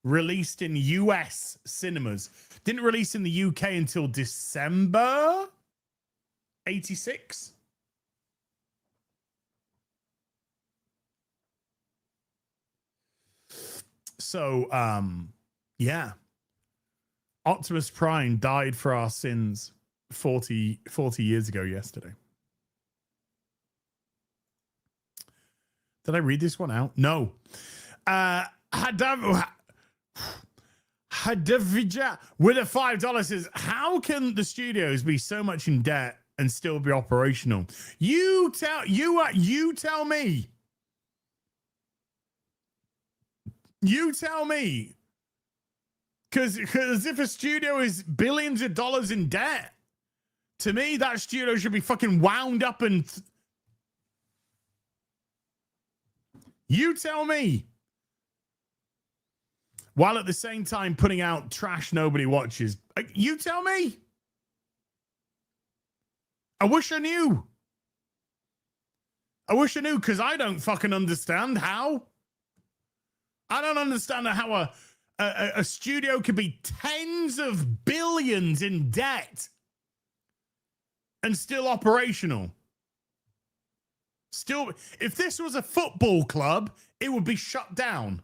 released in US cinemas. Didn't release in the UK until December 86. So, yeah. Optimus Prime died for our sins 40 years ago yesterday. Did I read this one out? No. Hadavija with a $5 says, how can the studios be so much in debt and still be operational? You tell me. You tell me. Because if a studio is billions of dollars in debt, to me, that studio should be fucking wound up and... You tell me. While at the same time putting out trash nobody watches. You tell me. I wish I knew. I wish I knew, because I don't fucking understand how. I don't understand how a studio could be tens of billions in debt and still operational. Still, if this was a football club, it would be shut down.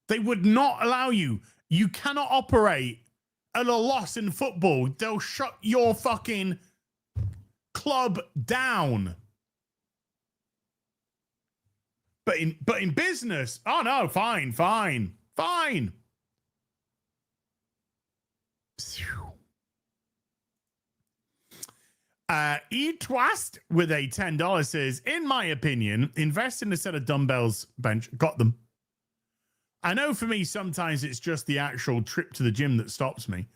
They would not allow you. You cannot operate at a loss in football. They'll shut your fucking club down. But in business, oh no, fine. Etwast with a $10 says, in my opinion, invest in a set of dumbbells bench. Got them. I know for me, sometimes it's just the actual trip to the gym that stops me.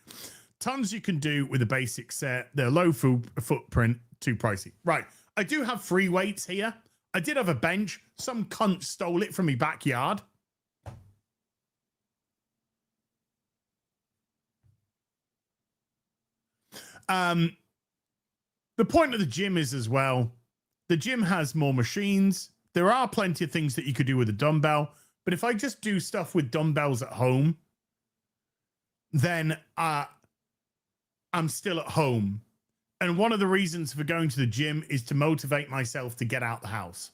Tons you can do with a basic set. They're low footprint, too pricey. Right. I do have free weights here. I did have a bench. Some cunt stole it from me backyard. The point of the gym is as well, the gym has more machines. There are plenty of things that you could do with a dumbbell. But if I just do stuff with dumbbells at home, then I'm still at home. And one of the reasons for going to the gym is to motivate myself to get out the house.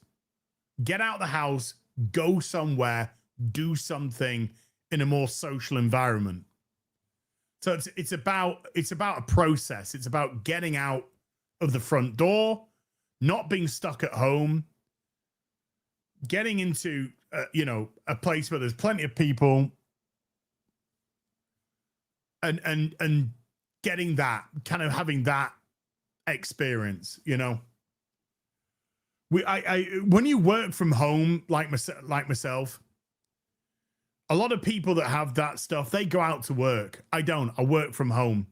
Get out the house, go somewhere, do something in a more social environment. So it's about a process. It's about getting out of the front door, not being stuck at home, getting into a place where there's plenty of people, and getting that kind of having that experience. When you work from home like myself, a lot of people that have that stuff, they go out to work. I don't. I work from home.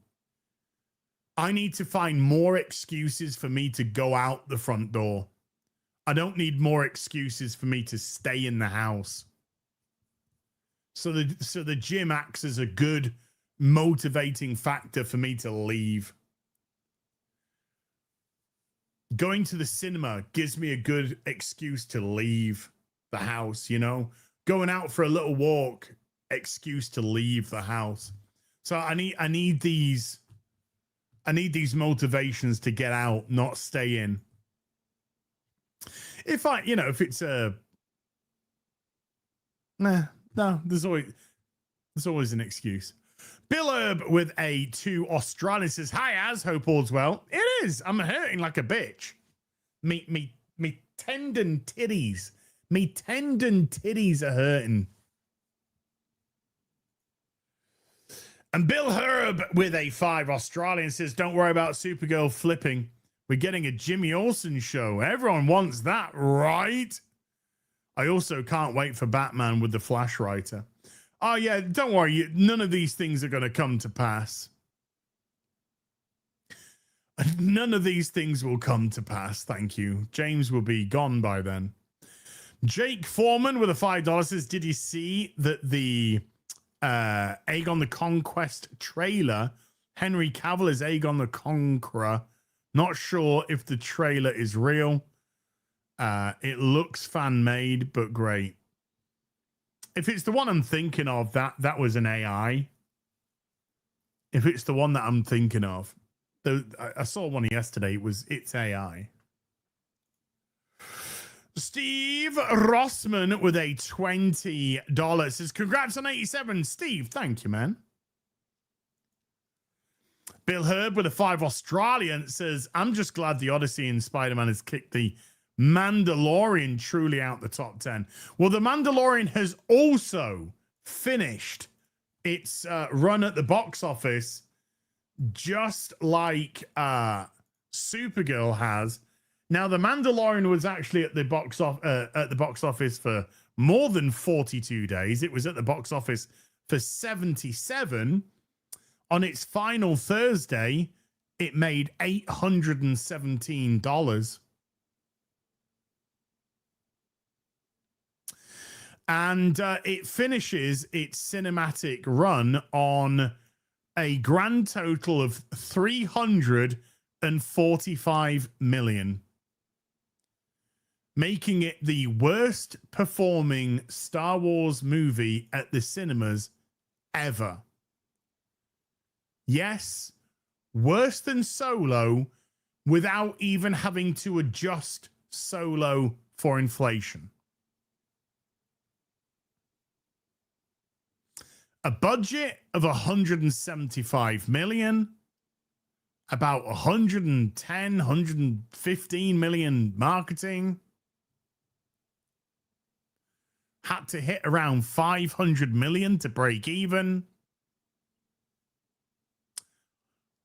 I need to find more excuses for me to go out the front door. I don't need more excuses for me to stay in the house. So the gym acts as a good motivating factor for me to leave. Going to the cinema gives me a good excuse to leave the house, Going out for a little walk, excuse to leave the house. So I need these motivations to get out, not stay in. If it's a no, there's always an excuse. Bill Herb with a 2 Australian says, "Hi, Az, hope all's well." It is. I'm hurting like a bitch. Me tendon titties. Me tendon titties are hurting. And Bill Herb with a 5 Australian says, "Don't worry about Supergirl flipping. We're getting a Jimmy Olsen show. Everyone wants that, right? I also can't wait for Batman with the Flash writer." Oh, yeah, don't worry. None of these things are going to come to pass. None of these things will come to pass. Thank you. James will be gone by then. Jake Foreman with a $5 says, "Did you see that the Aegon the Conquest trailer? Henry Cavill is Aegon the Conqueror. Not sure if the trailer is real. It looks fan-made, but great." If it's the one I'm thinking of, that was an AI. If it's the one that I'm thinking of, I saw one yesterday. It's AI. Steve Rossman with a $20 says, "Congrats on 87, Steve." Thank you, man. Bill Herb with a 5 Australian says, "I'm just glad the Odyssey and Spider-Man has kicked the Mandalorian truly out the top 10. Well, the Mandalorian has also finished its run at the box office, just like Supergirl has. Now, the Mandalorian was actually at the box office for more than 42 days. It was at the box office for 77. On its final Thursday, it made $817. And it finishes its cinematic run on a grand total of $345 million, making it the worst performing Star Wars movie at the cinemas ever. Yes, worse than Solo without even having to adjust Solo for inflation. A budget of $175 million, about 110, 115 million marketing. Had to hit around 500 million to break even.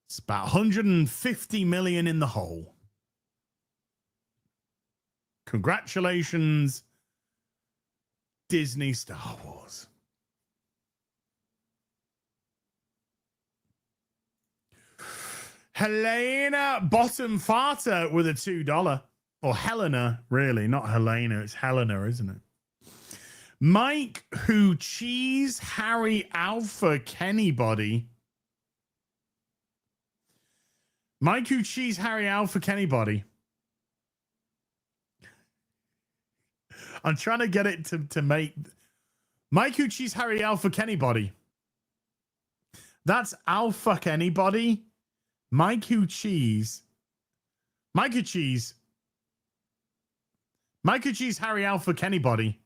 It's about 150 million in the hole. Congratulations, Disney Star Wars. Helena Bottom Farter with a $2. Or Helena, really, not Helena. It's Helena, isn't it? Mike Who Cheese Harry Alpha Kenny Body. Mike Who Cheese Harry Alpha Kenny Body. I'm trying to get it to make Mike Who Cheese Harry Alpha Kenny Body. That's Alpha Kenny Body. Mike Who Cheese. Mike Who Cheese. Mike Who Cheese Harry Alpha Kenny Body.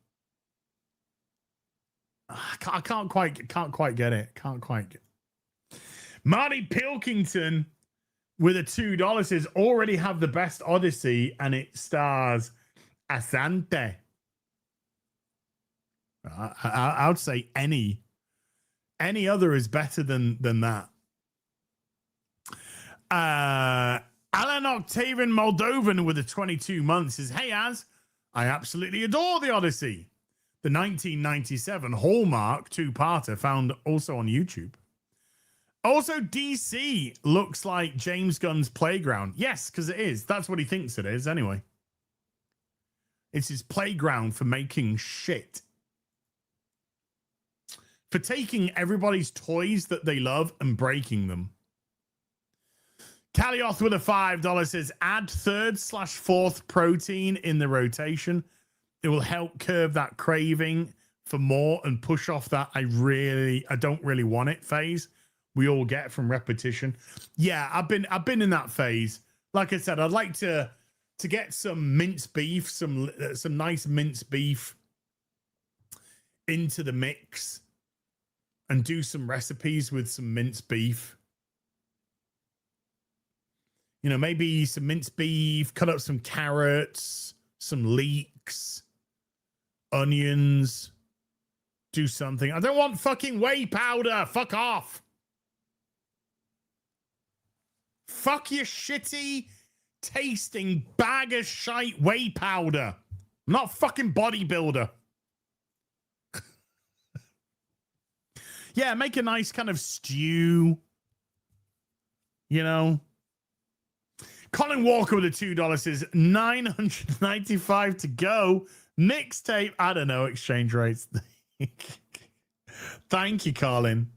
I can't quite get it. Can't quite get. Marty Pilkington with a $2 says, "Already have the best Odyssey and it stars Asante." I would say any other is better than that. Alan Octavian Moldovan with a 22 months says, "Hey, Az, I absolutely adore the Odyssey. The 1997 Hallmark 2-parter found also on YouTube. Also, DC looks like James Gunn's playground." Yes, because it is. That's what he thinks it is anyway. It's his playground for making shit. For taking everybody's toys that they love and breaking them. Calioth with a $5 says, "Add 3rd/4th protein in the rotation. It will help curb that craving for more and push off that I don't really want it phase we all get from repetition." Yeah, I've been in that phase. Like I said, I'd like to to get some minced beef, some nice minced beef into the mix and do some recipes with some minced beef. You know, maybe some minced beef, cut up some carrots, some leeks, onions, do something. I don't want fucking whey powder. Fuck off. Fuck your shitty tasting bag of shite whey powder. I'm not a fucking bodybuilder. Yeah, make a nice kind of stew. You know. Colin Walker with the $2 says $995 to go. Mixtape. I don't know exchange rates. Thank you, Colin.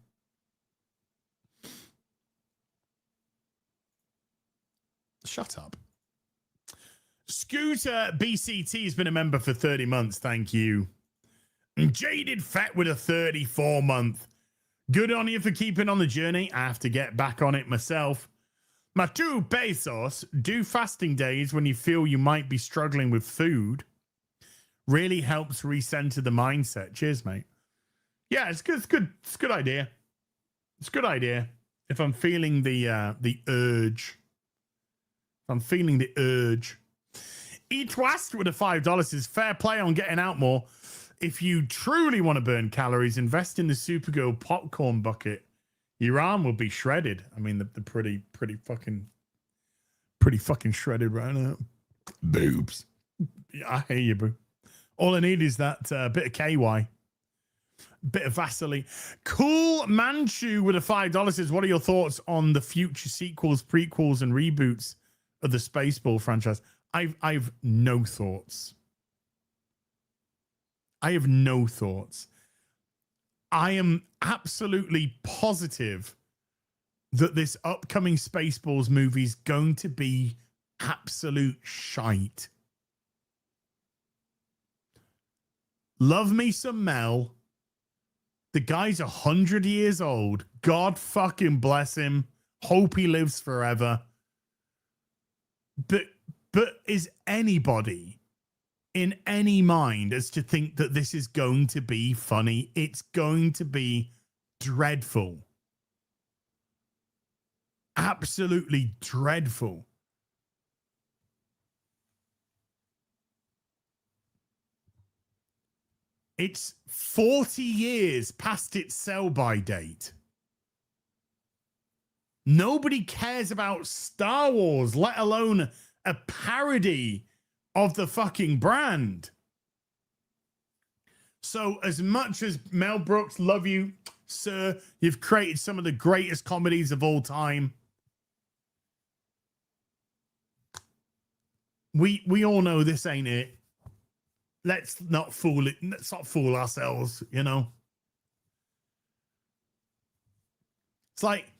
Shut up. Scooter BCT has been a member for 30 months. Thank you. And Jaded Fett with a 34-month. Good on you for keeping on the journey. I have to get back on it myself. Matu Bezos, do fasting days when you feel you might be struggling with food. Really helps recenter the mindset. Cheers, mate. Yeah, it's good. It's good. It's a good idea. It's a good idea. If I'm feeling the urge. I'm feeling the urge. Eat West with a $5 is fair play on getting out more. If you truly want to burn calories, invest in the Supergirl popcorn bucket. Your arm will be shredded. I mean, they're pretty fucking shredded right now. Boobs. Yeah, I hear you, boo. All I need is that bit of KY. Bit of Vaseline. Cool Manchu with a $5 says, what are your thoughts on the future sequels, prequels, and reboots of the Spaceball franchise? I've no thoughts. I have no thoughts. I am absolutely positive that this upcoming Spaceballs movie is going to be absolute shite. Love me some Mel. The guy's 100 years old. God fucking bless him. Hope he lives forever. But is anybody in any mind as to think that this is going to be funny? It's going to be dreadful. Absolutely dreadful. It's 40 years past its sell-by date. Nobody cares about Star Wars, let alone a parody of the fucking brand. So as much as Mel Brooks, love you, sir, you've created some of the greatest comedies of all time. We all know this ain't it. Let's not fool ourselves, you know. It's like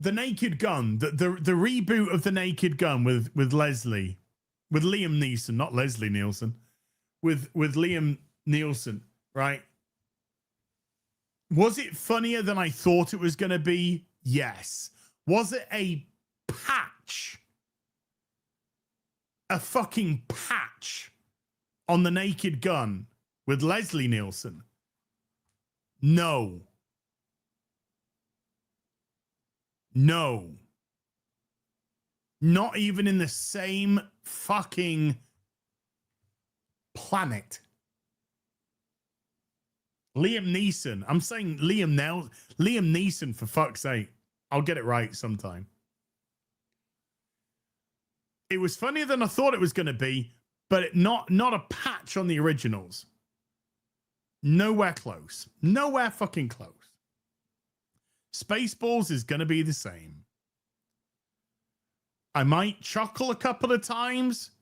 The Naked Gun, the reboot of The Naked Gun with Liam Neeson, not Leslie Nielsen, with Liam Nielsen, right? Was it funnier than I thought it was going to be? Yes. Was it a patch? A fucking patch on The Naked Gun with Leslie Nielsen? No. No. Not even in the same fucking planet. Liam Neeson. I'm saying Liam Neeson, for fuck's sake. I'll get it right sometime. It was funnier than I thought it was going to be, but not a patch on the originals. Nowhere close. Nowhere fucking close. Spaceballs is going to be the same. I might chuckle a couple of times,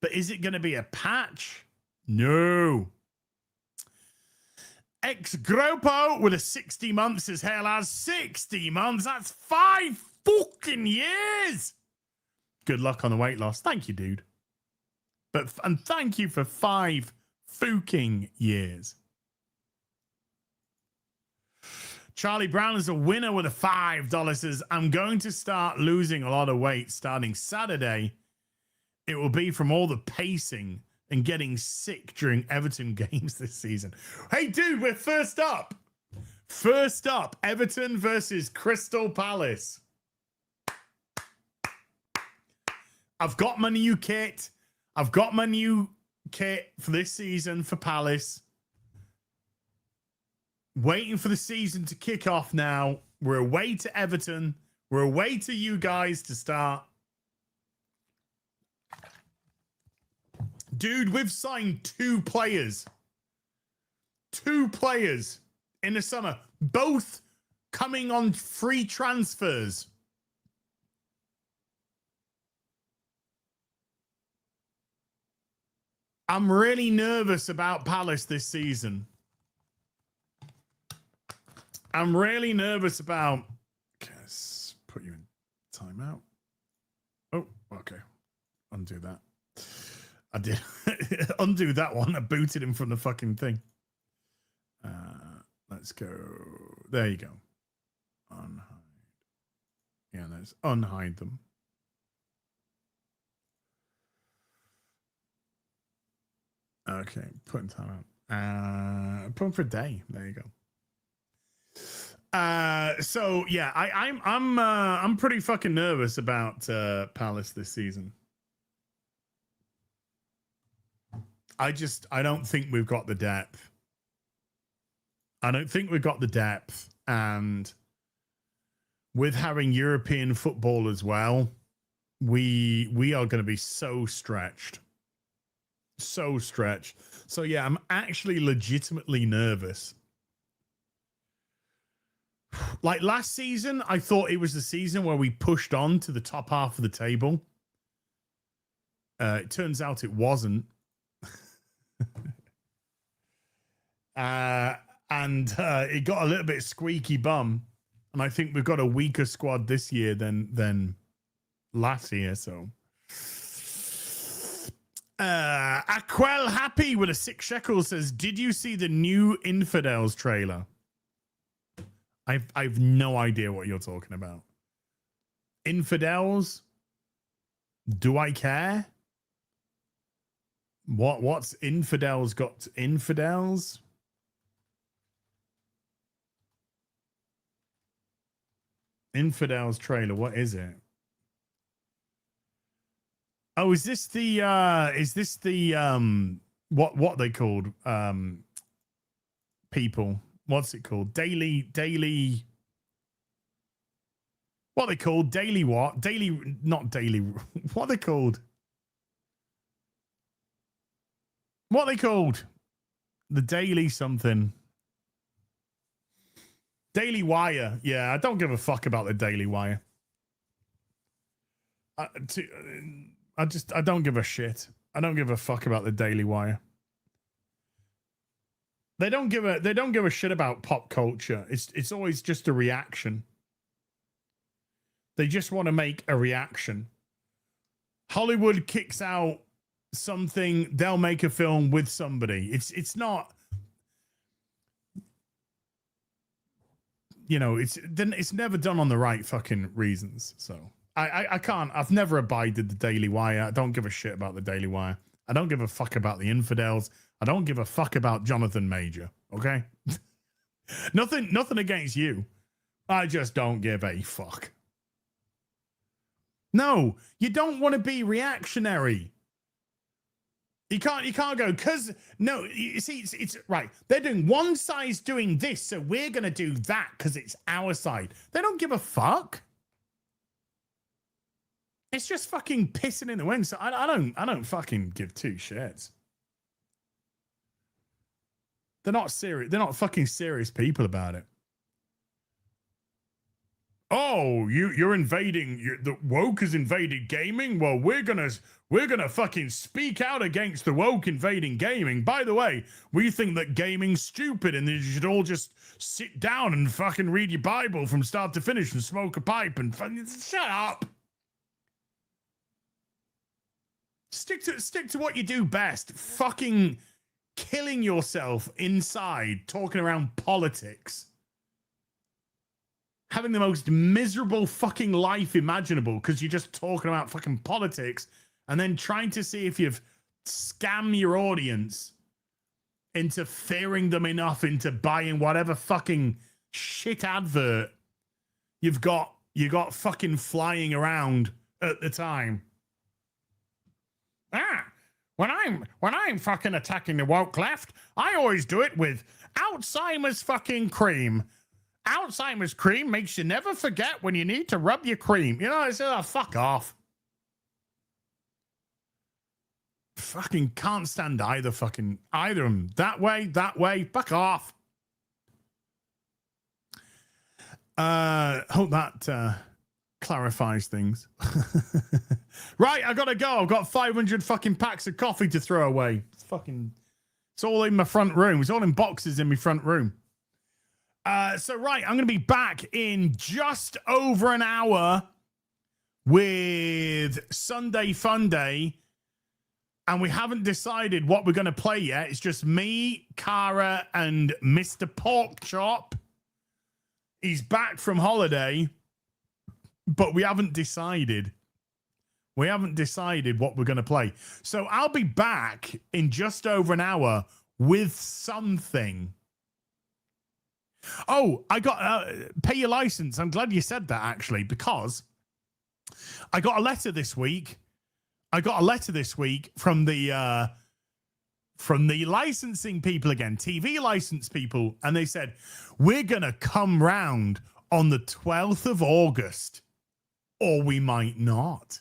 but is it going to be a patch? No. Ex-Gropo with a 60 months says, hell, as 60 months, that's 5 fucking years. Good luck on the weight loss. Thank you, dude. And thank you for 5 fucking years. Charlie Brown is a winner with a $5. Says, I'm going to start losing a lot of weight starting Saturday. It will be from all the pacing and getting sick during Everton games this season. Hey, dude, we're first up. First up, Everton versus Crystal Palace. I've got my new kit. I've got my new kit for this season for Palace. Waiting for the season to kick off now. We're away to Everton. We're away to you guys to start. Dude, we've signed 2 players. 2 players in the summer. Both coming on free transfers. I'm really nervous about Palace this season. I'm really nervous about... Let's put you in timeout. Oh, okay. Undo that. I did. Undo that one. I booted him from the fucking thing. Let's go. There you go. Unhide. Yeah, let's unhide them. Okay, put in time out. Put them for a day. There you go. So yeah, I'm pretty fucking nervous about Palace this season. I don't think we've got the depth. I don't think we've got the depth, and with having European football as well, we are going to be so stretched. So stretched. So yeah, I'm actually legitimately nervous. Like last season, I thought it was the season where we pushed on to the top half of the table. It turns out it wasn't. And it got a little bit squeaky bum. And I think we've got a weaker squad this year than last year, so... Aquel Happy with a 6 shekels says, did you see the new Infidels trailer? I've no idea what you're talking about. Infidels? Do I care? What's Infidels got? Infidels? Infidels trailer, what is it? Oh, is this the what they called people? What's it called? Daily what they called? Daily what? Daily not daily. What are they called? What are they called? The Daily something. Daily Wire. Yeah, I don't give a fuck about the Daily Wire. I don't give a shit. I don't give a fuck about the Daily Wire. They don't give a shit about pop culture. It's always just a reaction. They just want to make a reaction. Hollywood kicks out something, they'll make a film with somebody. It's not, you know, it's never done on the right fucking reasons. So I've never abided the Daily Wire. I don't give a shit about the Daily Wire. I don't give a fuck about the Infidels. I don't give a fuck about Jonathan Major. Okay. Nothing against you. I just don't give a fuck. No, you don't want to be reactionary. You can't go, because no, you see, it's right. They're doing one side's doing this, so we're gonna do that because it's our side. They don't give a fuck. It's just fucking pissing in the wind. So I don't fucking give 2 shits. They're not serious. They're not fucking serious people about it. Oh, you're invading. The woke has invaded gaming. Well, we're gonna fucking speak out against the woke invading gaming. By the way, we think that gaming's stupid and that you should all just sit down and fucking read your Bible from start to finish and smoke a pipe and fucking shut up. Stick to what you do best. Fucking killing yourself inside, talking around politics. Having the most miserable fucking life imaginable because you're just talking about fucking politics and then trying to see if you've scammed your audience into fearing them enough into buying whatever fucking shit advert you got fucking flying around at the time. When I'm fucking attacking the woke left, I always do it with Alzheimer's fucking cream. Alzheimer's cream makes you never forget when you need to rub your cream. You know, I said, oh, fuck off. Fucking can't stand either of them. That way, fuck off. Hope that clarifies things. Right, I gotta go. I've got 500 fucking packs of coffee to throw away. It's all in my front room. It's all in boxes in my front room. So right, I'm gonna be back in just over an hour with Sunday Fun Day. And we haven't decided what we're going to play yet. It's just me, Cara, and Mr. Porkchop. He's back from holiday, but we haven't decided. We haven't decided what we're going to play. So I'll be back in just over an hour with something. Oh, I got pay your license. I'm glad you said that, actually, because I got a letter this week. From the licensing people again, TV license people, and they said, we're going to come round on the 12th of August, or we might not.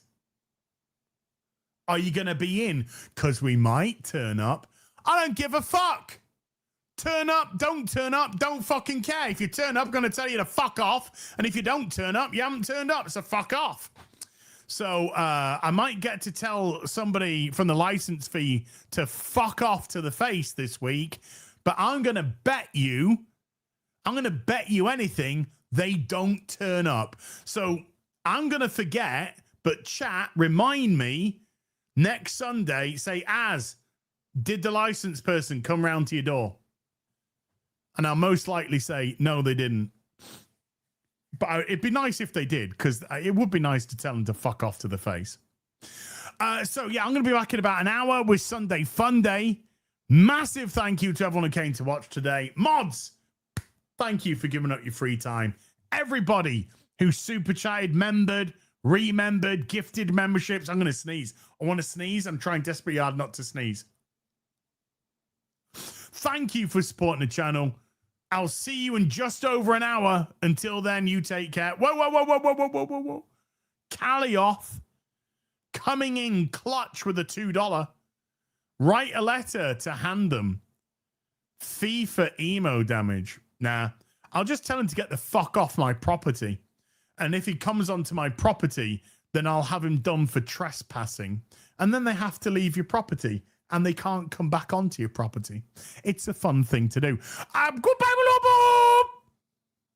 Are you going to be in? Because we might turn up. I don't give a fuck. Turn up, don't fucking care. If you turn up, I'm going to tell you to fuck off. And if you don't turn up, you haven't turned up, so fuck off. So I might get to tell somebody from the license fee to fuck off to the face this week, but I'm going to bet you anything they don't turn up. So I'm going to forget, but chat, remind me next Sunday, say, did the license person come round to your door? And I'll most likely say, no, they didn't. But it'd be nice if they did, because it would be nice to tell them to fuck off to the face. So, yeah, I'm going to be back in about an hour with Sunday Fun Day. Massive thank you to everyone who came to watch today. Mods, thank you for giving up your free time. Everybody who super chatted, membered, remembered, gifted memberships. I'm going to sneeze. I want to sneeze. I'm trying desperately hard not to sneeze. Thank you for supporting the channel. I'll see you in just over an hour. Until then, you take care. Whoa. Calioth coming in clutch with a $2. Write a letter to hand them. Fee for emo damage. Nah, I'll just tell him to get the fuck off my property. And if he comes onto my property, then I'll have him done for trespassing. And then they have to leave your property. And they can't come back onto your property. It's a fun thing to do. Goodbye.